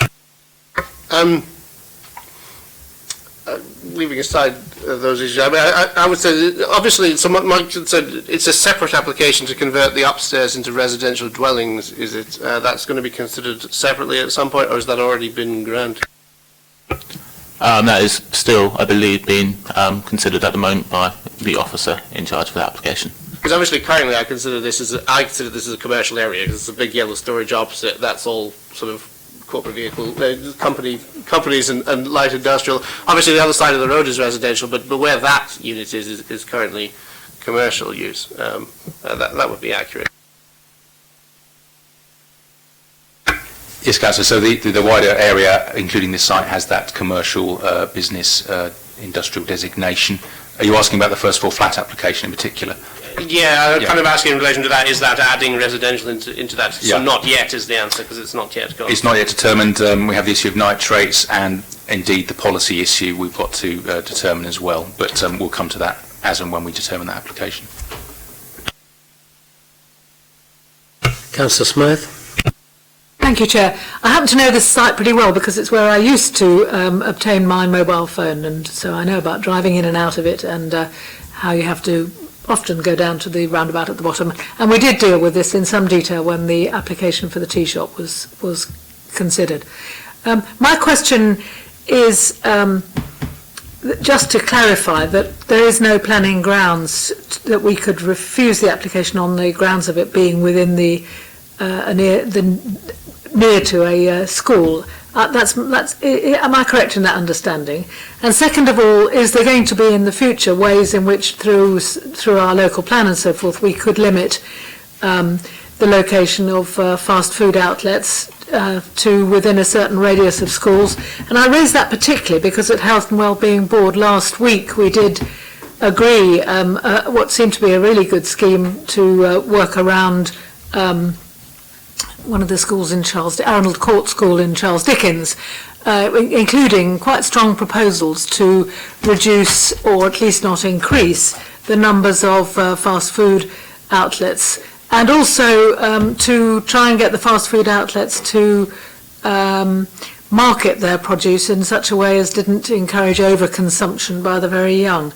Leaving aside those issues, I would say, obviously, Mike said it's a separate application to convert the upstairs into residential dwellings. Is it that's going to be considered separately at some point, or has that already been granted? That is still, I believe, being considered at the moment by the officer in charge of the application. Because obviously, currently, I consider this as a commercial area because it's a big yellow storage opposite. That's all sort of corporate vehicle companies and light industrial. Obviously, the other side of the road is residential, but where that unit is currently commercial use. That would be accurate. Yes, Councillor. So the wider area, including this site, has that commercial business industrial designation. Are you asking about the first floor flat application in particular? Yeah, I'm kind of asking in relation to that, is that adding residential into that? So not yet is the answer, because it's not yet gone. It's not yet determined. We have the issue of nitrates and indeed the policy issue we've got to determine as well, but we'll come to that as and when we determine that application. Councillor Smythe. Thank you, Chair. I happen to know this site pretty well because it's where I used to obtain my mobile phone, and so I know about driving in and out of it and how you have to often go down to the roundabout at the bottom. And we did deal with this in some detail when the application for the tea shop was considered. My question is just to clarify that there is no planning grounds that we could refuse the application on the grounds of it being within the near to a school. Am I correct in that understanding? And second of all, is there going to be in the future ways in which through our local plan and so forth we could limit the location of fast food outlets to within a certain radius of schools? And I raise that particularly because at Health and Wellbeing Board last week we did agree what seemed to be a really good scheme to work around one of the schools in Arundel Court School in Charles Dickens, including quite strong proposals to reduce or at least not increase the numbers of fast food outlets, and also to try and get the fast food outlets to market their produce in such a way as didn't encourage overconsumption by the very young.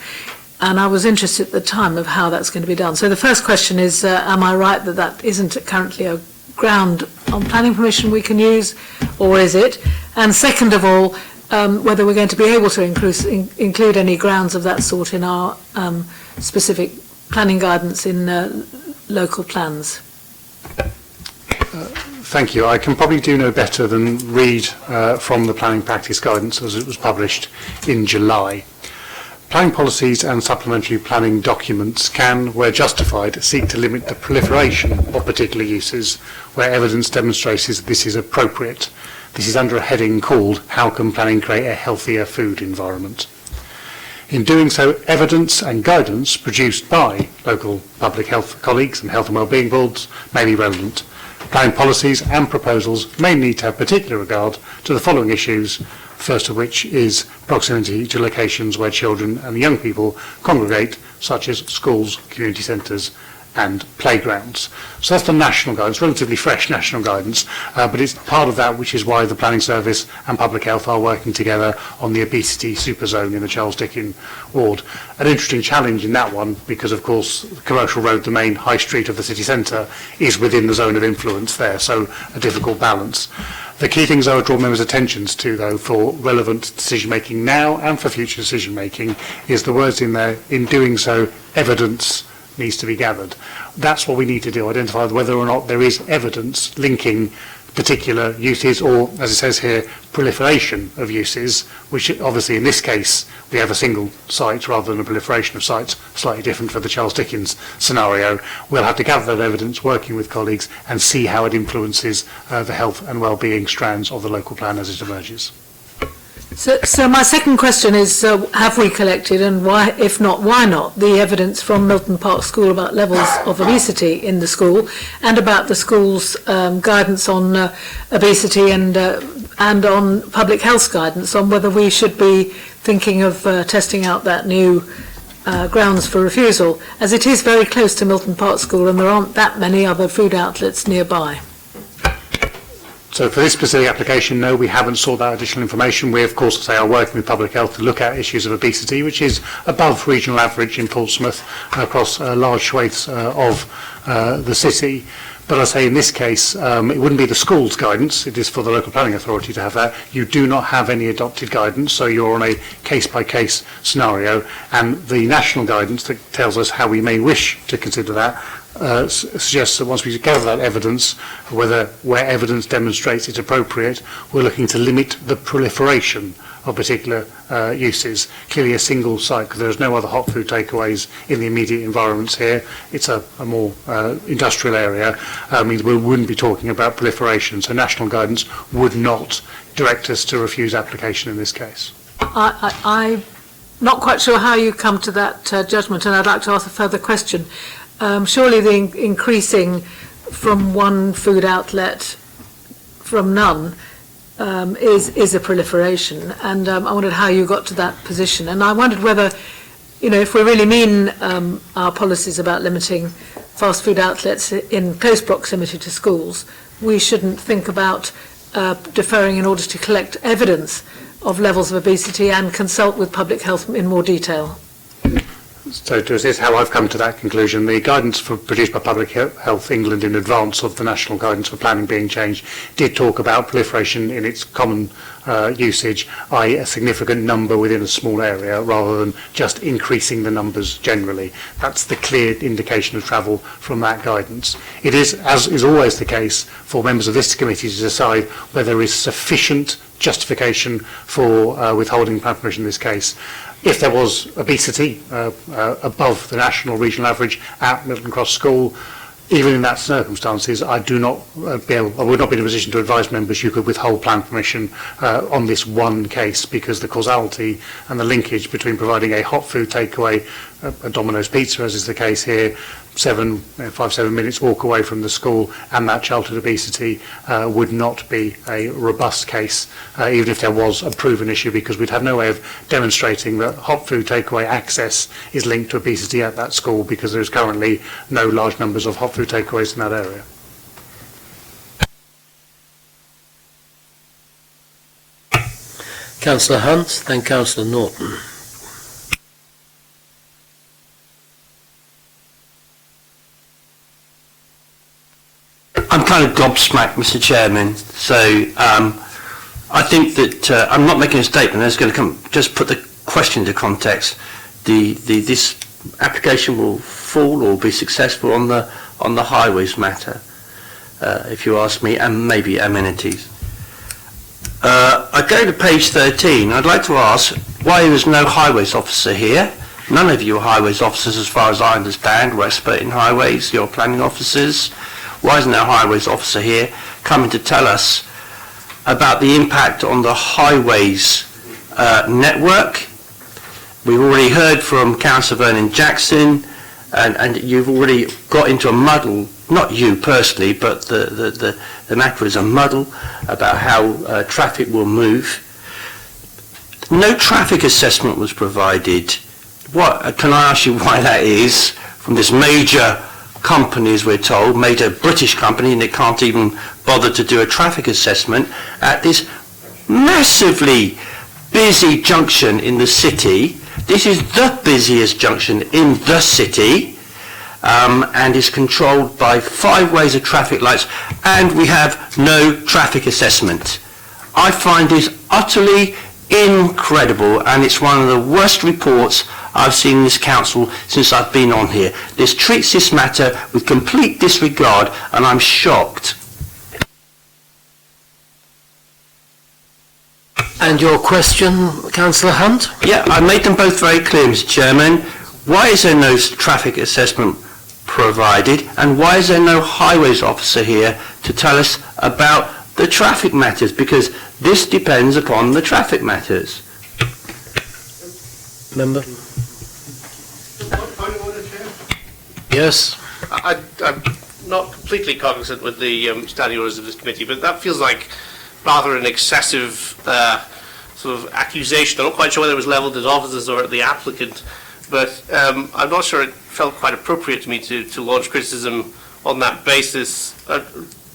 And I was interested at the time of how that's going to be done. So the first question is, am I right that that isn't currently a ground on planning permission we can use, or is it? And second of all, whether we're going to be able to include any grounds of that sort in our specific planning guidance in local plans. Thank you. I can probably do no better than read from the planning practice guidance as it was published in July. Planning policies and supplementary planning documents can, where justified, seek to limit the proliferation of particular uses where evidence demonstrates this is appropriate. This is under a heading called How Can Planning Create a Healthier Food Environment? In doing so, evidence and guidance produced by local public health colleagues and health and wellbeing boards may be relevant. Planning policies and proposals may need to have particular regard to the following issues, first of which is proximity to locations where children and young people congregate, such as schools, community centres and playgrounds. So that's the national guidance, relatively fresh national guidance, but it's part of that which is why the Planning Service and Public Health are working together on the obesity super zone in the Charles Dickens ward. An interesting challenge in that one because of course the commercial road, the main high street of the city centre, is within the zone of influence there, so a difficult balance. The key things I would draw members' attentions to, though, for relevant decision-making now and for future decision-making, is the words in there, in doing so, evidence needs to be gathered. That's what we need to do, identify whether or not there is evidence linking particular uses or, as it says here, proliferation of uses, which obviously in this case we have a single site rather than a proliferation of sites, slightly different for the Charles Dickens scenario. We'll have to gather that evidence working with colleagues and see how it influences the health and well-being strands of the local plan as it emerges. So my second question is, have we collected, and why, if not, why not, the evidence from Milton Park School about levels of obesity in the school and about the school's guidance on obesity and on public health guidance on whether we should be thinking of testing out that new grounds for refusal, as it is very close to Milton Park School and there aren't that many other food outlets nearby. So for this specific application, no, we haven't sought that additional information. We, of course, are working with Public Health to look at issues of obesity, which is above regional average in Portsmouth across large swathes of the city. But I say in this case, it wouldn't be the school's guidance. It is for the local planning authority to have that. You do not have any adopted guidance, so you're on a case-by-case scenario. And the national guidance that tells us how we may wish to consider that suggests that once we gather that evidence, where evidence demonstrates it's appropriate, we're looking to limit the proliferation of particular uses. Clearly a single site, because there's no other hot food takeaways in the immediate environments here. It's a more industrial area, means we wouldn't be talking about proliferation. So national guidance would not direct us to refuse application in this case. I'm not quite sure how you come to that judgment, and I'd like to ask a further question. Surely the increasing from one food outlet from none is a proliferation, and I wondered how you got to that position. And I wondered whether, if we really mean our policies about limiting fast food outlets in close proximity to schools, we shouldn't think about deferring in order to collect evidence of levels of obesity and consult with public health in more detail. So to assist how I've come to that conclusion, the guidance produced by Public Health England in advance of the national guidance for planning being changed did talk about proliferation in its common usage, i.e. a significant number within a small area rather than just increasing the numbers generally. That's the clear indication of travel from that guidance. It is, as is always the case, for members of this committee to decide whether there is sufficient justification for withholding plan permission in this case. If there was obesity above the national regional average at Milton Cross School, even in that circumstances, I would not be in a position to advise members you could withhold plan permission on this one case, because the causality and the linkage between providing a hot food takeaway, a Domino's pizza as is the case here, 5-7 minutes walk away from the school, and that childhood obesity would not be a robust case, even if there was a proven issue, because we'd have no way of demonstrating that hot food takeaway access is linked to obesity at that school, because there's currently no large numbers of hot food takeaways in that area. Councillor Hunt, then Councillor Norton. I'm kind of gobsmacked, Mr. Chairman. So I think that I'm not making a statement. That's going to come. Just put the question into context. This application will fall or be successful on the highways matter, if you ask me, and maybe amenities. I go to page 13. I'd like to ask why there is no highways officer here. None of you are highways officers, as far as I understand. We're expert in highways. You're planning officers. Why isn't there a highways officer here coming to tell us about the impact on the highways network? We've already heard from Councillor Vernon Jackson, and you've already got into a muddle, not you personally, but the matter is a muddle about how traffic will move. No traffic assessment was provided. What, can I ask you why that is, from this major company, as we're told, major British company, and they can't even bother to do a traffic assessment at this massively busy junction in the city. This is the busiest junction in the city, and is controlled by 5 ways of traffic lights, and we have no traffic assessment. I find this utterly incredible, and it's one of the worst reports I've seen in this council since I've been on here. This treats this matter with complete disregard, and I'm shocked. And your question, Councillor Hunt? Yeah, I made them both very clear, Mr. Chairman. Why is there no traffic assessment provided, and why is there no highways officer here to tell us about the traffic matters? Because this depends upon the traffic matters. Member? Yes. I'm not completely cognizant with the standing orders of this committee, but that feels like rather an excessive sort of accusation. I'm not quite sure whether it was levelled at officers or at the applicant, but I'm not sure it felt quite appropriate to me to launch criticism on that basis,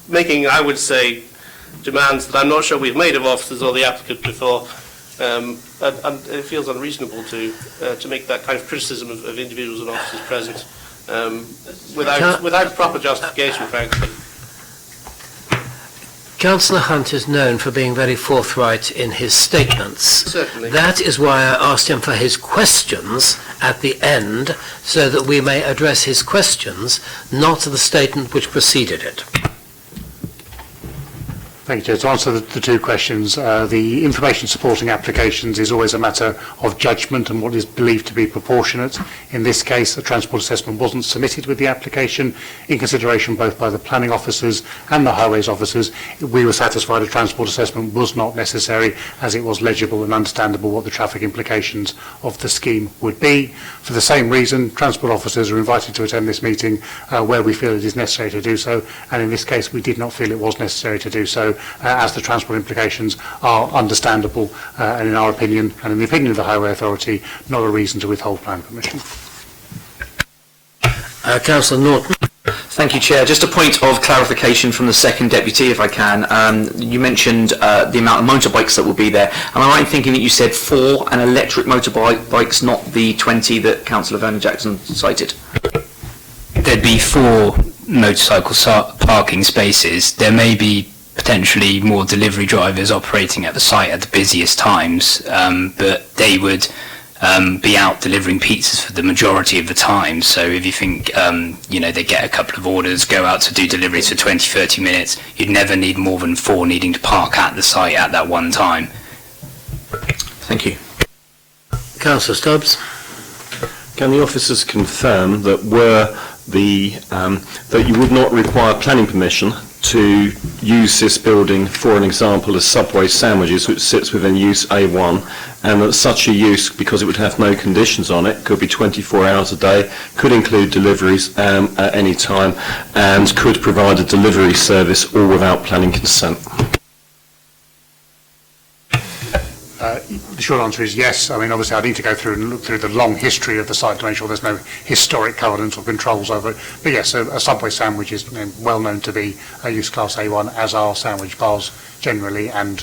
making, I would say, demands that I'm not sure we've made of officers or the applicant before. And it feels unreasonable to make that kind of criticism of individuals and officers present without proper justification, frankly. Councillor Hunt is known for being very forthright in his statements. Certainly. That is why I asked him for his questions at the end, so that we may address his questions, not the statement which preceded it. Thank you, Chair. To answer the 2 questions, the information supporting applications is always a matter of judgment and what is believed to be proportionate. In this case, a transport assessment wasn't submitted with the application. In consideration both by the planning officers and the highways officers, we were satisfied a transport assessment was not necessary, as it was legible and understandable what the traffic implications of the scheme would be. For the same reason, transport officers are invited to attend this meeting where we feel it is necessary to do so, and in this case we did not feel it was necessary to do so, as the transport implications are understandable, and in our opinion, and in the opinion of the Highway Authority, not a reason to withhold plan permission. Councillor Norton. Thank you, Chair. Just a point of clarification from the second deputy, if I can. You mentioned the amount of motorbikes that will be there. Am I right in thinking that you said 4 and electric motorbikes, not the 20 that Councillor Vernon-Jackson cited? There'd be 4 motorcycle parking spaces. There may be potentially more delivery drivers operating at the site at the busiest times, but they would be out delivering pizzas for the majority of the time. So if you think, they get a couple of orders, go out to do deliveries for 20, 30 minutes, you'd never need more than 4 needing to park at the site at that one time. Thank you. Councillor Stubbs. Can the officers confirm that that you would not require planning permission to use this building, for an example, as Subway sandwiches, which sits within use A1, and that such a use, because it would have no conditions on it, could be 24 hours a day, could include deliveries at any time, and could provide a delivery service all without planning consent? The short answer is yes. I mean, obviously, I need to go through and look through the long history of the site to make sure there's no historic covenants or controls over it. But yes, a Subway sandwich is well known to be a use class A1, as are sandwich bars generally, and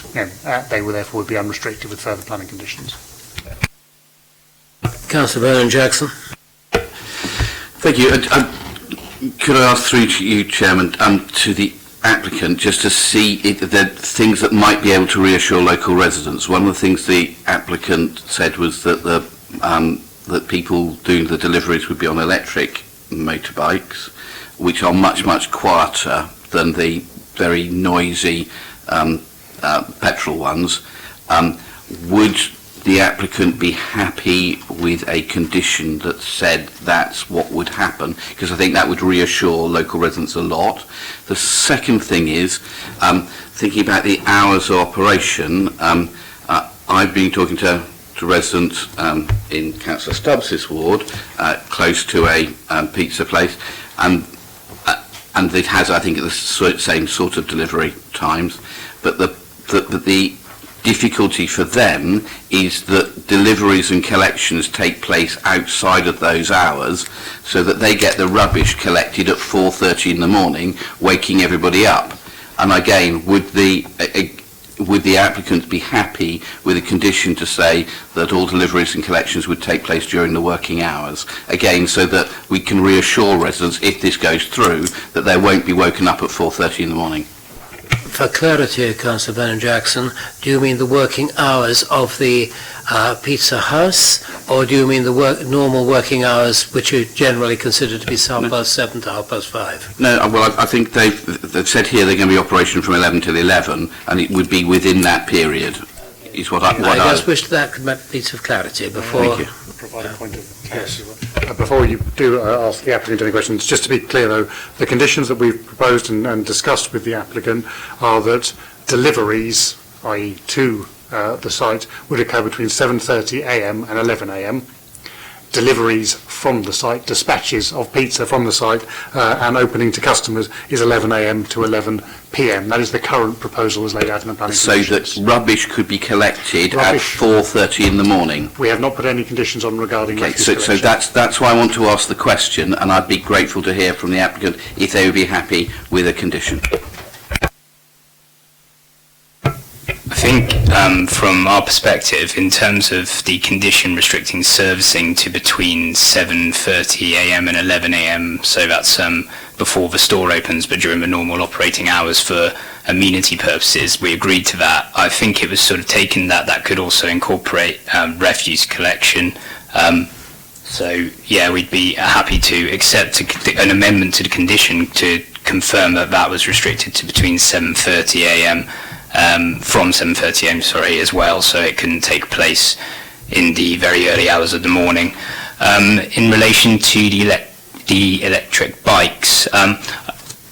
they will therefore be unrestricted with further planning conditions. Councillor Vernon-Jackson. Thank you. Could I ask through to you, Chairman, to the applicant, just to see if there are things that might be able to reassure local residents? One of the things the applicant said was that that people doing the deliveries would be on electric motorbikes, which are much, much quieter than the very noisy petrol ones. Would the applicant be happy with a condition that said that's what would happen? Because I think that would reassure local residents a lot. The second thing is, thinking about the hours of operation, I've been talking to residents in Councillor Stubbs' ward, close to a pizza place, and it has, I think, the same sort of delivery times, but the difficulty for them is that deliveries and collections take place outside of those hours, so that they get the rubbish collected at 4:30 in the morning, waking everybody up. And again, would the applicant be happy with a condition to say that all deliveries and collections would take place during the working hours? Again, so that we can reassure residents, if this goes through, that they won't be woken up at 4:30 in the morning. For clarity, Councillor Vernon-Jackson, do you mean the working hours of the pizza house, or do you mean the normal working hours, which are generally considered to be 7:30 to 5:30? No, well, I think they've said here they're going to be operation from 11 till 11, and it would be within that period, is what I just wish that could make a piece of clarity before. Thank you. Provide a point of clarity. Before you do ask the applicant any questions, just to be clear though, the conditions that we've proposed and discussed with the applicant are that deliveries, i.e. to the site, would occur between 7:30 a.m. and 11 a.m. Deliveries from the site, dispatches of pizza from the site, and opening to customers is 11 a.m. to 11 p.m. That is the current proposal as laid out in the planning conditions. So that rubbish could be collected at 4:30 in the morning? We have not put any conditions on regarding refuse collection. So that's why I want to ask the question, and I'd be grateful to hear from the applicant if they would be happy with a condition. I think from our perspective, in terms of the condition restricting servicing to between 7:30 a.m. and 11 a.m, so that's before the store opens but during the normal operating hours for amenity purposes, we agreed to that. I think it was sort of taken that could also incorporate refuse collection. So yeah, we'd be happy to accept an amendment to the condition to confirm that was restricted to between 7:30 a.m. From 7:30 a.m. as well, so it can take place in the very early hours of the morning. In relation to the electric bikes,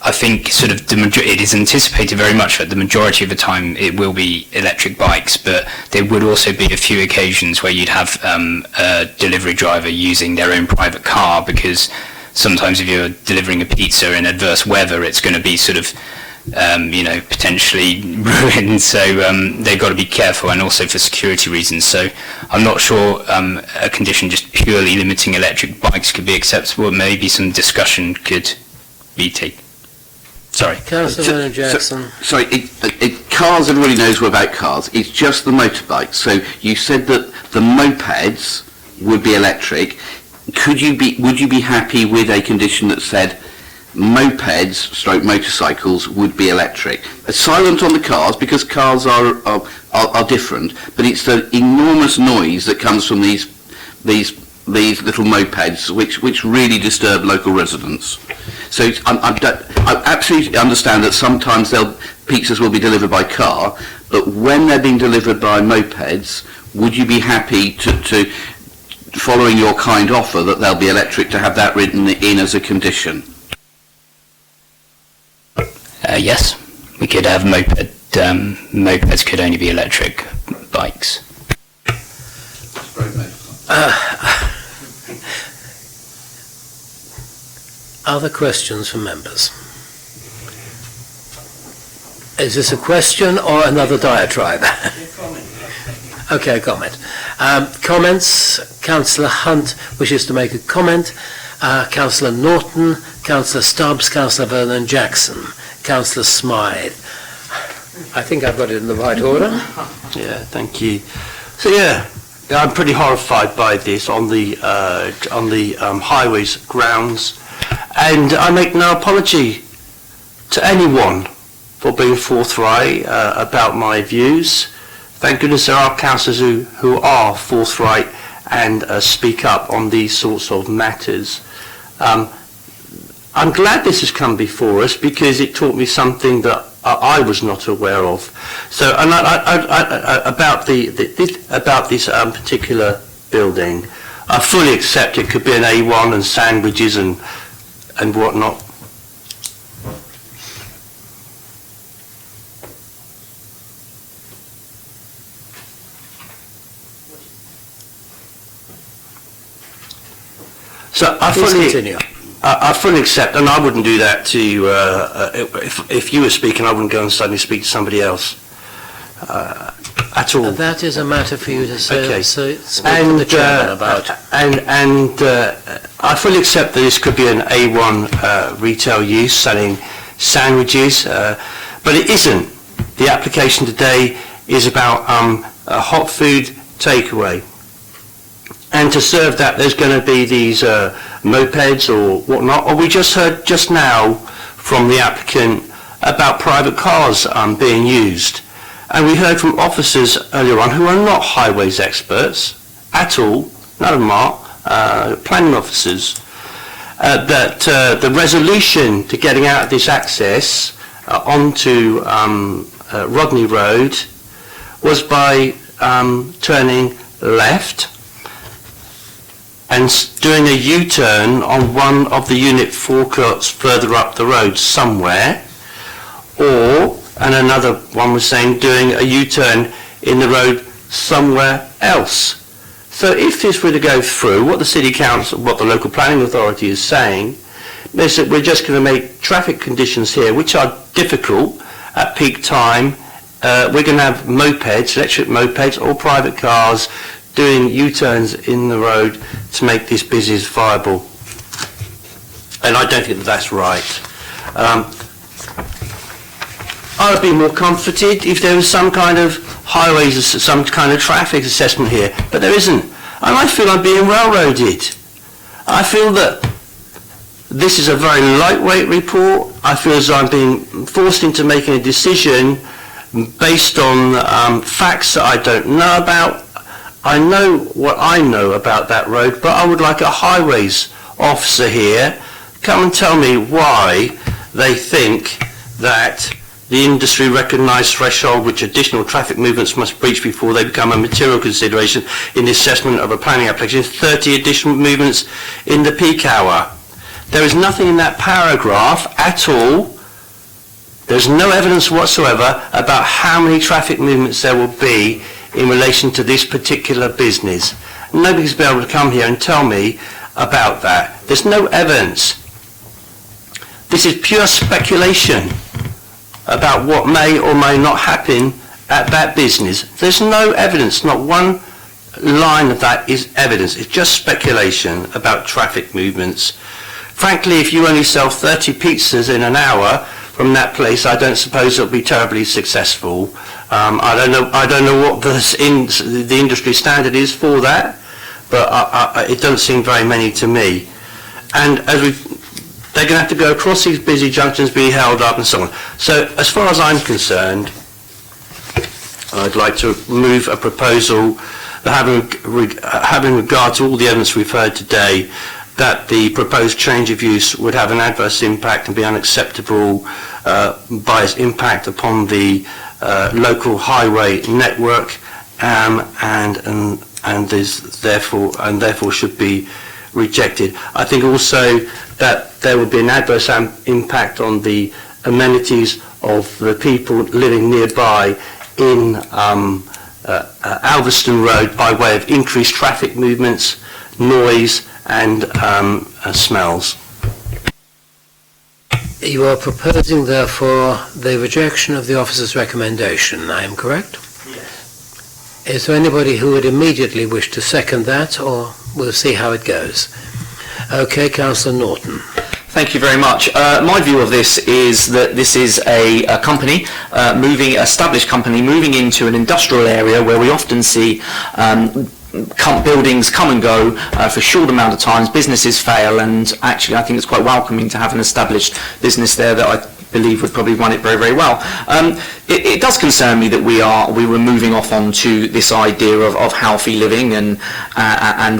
I think sort of it is anticipated very much that the majority of the time it will be electric bikes, but there would also be a few occasions where you'd have a delivery driver using their own private car, because sometimes if you're delivering a pizza in adverse weather, it's going to be sort of potentially ruined, so they've got to be careful, and also for security reasons. So I'm not sure a condition just purely limiting electric bikes could be acceptable. Maybe some discussion could BT. Sorry. Councillor Vernon Jackson. Sorry, cars, everybody knows we're about cars. It's just the motorbikes. So you said that the mopeds would be electric. Would you be happy with a condition that said mopeds / motorcycles would be electric? Silent on the cars, because cars are different, but it's the enormous noise that comes from these little mopeds which really disturb local residents. So I absolutely understand that sometimes pizzas will be delivered by car, but when they're being delivered by mopeds, would you be happy to following your kind offer that they'll be electric, to have that written in as a condition? Yes, we could have mopeds could only be electric bikes. Other questions from members? Is this a question or another diatribe? Okay, comment. Comments? Councillor Hunt wishes to make a comment. Councillor Norton, Councillor Stubbs, Councillor Vernon Jackson, Councillor Smythe. I think I've got it in the right order. Yeah, thank you. So I'm pretty horrified by this on the highways grounds, and I make no apology to anyone for being forthright about my views. Thank goodness there are councillors who are forthright and speak up on these sorts of matters. I'm glad this has come before us, because it taught me something that I was not aware of. So, and about this particular building, I fully accept it could be an A1 and sandwiches and whatnot. So I fully accept, and I wouldn't do that to you. If you were speaking, I wouldn't go and suddenly speak to somebody else at all. That is a matter for you to say. Okay. So speak to the chairman about. And I fully accept that this could be an A1 retail use, selling sandwiches, but it isn't. The application today is about a hot food takeaway. And to serve that, there's going to be these mopeds or whatnot. Or we just heard just now from the applicant about private cars being used. And we heard from officers earlier on who are not highways experts at all, none of them are, planning officers, that the resolution to getting out of this access onto Rodney Road was by turning left and doing a U-turn on one of the unit forecourts further up the road somewhere, and another one was saying doing a U-turn in the road somewhere else. So if this were to go through, what the City Council, what the local planning authority is saying, is that we're just going to make traffic conditions here, which are difficult at peak time. We're going to have mopeds, electric mopeds, or private cars doing U-turns in the road to make this business viable. And I don't think that's right. I would be more comforted if there was some kind of highways, some kind of traffic assessment here, but there isn't. And I feel I'm being railroaded. I feel that this is a very lightweight report. I feel as though I'm being forced into making a decision based on facts that I don't know about. I know what I know about that road, but I would like a highways officer here come and tell me why they think that the industry recognised threshold which additional traffic movements must breach before they become a material consideration in the assessment of a planning application, 30 additional movements in the peak hour. There is nothing in that paragraph at all. There's no evidence whatsoever about how many traffic movements there will be in relation to this particular business. Nobody's been able to come here and tell me about that. There's no evidence. This is pure speculation about what may or may not happen at that business. There's no evidence, not one line of that is evidence. It's just speculation about traffic movements. frankly, if you only sell 30 pizzas in an hour from that place, I don't suppose it'll be terribly successful. I don't know what the industry standard is for that, but it doesn't seem very many to me. And they're going to have to go across these busy junctions, be held up and so on. So as far as I'm concerned, I'd like to move a proposal that having regard to all the evidence we've heard today, that the proposed change of use would have an adverse impact and be unacceptable by its impact upon the local highway network, and therefore should be rejected. I think also that there would be an adverse impact on the amenities of the people living nearby in Alveston Road by way of increased traffic movements, noise and smells. You are proposing, therefore, the rejection of the officer's recommendation, I am correct? Yes. Is there anybody who would immediately wish to second that, or we'll see how it goes? Okay, Councillor Norton. Thank you very much. My view of this is that this is a company, established company, moving into an industrial area where we often see buildings come and go for a short amount of times, businesses fail, and actually I think it's quite welcoming to have an established business there that I believe would probably run it very, very well. It does concern me that we were moving off onto this idea of healthy living and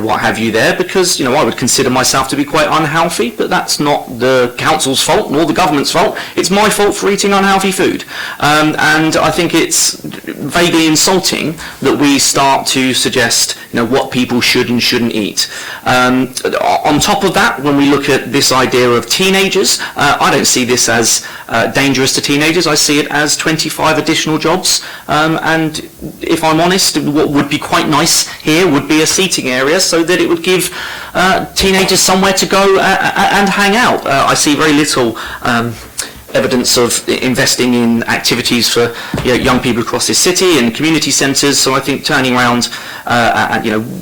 what have you there, because I would consider myself to be quite unhealthy, but that's not the council's fault nor the government's fault. It's my fault for eating unhealthy food, and I think it's vaguely insulting that we start to suggest what people should and shouldn't eat. On top of that, when we look at this idea of teenagers, I don't see this as dangerous to teenagers. I see it as 25 additional jobs, and if I'm honest, what would be quite nice here would be a seating area so that it would give teenagers somewhere to go and hang out. I see very little evidence of investing in activities for young people across this city and community centres, so I think turning around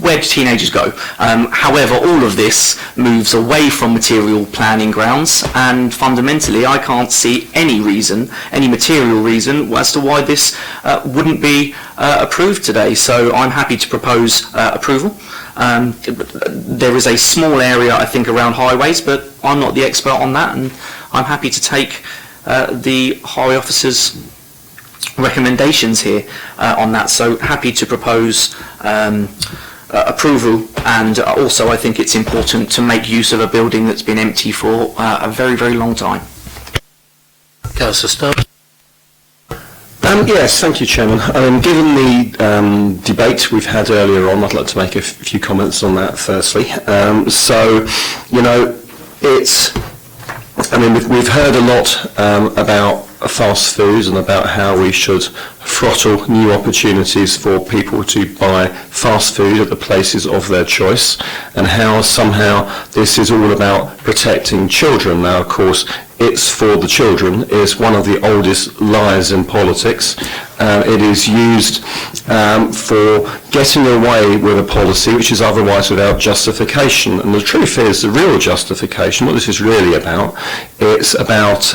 where do teenagers go? However, all of this moves away from material planning grounds, and fundamentally I can't see any material reason as to why this wouldn't be approved today, so I'm happy to propose approval. There is a small area, I think, around highways, but I'm not the expert on that, and I'm happy to take the highway officer's recommendations here on that. So happy to propose approval, and also I think it's important to make use of a building that's been empty for a very, very long time. Councillor Stubbs. Yes, thank you, Chairman. Given the debate we've had earlier on, I'd like to make a few comments on that firstly. We've heard a lot about fast foods and about how we should throttle new opportunities for people to buy fast food at the places of their choice, and how somehow this is all about protecting children. Now, of course, it's for the children is one of the oldest lies in politics. It is used for getting away with a policy which is otherwise without justification. And the truth is, the real justification, what this is really about, it's about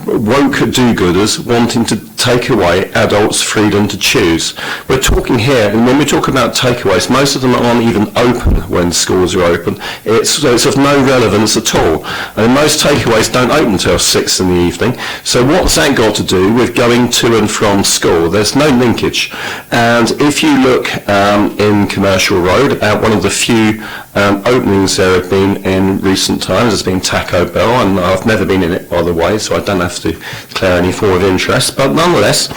woke do-gooders wanting to take away adults' freedom to choose. We're talking here, and when we talk about takeaways, most of them aren't even open when schools are open. It's of no relevance at all. And most takeaways don't open until 6 in the evening. So what's that got to do with going to and from school? There's no linkage. And if you look in Commercial Road, about one of the few openings there have been in recent times has been Taco Bell, and I've never been in it, by the way, so I don't have to declare any form of interest, but nonetheless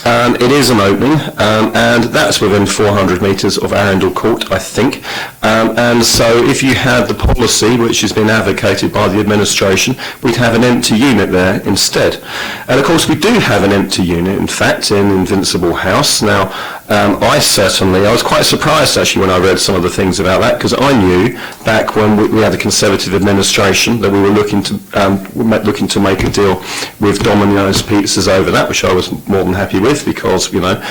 it is an opening, and that's within 400 metres of Arundel Court, I think, and so if you had the policy which has been advocated by the administration, we'd have an empty unit there instead. And of course we do have an empty unit, in fact, in Invincible House. Now I was quite surprised actually when I read some of the things about that, because I knew back when we had a Conservative administration that we were looking to make a deal with Domino's Pizzas over that, which I was more than happy with, because we are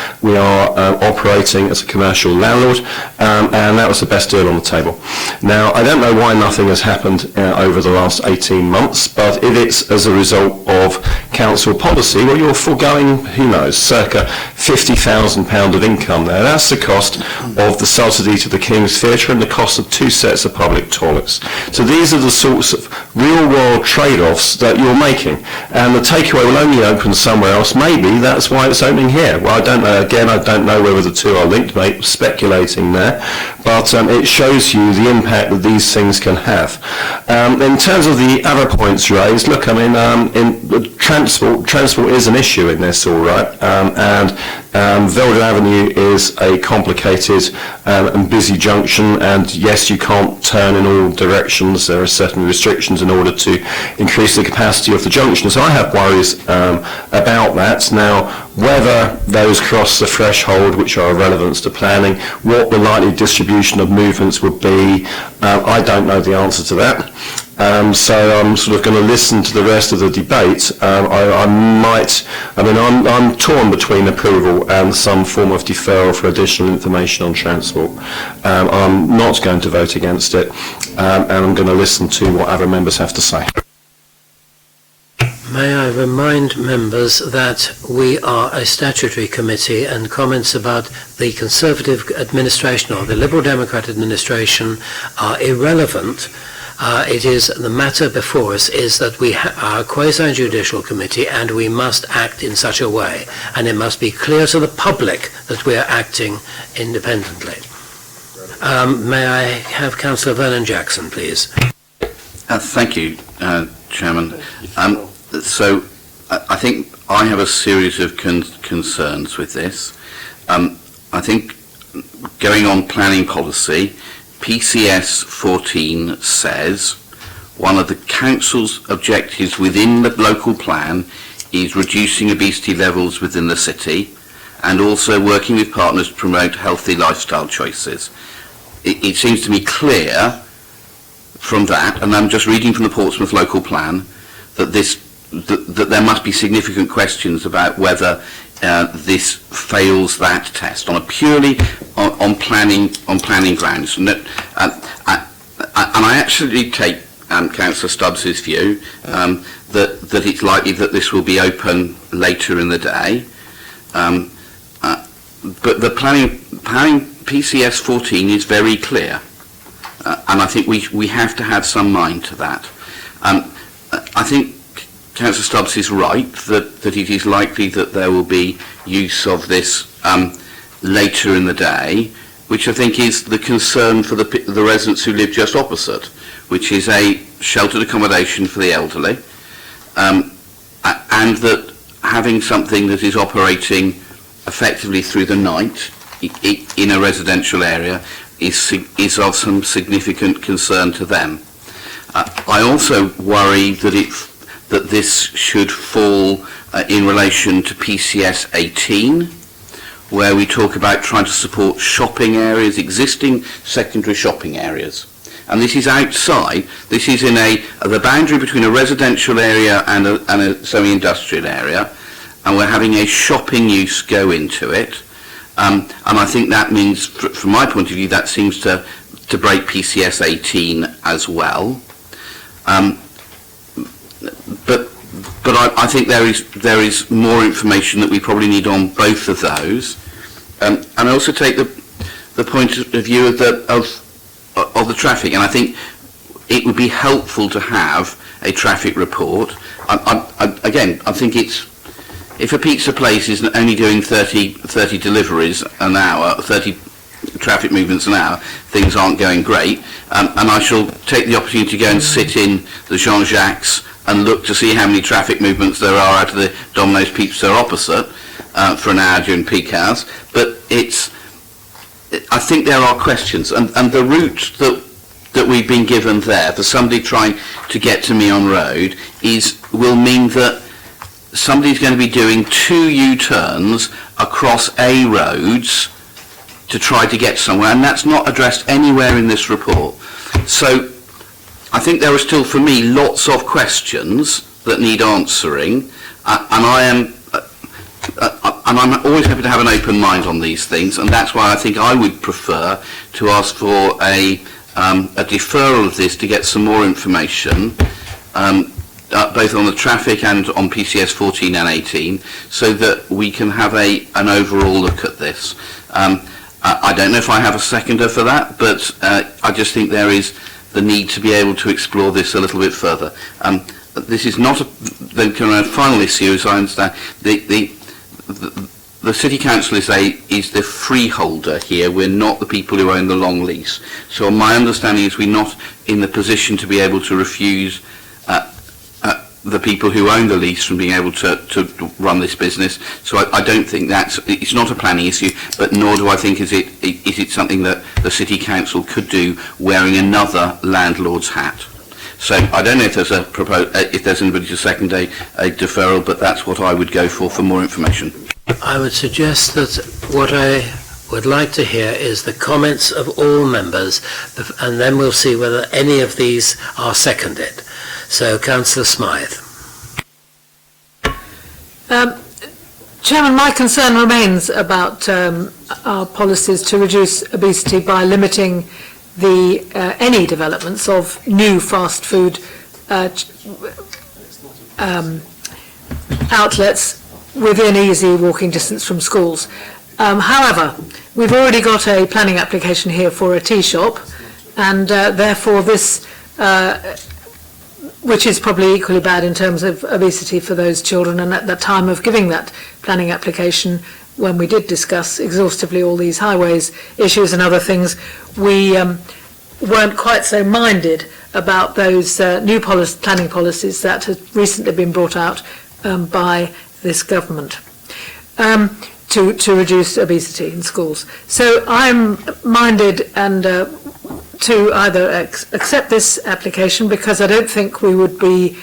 operating as a commercial landlord, and that was the best deal on the table. Now, I don't know why nothing has happened over the last 18 months, but if it's as a result of council policy, well, you're foregoing, who knows, circa £50,000 of income there. That's the cost of the subsidy to the King's Theatre and the cost of 2 sets of public toilets. So these are the sorts of real-world trade-offs that you're making, and the takeaway will only open somewhere else. Maybe that's why it's opening here. Well, I don't know. Again, I don't know whether the two are linked, mate, speculating there, but it shows you the impact that these things can have. In terms of the other points raised, look, I mean, in transport is an issue in this, all right, and Velden Avenue is a complicated and busy junction, and yes, you can't turn in all directions. There are certain restrictions in order to increase the capacity of the junction. So I have worries about that. Now, whether those cross the threshold which are of relevance to planning, what the likely distribution of movements would be, I don't know the answer to that. So I'm sort of going to listen to the rest of the debate. I'm torn between approval and some form of deferral for additional information on transport. I'm not going to vote against it, and I'm going to listen to what other members have to say. May I remind members that we are a statutory committee, and comments about the Conservative administration or the Liberal Democrat administration are irrelevant. It is the matter before us is that we are a quasi-judicial committee, and we must act in such a way, and it must be clear to the public that we are acting independently. May I have Councillor Vernon Jackson, please? Thank you, Chairman. So I think I have a series of concerns with this. I think going on planning policy, PCS 14 says one of the council's objectives within the local plan is reducing obesity levels within the city and also working with partners to promote healthy lifestyle choices. It seems to me clear from that, and I'm just reading from the Portsmouth local plan, that that there must be significant questions about whether this fails that test on a purely on planning grounds. And I actually take Councillor Stubbs's view that it's likely that this will be open later in the day. But the planning PCS 14 is very clear, and I think we have to have some mind to that. I think Councillor Stubbs is right that it is likely that there will be use of this later in the day, which I think is the concern for the residents who live just opposite, which is a sheltered accommodation for the elderly, and that having something that is operating effectively through the night in a residential area is of some significant concern to them. I also worry that this should fall in relation to PCS 18, where we talk about trying to support shopping areas, existing secondary shopping areas. And this is outside, this is in the boundary between a residential area and a semi-industrial area, and we're having a shopping use go into it. And I think that means, from my point of view, that seems to break PCS 18 as well. But I think there is more information that we probably need on both of those, and I also take the point of view of the traffic, and I think it would be helpful to have a traffic report. Again, I think if a pizza place is only doing 30 deliveries an hour, 30 traffic movements an hour, things aren't going great, and I shall take the opportunity to go and sit in the Jean-Jacques and look to see how many traffic movements there are out of the Domino's Pizza opposite for an hour during peak hours. But I think there are questions, and the route that we've been given there for somebody trying to get to Meon Road will mean that somebody's going to be doing 2 U-turns across A roads to try to get somewhere, and that's not addressed anywhere in this report. So I think there are still, for me, lots of questions that need answering, and I'm always happy to have an open mind on these things, and that's why I think I would prefer to ask for a deferral of this to get some more information, both on the traffic and on PCS 14 and 18, so that we can have an overall look at this. I don't know if I have a seconder for that, but I just think there is the need to be able to explore this a little bit further. This is not a final issue, as I understand. The City Council is the freeholder here. We're not the people who own the long lease. So my understanding is we're not in the position to be able to refuse the people who own the lease from being able to run this business. So I don't think it's not a planning issue, but nor do I think is it something that the City Council could do wearing another landlord's hat. So I don't know if there's if there's anybody to second a deferral, but that's what I would go for more information. I would suggest that what I would like to hear is the comments of all members, and then we'll see whether any of these are seconded. So, Councillor Smythe. Chairman, my concern remains about our policies to reduce obesity by limiting any developments of new fast food outlets within easy walking distance from schools. However, we've already got a planning application here for a tea shop, and therefore this, which is probably equally bad in terms of obesity for those children, and at the time of giving that planning application, when we did discuss exhaustively all these highways issues and other things, we weren't quite so minded about those new planning policies that had recently been brought out by this government to reduce obesity in schools. So I'm minded and to either accept this application, because I don't think we would be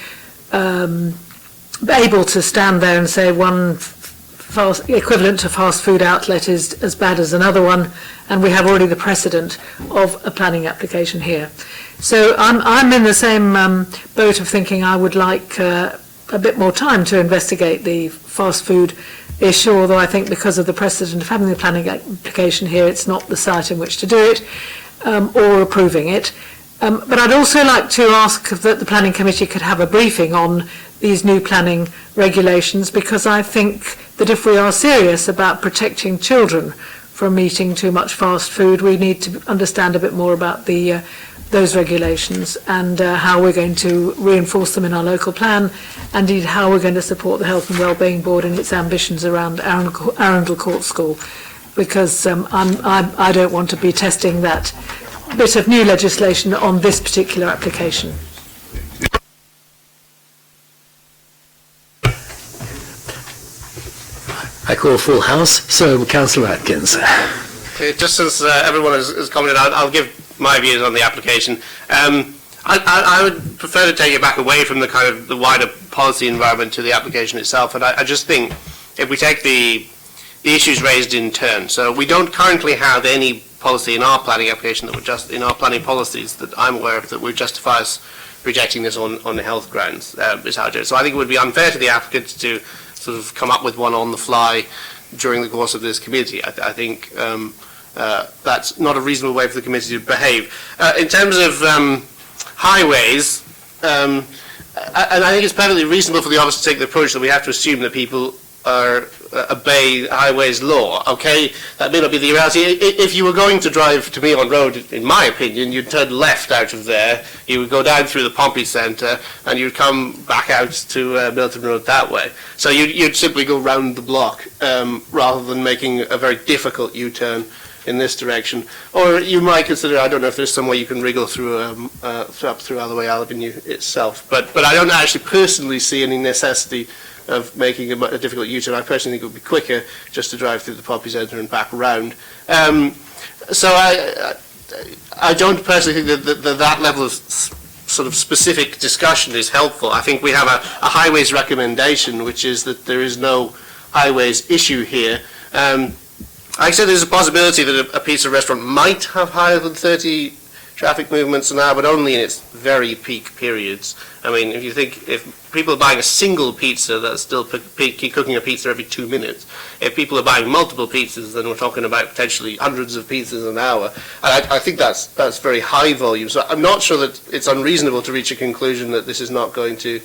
able to stand there and say one equivalent to fast food outlet is as bad as another one, and we have already the precedent of a planning application here. So I'm in the same boat of thinking I would like a bit more time to investigate the fast food issue, although I think because of the precedent of having the planning application here, it's not the site in which to do it, or approving it. But I'd also like to ask that the Planning Committee could have a briefing on these new planning regulations, because I think that if we are serious about protecting children from eating too much fast food, we need to understand a bit more about those regulations and how we're going to reinforce them in our local plan, and indeed how we're going to support the Health and Wellbeing Board in its ambitions around Arundel Court School, because I don't want to be testing that bit of new legislation on this particular application. I call full house, so Councillor Atkins. Just as everyone has commented, I'll give my views on the application. I would prefer to take it back away from the kind of the wider policy environment to the application itself, and I just think if we take the issues raised in turn, so we don't currently have any policy in our planning application that would just in our planning policies that I'm aware of that would justify us rejecting this on the health grounds. Is how I do it. So I think it would be unfair to the applicants to sort of come up with one on the fly during the course of this committee. I think that's not a reasonable way for the committee to behave. In terms of highways, and I think it's perfectly reasonable for the office to take the approach that we have to assume that people obey highways law. Okay, that may not be the reality. If you were going to drive to Meon Road, in my opinion, you'd turn left out of there, you would go down through the Pompey Centre, and you'd come back out to Milton Road that way. So you'd simply go round the block, rather than making a very difficult U-turn in this direction. Or you might consider, I don't know if there's some way you can wriggle through up through Alloway Avenue itself, but I don't actually personally see any necessity of making a difficult U-turn. I personally think it would be quicker just to drive through the Poppy Centre and back round. So I don't personally think that level of sort of specific discussion is helpful. I think we have a highways recommendation, which is that there is no highways issue here. I said there's a possibility that a pizza restaurant might have higher than 30 traffic movements an hour, but only in its very peak periods. I mean, if you think, if people are buying a single pizza, that's still cooking a pizza every 2 minutes. If people are buying multiple pizzas, then we're talking about potentially hundreds of pizzas an hour. And I think that's very high volume. So I'm not sure that it's unreasonable to reach a conclusion that this is not going to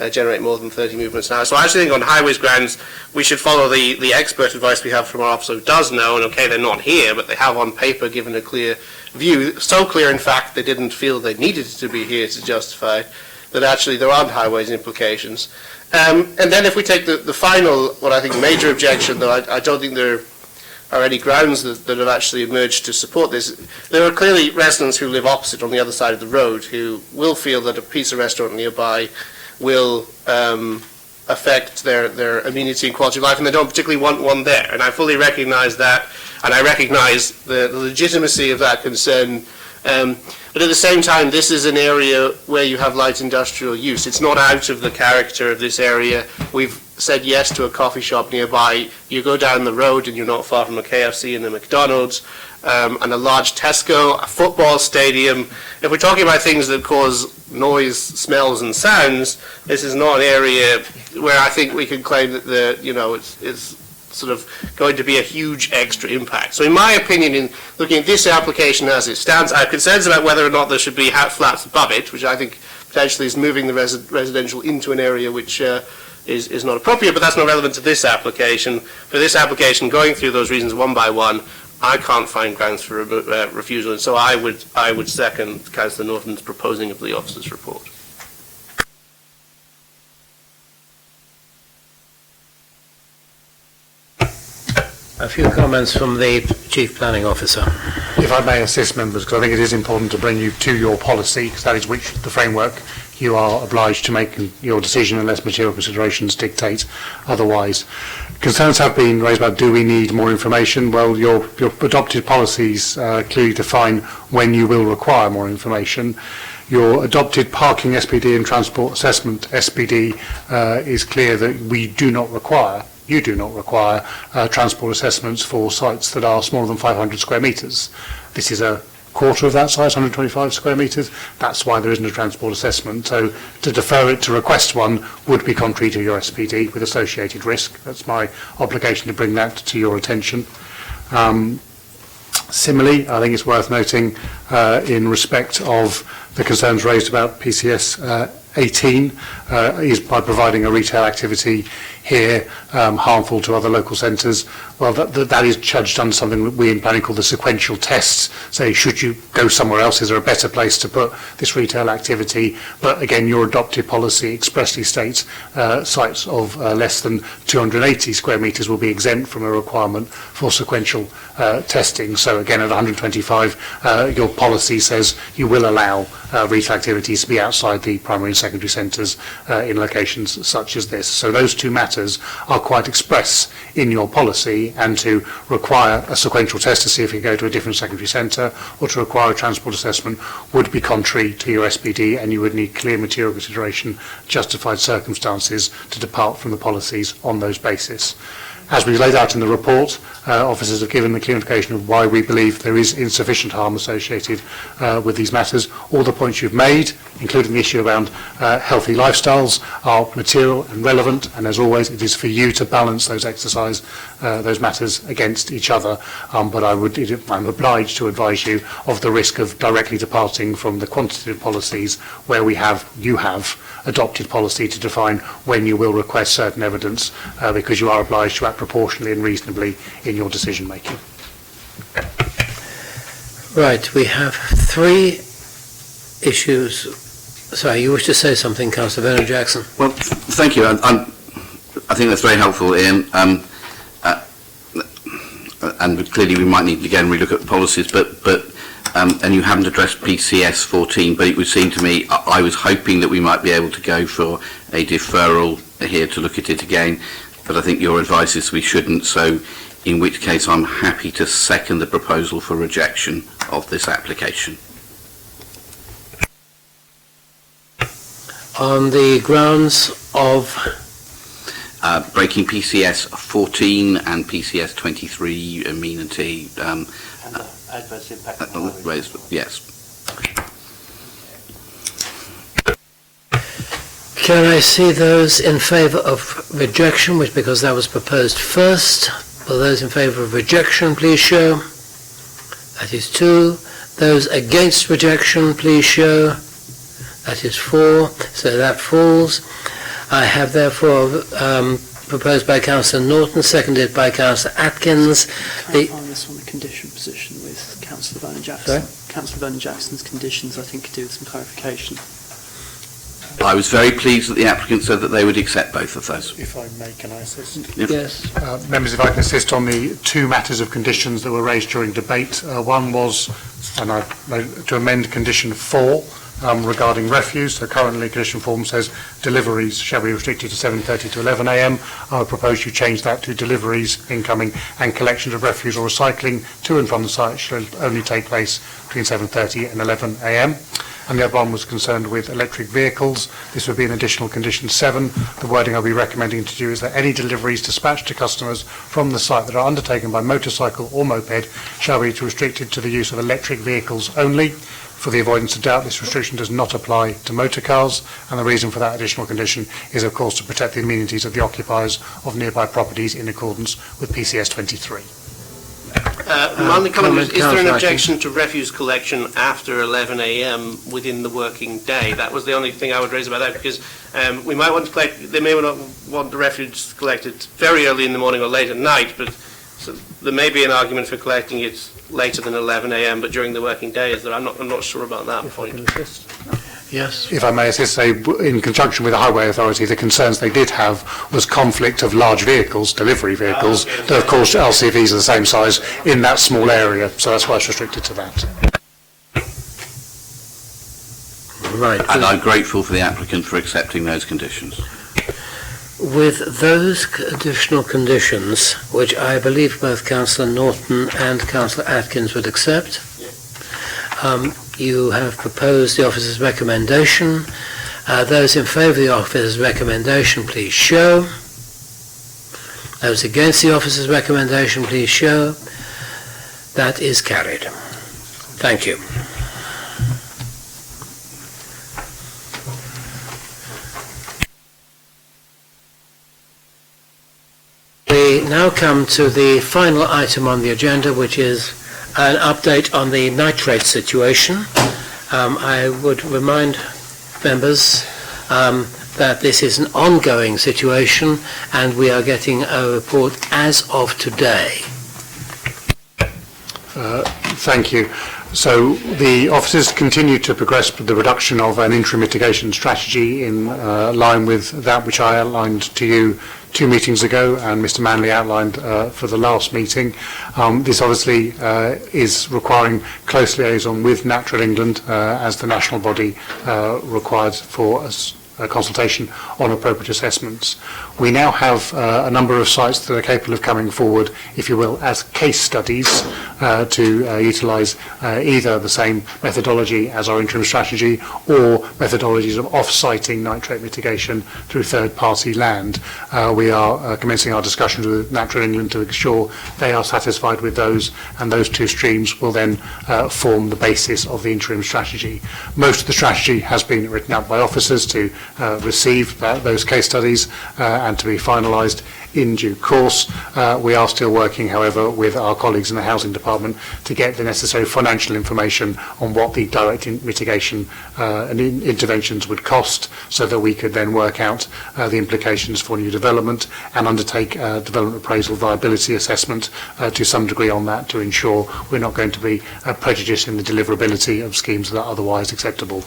generate more than 30 movements an hour. So I actually think on highways grounds, we should follow the expert advice we have from our officer who does know, and okay, they're not here, but they have on paper given a clear view, so clear in fact they didn't feel they needed to be here to justify it, that actually there aren't highways implications. And then if we take the final, what I think major objection, though I don't think there are any grounds that have actually emerged to support this, there are clearly residents who live opposite on the other side of the road who will feel that a pizza restaurant nearby will affect their amenity and quality of life, and they don't particularly want one there. And I fully recognise that, and I recognise the legitimacy of that concern. But at the same time, this is an area where you have light industrial use. It's not out of the character of this area. We've said yes to a coffee shop nearby. You go down the road and you're not far from a KFC and a McDonald's, and a large Tesco, a football stadium. If we're talking about things that cause noise, smells and sounds, this is not an area where I think we can claim that it's sort of going to be a huge extra impact. So in my opinion, in looking at this application as it stands, I have concerns about whether or not there should be flats above it, which I think potentially is moving the residential into an area which is not appropriate, but that's not relevant to this application. For this application, going through those reasons one by one, I can't find grounds for refusal, and so I would second Councillor Norton's proposing of the officer's report. A few comments from the Chief Planning Officer. If I may assist members, because I think it is important to bring you to your policy, because that is which the framework you are obliged to make your decision unless material considerations dictate otherwise. Concerns have been raised about do we need more information? Well, your adopted policies clearly define when you will require more information. Your adopted parking SPD and transport assessment SPD is clear that you do not require transport assessments for sites that are smaller than 500 square metres. This is a quarter of that size, 125 square metres. That's why there isn't a transport assessment. So to defer it to request one would be contrary to your SPD with associated risk. That's my obligation to bring that to your attention. Similarly, I think it's worth noting in respect of the concerns raised about PCS 18 is by providing a retail activity here harmful to other local centres. Well, that is judged under something that we in planning call the sequential tests. Say, should you go somewhere else? Is there a better place to put this retail activity? But again, your adopted policy expressly states sites of less than 280 square metres will be exempt from a requirement for sequential testing. So again, at 125, your policy says you will allow retail activities to be outside the primary and secondary centres in locations such as this. So those two matters are quite express in your policy, and to require a sequential test to see if you go to a different secondary centre or to require a transport assessment would be contrary to your SPD, and you would need clear material consideration, justified circumstances to depart from the policies on those basis. As we laid out in the report, officers have given the clear indication of why we believe there is insufficient harm associated with these matters. All the points you've made, including the issue around healthy lifestyles, are material and relevant, and as always, it is for you to balance those matters against each other. But I'm obliged to advise you of the risk of directly departing from the quantitative policies where you have adopted policy to define when you will request certain evidence, because you are obliged to act proportionally and reasonably in your decision making. Right, we have three issues. Sorry, you wish to say something, Councillor Bernard Jackson? Well, thank you. I think that's very helpful, Ian. And clearly we might need to again relook at the policies, but and you haven't addressed PCS 14, but it would seem to me, I was hoping that we might be able to go for a deferral here to look at it again, but I think your advice is we shouldn't, so in which case I'm happy to second the proposal for rejection of this application. on the grounds of breaking PCS 14 and PCS 23 amenity. Adverse impact Yes. Can I see those in favour of rejection, which because that was proposed first? Will those in favour of rejection please show? That is 2. Those against rejection please show. That is 4. So that falls. I have therefore proposed by Councillor Norton, seconded by Councillor Atkins. On this one, the condition position with Councillor Vernon Jackson. Councillor Vernon Jackson's conditions, I think, could do with some clarification. I was very pleased that the applicant said that they would accept both of those. If I may, can I assist? Yep. Yes. Members, if I can assist on the 2 matters of conditions that were raised during debate. One was to amend condition 4 regarding refuse. So currently condition form says deliveries shall be restricted to 7:30 to 11 a.m. I would propose you change that to deliveries, incoming and collections of refuse or recycling to and from the site shall only take place between 7:30 and 11 a.m. And the other one was concerned with electric vehicles. This would be an additional condition 7. The wording I'll be recommending to you is that any deliveries dispatched to customers from the site that are undertaken by motorcycle or moped shall be restricted to the use of electric vehicles only. For the avoidance of doubt, this restriction does not apply to motor cars, and the reason for that additional condition is, of course, to protect the amenities of the occupiers of nearby properties in accordance with PCS 23. My only comment is there an objection to refuse collection after 11 a.m. within the working day? That was the only thing I would raise about that, because we might want to collect, they may not want the refuse collected very early in the morning or late at night, but so there may be an argument for collecting it later than 11 a.m. but during the working day. Is there? I'm not sure about that point. Yes. If I may assist, say, in conjunction with the Highway Authority, the concerns they did have was conflict of large vehicles, delivery vehicles, that of course LCVs are the same size in that small area, so that's why it's restricted to that. Right. And I'm grateful for the applicant for accepting those conditions. With those additional conditions, which I believe both Councillor Norton and Councillor Atkins would accept, you have proposed the officer's recommendation. Those in favour of the officer's recommendation, please show. Those against the officer's recommendation, please show. That is carried. Thank you. We now come to the final item on the agenda, which is an update on the nitrate situation. I would remind members that this is an ongoing situation and we are getting a report as of today. Thank you. So the officers continue to progress with the reduction of an interim mitigation strategy in line with that which I outlined to you 2 meetings ago and Mr Manley outlined for the last meeting. This obviously is requiring close liaison with Natural England as the national body required for a consultation on appropriate assessments. We now have a number of sites that are capable of coming forward, if you will, as case studies to utilise either the same methodology as our interim strategy or methodologies of off-siting nitrate mitigation through third-party land. We are commencing our discussions with Natural England to ensure they are satisfied with those, and those 2 streams will then form the basis of the interim strategy. Most of the strategy has been written up by officers to receive those case studies and to be finalised in due course. We are still working, however, with our colleagues in the Housing Department to get the necessary financial information on what the direct mitigation and interventions would cost, so that we could then work out the implications for new development and undertake development appraisal viability assessment to some degree on that, to ensure we're not going to be prejudicing the deliverability of schemes that are otherwise acceptable,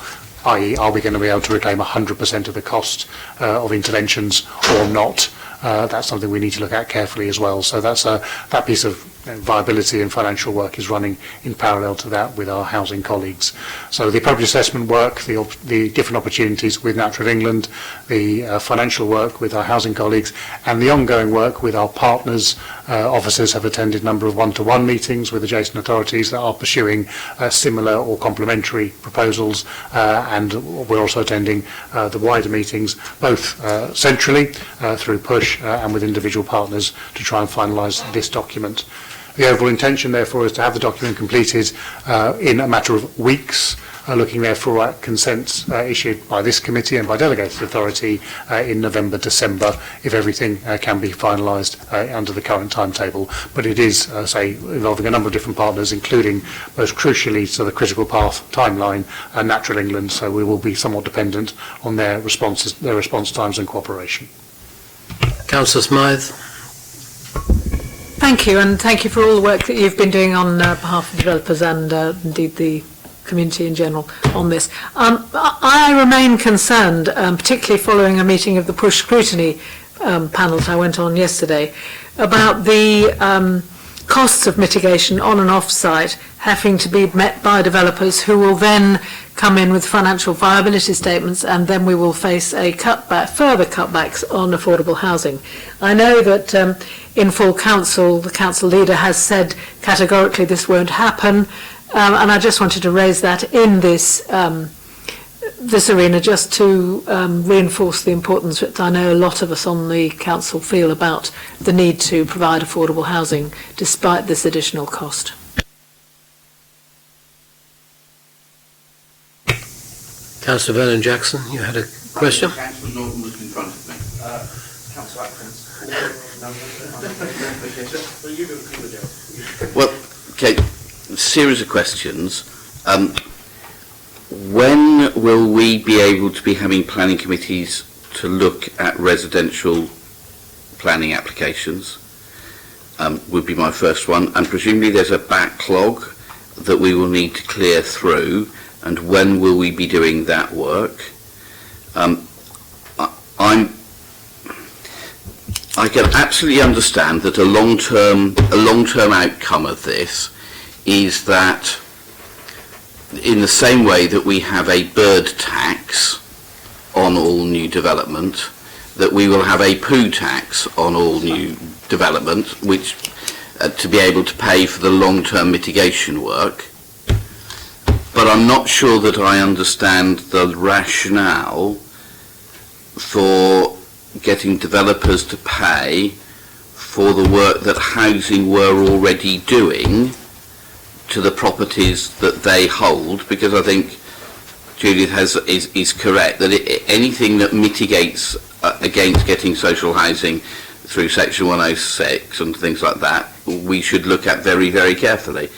i.e. are we going to be able to reclaim 100% of the cost of interventions or not? That's something we need to look at carefully as well. So that's that piece of viability and financial work is running in parallel to that with our housing colleagues. So the appropriate assessment work, the different opportunities with Natural England, the financial work with our housing colleagues, and the ongoing work with our partners. Officers have attended a number of one-to-one meetings with adjacent authorities that are pursuing similar or complementary proposals, and we're also attending the wider meetings, both centrally through PUSH and with individual partners to try and finalise this document. The overall intention, therefore, is to have the document completed in a matter of weeks, looking therefore at consents issued by this committee and by delegated authority in November, December, if everything can be finalised under the current timetable. But it is, say, involving a number of different partners, including most crucially to the critical path timeline, Natural England, so we will be somewhat dependent on their response times and cooperation. Councillor Smythe. Thank you, and thank you for all the work that you've been doing on behalf of developers and indeed the community in general on this. I remain concerned, particularly following a meeting of the PUSH scrutiny panel that I went on yesterday, about the costs of mitigation on and off site having to be met by developers who will then come in with financial viability statements, and then we will face a further cutbacks on affordable housing. I know that in full council, the council leader has said categorically this won't happen, and I just wanted to raise that in this this arena, just to reinforce the importance that I know a lot of us on the council feel about the need to provide affordable housing despite this additional cost. Councillor Vernon Jackson, you had a question? Councillor Norton was in front of me. Councillor Atkins. Well, okay, series of questions. When will we be able to be having planning committees to look at residential planning applications? Would be my first one, and presumably there's a backlog that we will need to clear through, and when will we be doing that work? I can absolutely understand that a long-term outcome of this is that, in the same way that we have a bird tax on all new development, that we will have a poo tax on all new development, which to be able to pay for the long-term mitigation work. But I'm not sure that I understand the rationale for getting developers to pay for the work that housing were already doing to the properties that they hold, because I think Judith is correct that anything that mitigates against getting social housing through Section 106 and things like that, we should look at very, very carefully.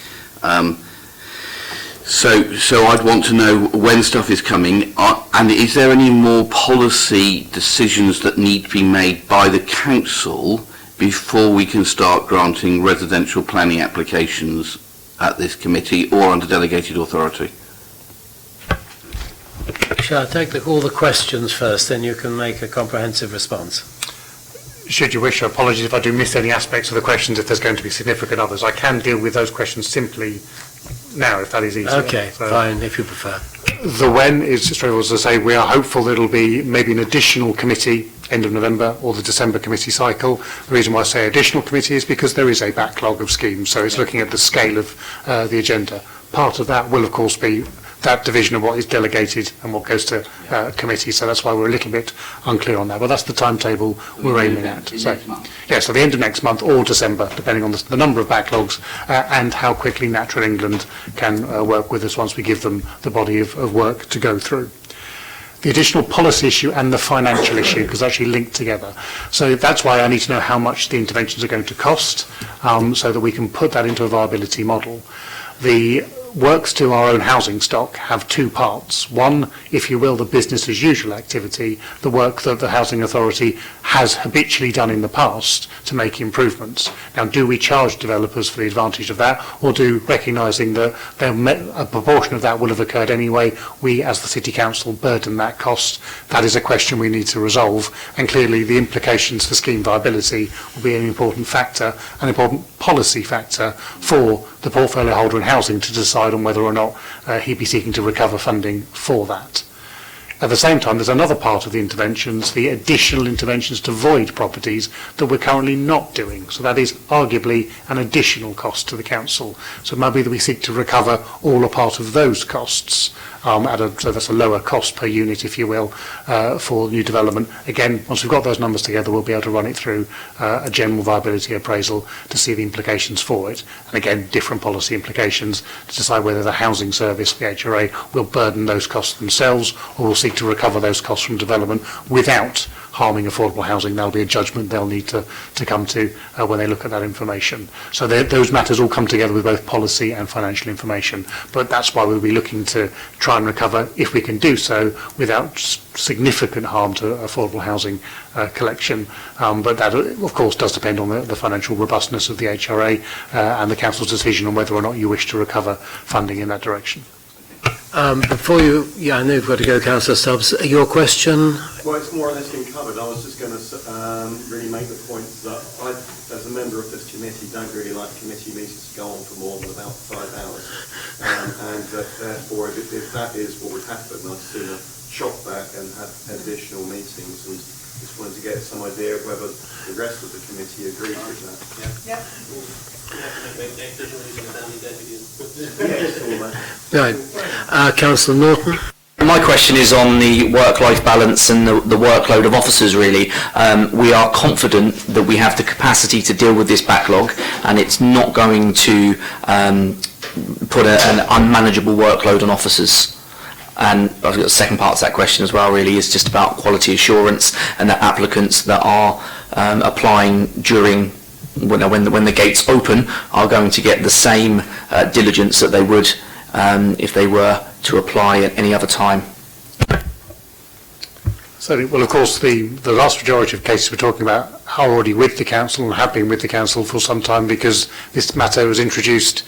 So I'd want to know when stuff is coming, and is there any more policy decisions that need to be made by the council before we can start granting residential planning applications at this committee or under delegated authority? Shall I take all the questions first, then you can make a comprehensive response? Should you wish, apologies if I do miss any aspects of the questions, if there's going to be significant others. I can deal with those questions simply now, if that is easier. Okay, so, fine, if you prefer. The when is straightforward. As I say, we are hopeful that it'll be maybe an additional committee end of November or the December committee cycle. The reason why I say additional committee is because there is a backlog of schemes, so it's looking at the scale of the agenda. Part of that will, of course, be that division of what is delegated and what goes to committee, so that's why we're a little bit unclear on that. But that's the timetable we're aiming at. So, yeah, so the end of next month or December, depending on the number of backlogs and how quickly Natural England can work with us once we give them the body of work to go through. The additional policy issue and the financial issue, because they're actually linked together. So that's why I need to know how much the interventions are going to cost, so that we can put that into a viability model. The works to our own housing stock have two parts. One, if you will, the business as usual activity, the work that the Housing Authority has habitually done in the past to make improvements. Now, do we charge developers for the advantage of that, or do, recognising that a proportion of that will have occurred anyway, we as the City Council burden that cost? That is a question we need to resolve, and clearly the implications for scheme viability will be an important factor, an important policy factor for the portfolio holder in housing to decide on whether or not he'd be seeking to recover funding for that. At the same time, there's another part of the interventions, the additional interventions to void properties that we're currently not doing. So that is arguably an additional cost to the council. So maybe that we seek to recover all or part of those costs so that's a lower cost per unit, if you will, for new development. Again, once we've got those numbers together, we'll be able to run it through a general viability appraisal to see the implications for it. And again, different policy implications to decide whether the housing service, the HRA, will burden those costs themselves or will seek to recover those costs from development without harming affordable housing. That'll be a judgment they'll need to come to when they look at that information. So those matters all come together with both policy and financial information. But that's why we'll be looking to try and recover, if we can do so, without significant harm to affordable housing collection. But that, of course, does depend on the financial robustness of the HRA and the Council's decision on whether or not you wish to recover funding in that direction. Before you, I know you've got to go, Councillor Stubbs. Your question? Well, it's more or less been covered. I was just going to really make the point that I, as a member of this committee, don't really like committee meetings to go on for more than about 5 hours. And therefore, if that is what would happen, I'd sooner chop back and have additional meetings. And just wanted to get some idea of whether the rest of the committee agrees with that. Yeah. Right. Councillor Norton? My question is on the work-life balance and the workload of officers, really. We are confident that we have the capacity to deal with this backlog, and it's not going to put an unmanageable workload on officers. And I've got the second part to that question as well, really, is just about quality assurance and that applicants that are applying during when the gates open are going to get the same diligence that they would if they were to apply at any other time. So, well, of course, the vast majority of cases we're talking about are already with the council and have been with the council for some time, because this matter was introduced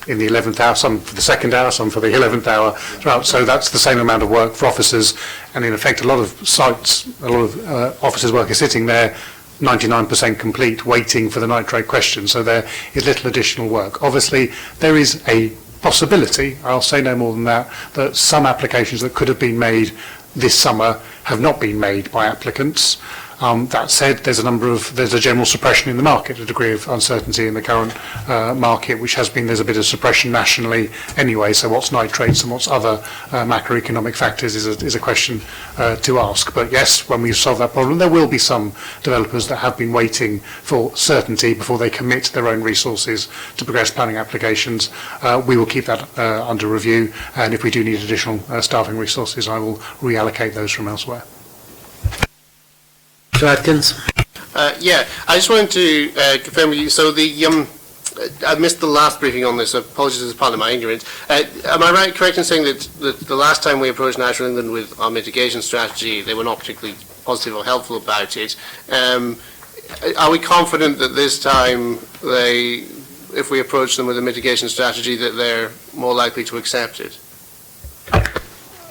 in the 11th hour, some for the 2nd hour, some for the 11th hour throughout. So that's the same amount of work for officers, and in effect a lot of sites, a lot of officers' work is sitting there 99% complete, waiting for the nitrate question. So there is little additional work. Obviously, there is a possibility, I'll say no more than that, that some applications that could have been made this summer have not been made by applicants. That said, there's a general suppression in the market, a degree of uncertainty in the current market, which has been, there's a bit of suppression nationally anyway, so what's nitrates and what's other macroeconomic factors is a question to ask. But yes, when we solve that problem, there will be some developers that have been waiting for certainty before they commit their own resources to progress planning applications. We will keep that under review, and if we do need additional staffing resources, I will reallocate those from elsewhere. Atkins? Yeah, I just wanted to confirm with you, so I missed the last briefing on this, apologies as part of my ignorance. Am I correct in saying that the last time we approached National England with our mitigation strategy, they were not particularly positive or helpful about it? Are we confident that this time, if we approach them with a mitigation strategy, that they're more likely to accept it?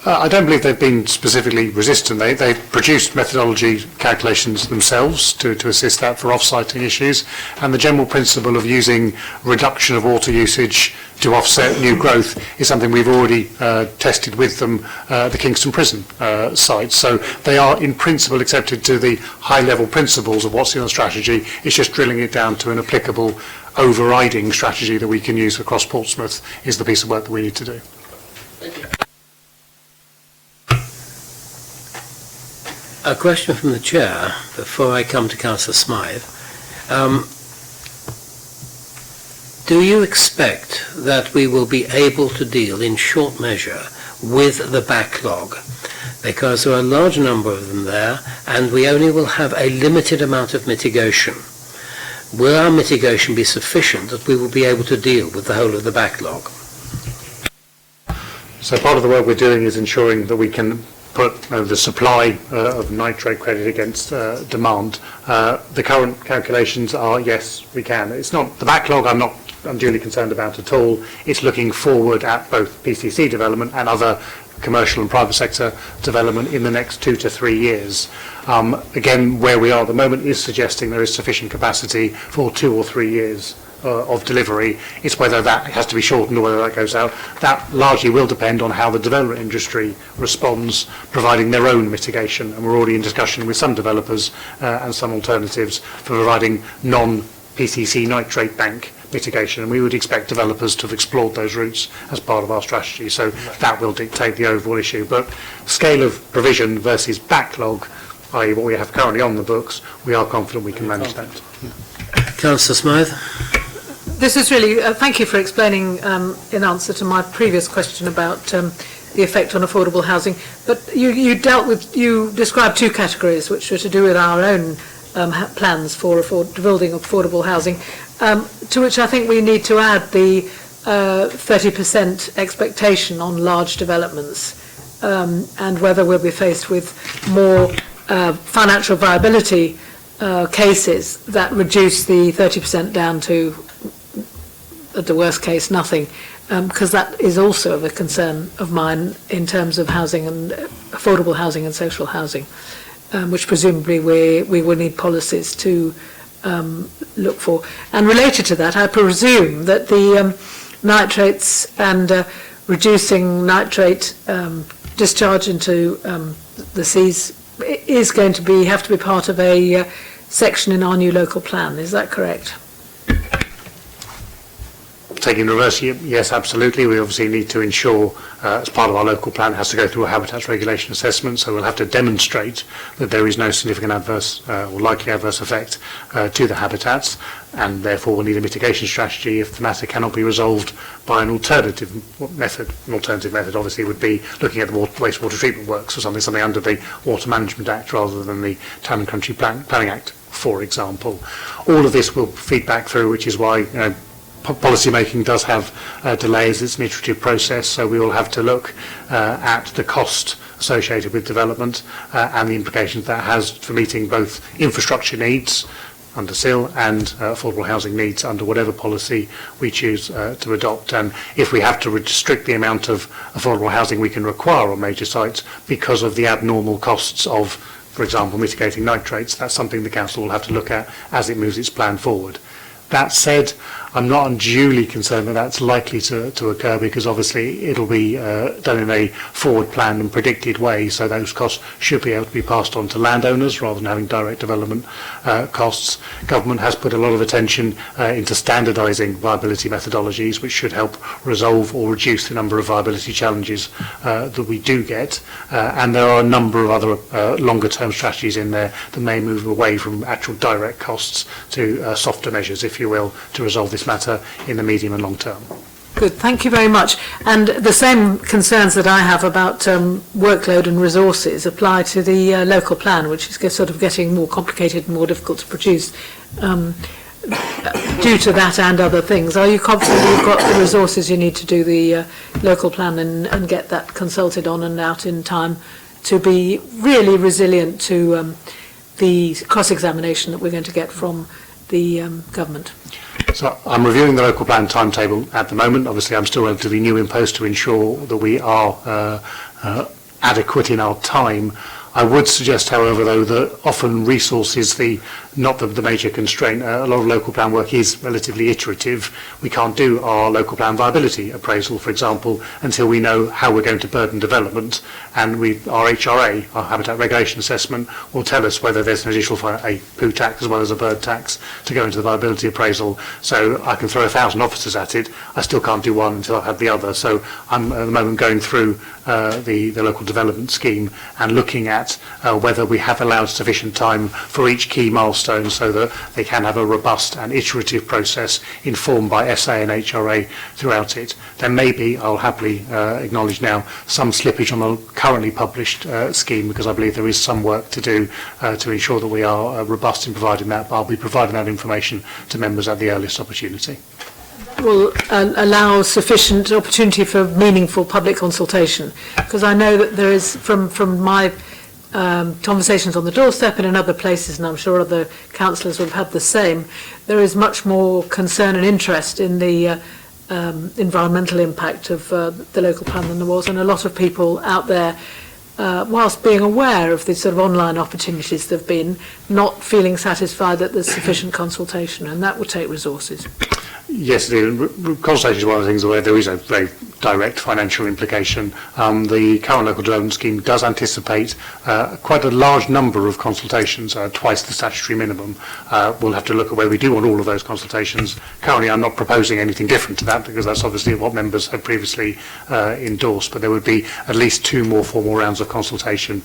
I don't believe they've been specifically resistant. They've produced methodology calculations themselves to assist that for off-siting issues, and the general principle of using reduction of water usage to offset new growth is something we've already tested with them at the Kingston Prison site. So they are in principle accepted to the high-level principles of what's in the strategy. It's just drilling it down to an applicable overriding strategy that we can use across Portsmouth is the piece of work that we need to do. Thank you. A question from the Chair before I come to Councillor Smythe. Do you expect that we will be able to deal in short measure with the backlog? Because there are a large number of them there, and we only will have a limited amount of mitigation. Will our mitigation be sufficient that we will be able to deal with the whole of the backlog? So part of the work we're doing is ensuring that we can put the supply of nitrate credit against demand. The current calculations are, yes, we can. It's not the backlog I'm not unduly concerned about at all. It's looking forward at both PCC development and other commercial and private sector development in the next 2 to 3 years. Again, where we are at the moment is suggesting there is sufficient capacity for 2 or 3 years of delivery. It's whether that has to be shortened or whether that goes out. That largely will depend on how the development industry responds, providing their own mitigation. And we're already in discussion with some developers and some alternatives for providing non-PCC nitrate bank mitigation, and we would expect developers to have explored those routes as part of our strategy. So that will dictate the overall issue. But scale of provision versus backlog, i.e. what we have currently on the books, we are confident we can manage that. Councillor Smythe. This is really, thank you for explaining in answer to my previous question about the effect on affordable housing. But you described two categories which were to do with our own plans for building affordable housing, to which I think we need to add the 30% expectation on large developments, and whether we'll be faced with more financial viability cases that reduce the 30% down to, at the worst case, nothing, because that is also of a concern of mine in terms of housing and affordable housing and social housing, which presumably we will need policies to look for. And related to that, I presume that the nitrates and reducing nitrate discharge into the seas is going to have to be part of a section in our new local plan. Is that correct? Taking in reverse, yes, absolutely. We obviously need to ensure, as part of our local plan, it has to go through a habitats regulation assessment, so we'll have to demonstrate that there is no significant adverse or likely adverse effect to the habitats, and therefore we'll need a mitigation strategy if the matter cannot be resolved by an alternative method. An alternative method obviously would be looking at the wastewater treatment works or something under the Water Management Act rather than the Town and Country Planning Act, for example. All of this will feed back through, which is why policy making does have delays. It's an iterative process, so we will have to look at the cost associated with development and the implications that has for meeting both infrastructure needs under SIL and affordable housing needs under whatever policy we choose to adopt. And if we have to restrict the amount of affordable housing we can require on major sites because of the abnormal costs of, for example, mitigating nitrates, that's something the council will have to look at as it moves its plan forward. That said, I'm not unduly concerned that that's likely to occur, because obviously it'll be done in a forward planned and predicted way, so those costs should be able to be passed on to landowners rather than having direct development costs. Government has put a lot of attention into standardising viability methodologies, which should help resolve or reduce the number of viability challenges that we do get, and there are a number of other longer term strategies in there that may move away from actual direct costs to softer measures, if you will, to resolve this matter in the medium and long term. Good, thank you very much. And the same concerns that I have about workload and resources apply to the local plan, which is sort of getting more complicated and more difficult to produce due to that and other things. Are you confident you've got the resources you need to do the local plan and get that consulted on and out in time to be really resilient to the cross-examination that we're going to get from the government? So I'm reviewing the local plan timetable at the moment. Obviously, I'm still relatively new in post to ensure that we are adequate in our time. I would suggest, however, though, that often resource is not the major constraint. A lot of local plan work is relatively iterative. We can't do our local plan viability appraisal, for example, until we know how we're going to burden development, and our HRA, our habitat regulation assessment, will tell us whether there's an additional a poo tax as well as a bird tax to go into the viability appraisal. So I can throw 1,000 officers at it. I still can't do one until I've had the other. So I'm at the moment going through the local development scheme and looking at whether we have allowed sufficient time for each key milestone so that they can have a robust and iterative process informed by SA and HRA throughout it. There may be, I'll happily acknowledge now, some slippage on the currently published scheme, because I believe there is some work to do to ensure that we are robust in providing that, but I'll be providing that information to members at the earliest opportunity. will allow sufficient opportunity for meaningful public consultation? Because I know that there is, from my conversations on the doorstep and in other places, and I'm sure other councillors would have had the same, there is much more concern and interest in the environmental impact of the local plan than there was, and a lot of people out there, whilst being aware of the sort of online opportunities there have been, not feeling satisfied that there's sufficient consultation, and that would take resources. Yes, the consultation is one of the things where there is a very direct financial implication. The current local development scheme does anticipate quite a large number of consultations, twice the statutory minimum. We'll have to look at whether we do want all of those consultations. Currently, I'm not proposing anything different to that because that's obviously what members have previously endorsed, but there would be at least 2 more formal rounds of consultation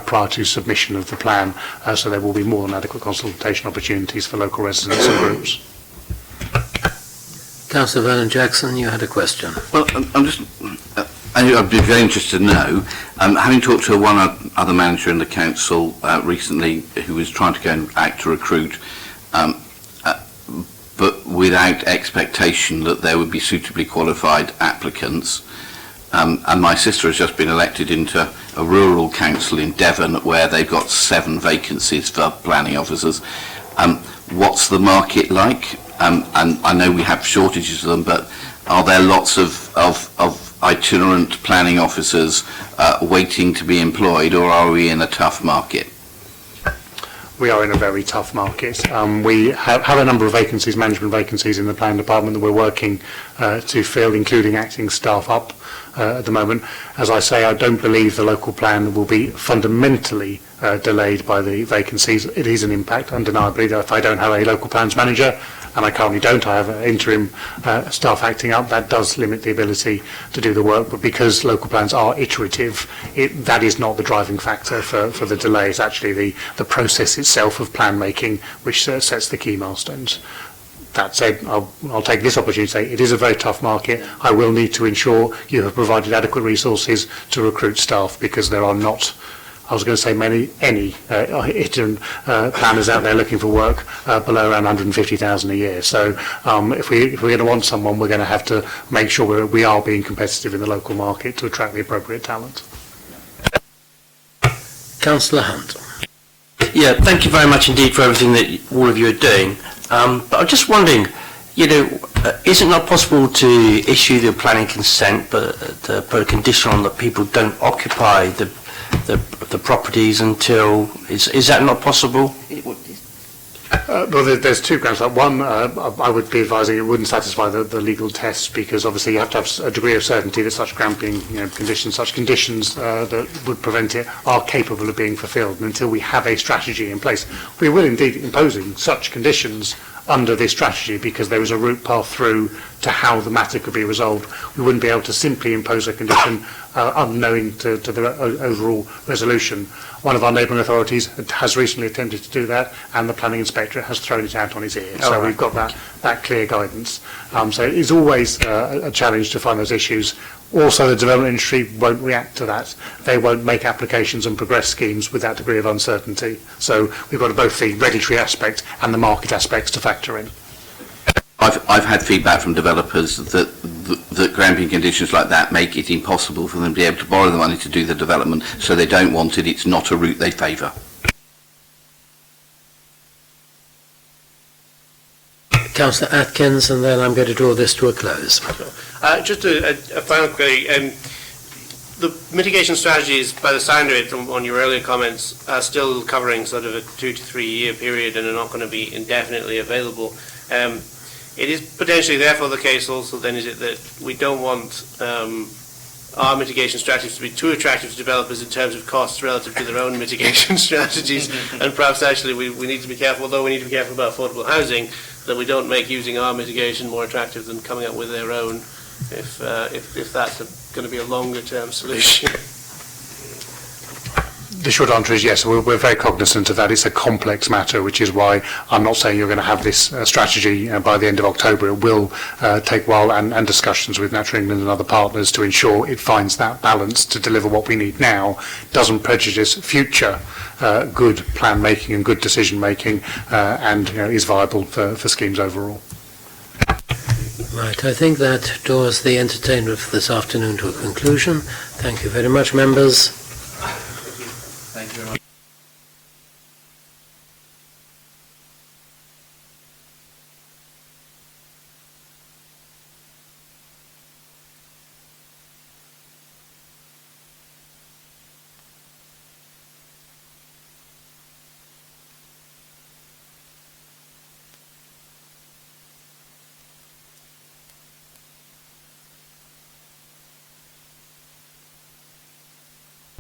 prior to submission of the plan, so there will be more than adequate consultation opportunities for local residents and groups. Councillor Vernon Jackson, you had a question. Well, I'd be very interested to know, having talked to one other manager in the council recently who was trying to go and act to recruit, but without expectation that there would be suitably qualified applicants. And my sister has just been elected into a rural council in Devon where they've got 7 vacancies for planning officers. What's the market like? And I know we have shortages of them, but are there lots of itinerant planning officers waiting to be employed, or are we in a tough market? We are in a very tough market. We have a number of vacancies, management vacancies in the planning department that we're working to fill, including acting staff up at the moment. As I say, I don't believe the local plan will be fundamentally delayed by the vacancies. It is an impact, undeniably, that if I don't have a local plans manager, and I currently don't, I have interim staff acting up, that does limit the ability to do the work, but because local plans are iterative, that is not the driving factor for the delay. It's actually the process itself of plan making which sets the key milestones. That said, I'll take this opportunity to say it is a very tough market. I will need to ensure you have provided adequate resources to recruit staff, because there are not, I was going to say any planners out there looking for work below around 150,000 a year. So if we're going to want someone, we're going to have to make sure we are being competitive in the local market to attract the appropriate talent. Councillor Hunt. Yeah, thank you very much indeed for everything that all of you are doing. But I'm just wondering, is it not possible to issue the planning consent, but to put a condition on that people don't occupy the properties until, is that not possible? Well, there's 2 grounds. One, I would be advising it wouldn't satisfy the legal tests, because obviously you have to have a degree of certainty that such gramping conditions, that would prevent it, are capable of being fulfilled. And until we have a strategy in place, we will indeed imposing such conditions under this strategy, because there is a route path through to how the matter could be resolved. We wouldn't be able to simply impose a condition unknowing to the overall resolution. One of our neighbouring authorities has recently attempted to do that, and the planning inspector has thrown it out on his ear. So we've got that clear guidance. So it is always a challenge to find those issues. Also, the development industry won't react to that. They won't make applications and progress schemes with that degree of uncertainty. So we've got both the regulatory aspect and the market aspects to factor in. I've had feedback from developers that gramping conditions like that make it impossible for them to be able to borrow the money to do the development, so they don't want it. It's not a route they favour. Councillor Atkins, and then I'm going to draw this to a close. Just a final query. The mitigation strategies, by the sound of it, on your earlier comments, are still covering sort of a 2 to 3 year period and are not going to be indefinitely available. It is potentially therefore the case also then, is it, that we don't want our mitigation strategies to be too attractive to developers in terms of costs relative to their own mitigation strategies, and perhaps actually we need to be careful, although we need to be careful about affordable housing, that we don't make using our mitigation more attractive than coming up with their own, if that's going to be a longer term solution. The short answer is yes. We're very cognizant of that. It's a complex matter, which is why I'm not saying you're going to have this strategy by the end of October. It will take a while, and discussions with Natural England and other partners to ensure it finds that balance to deliver what we need now, doesn't prejudice future good plan making and good decision making, and is viable for schemes overall. Right, I think that draws the entertainment for this afternoon to a conclusion. Thank you very much, members.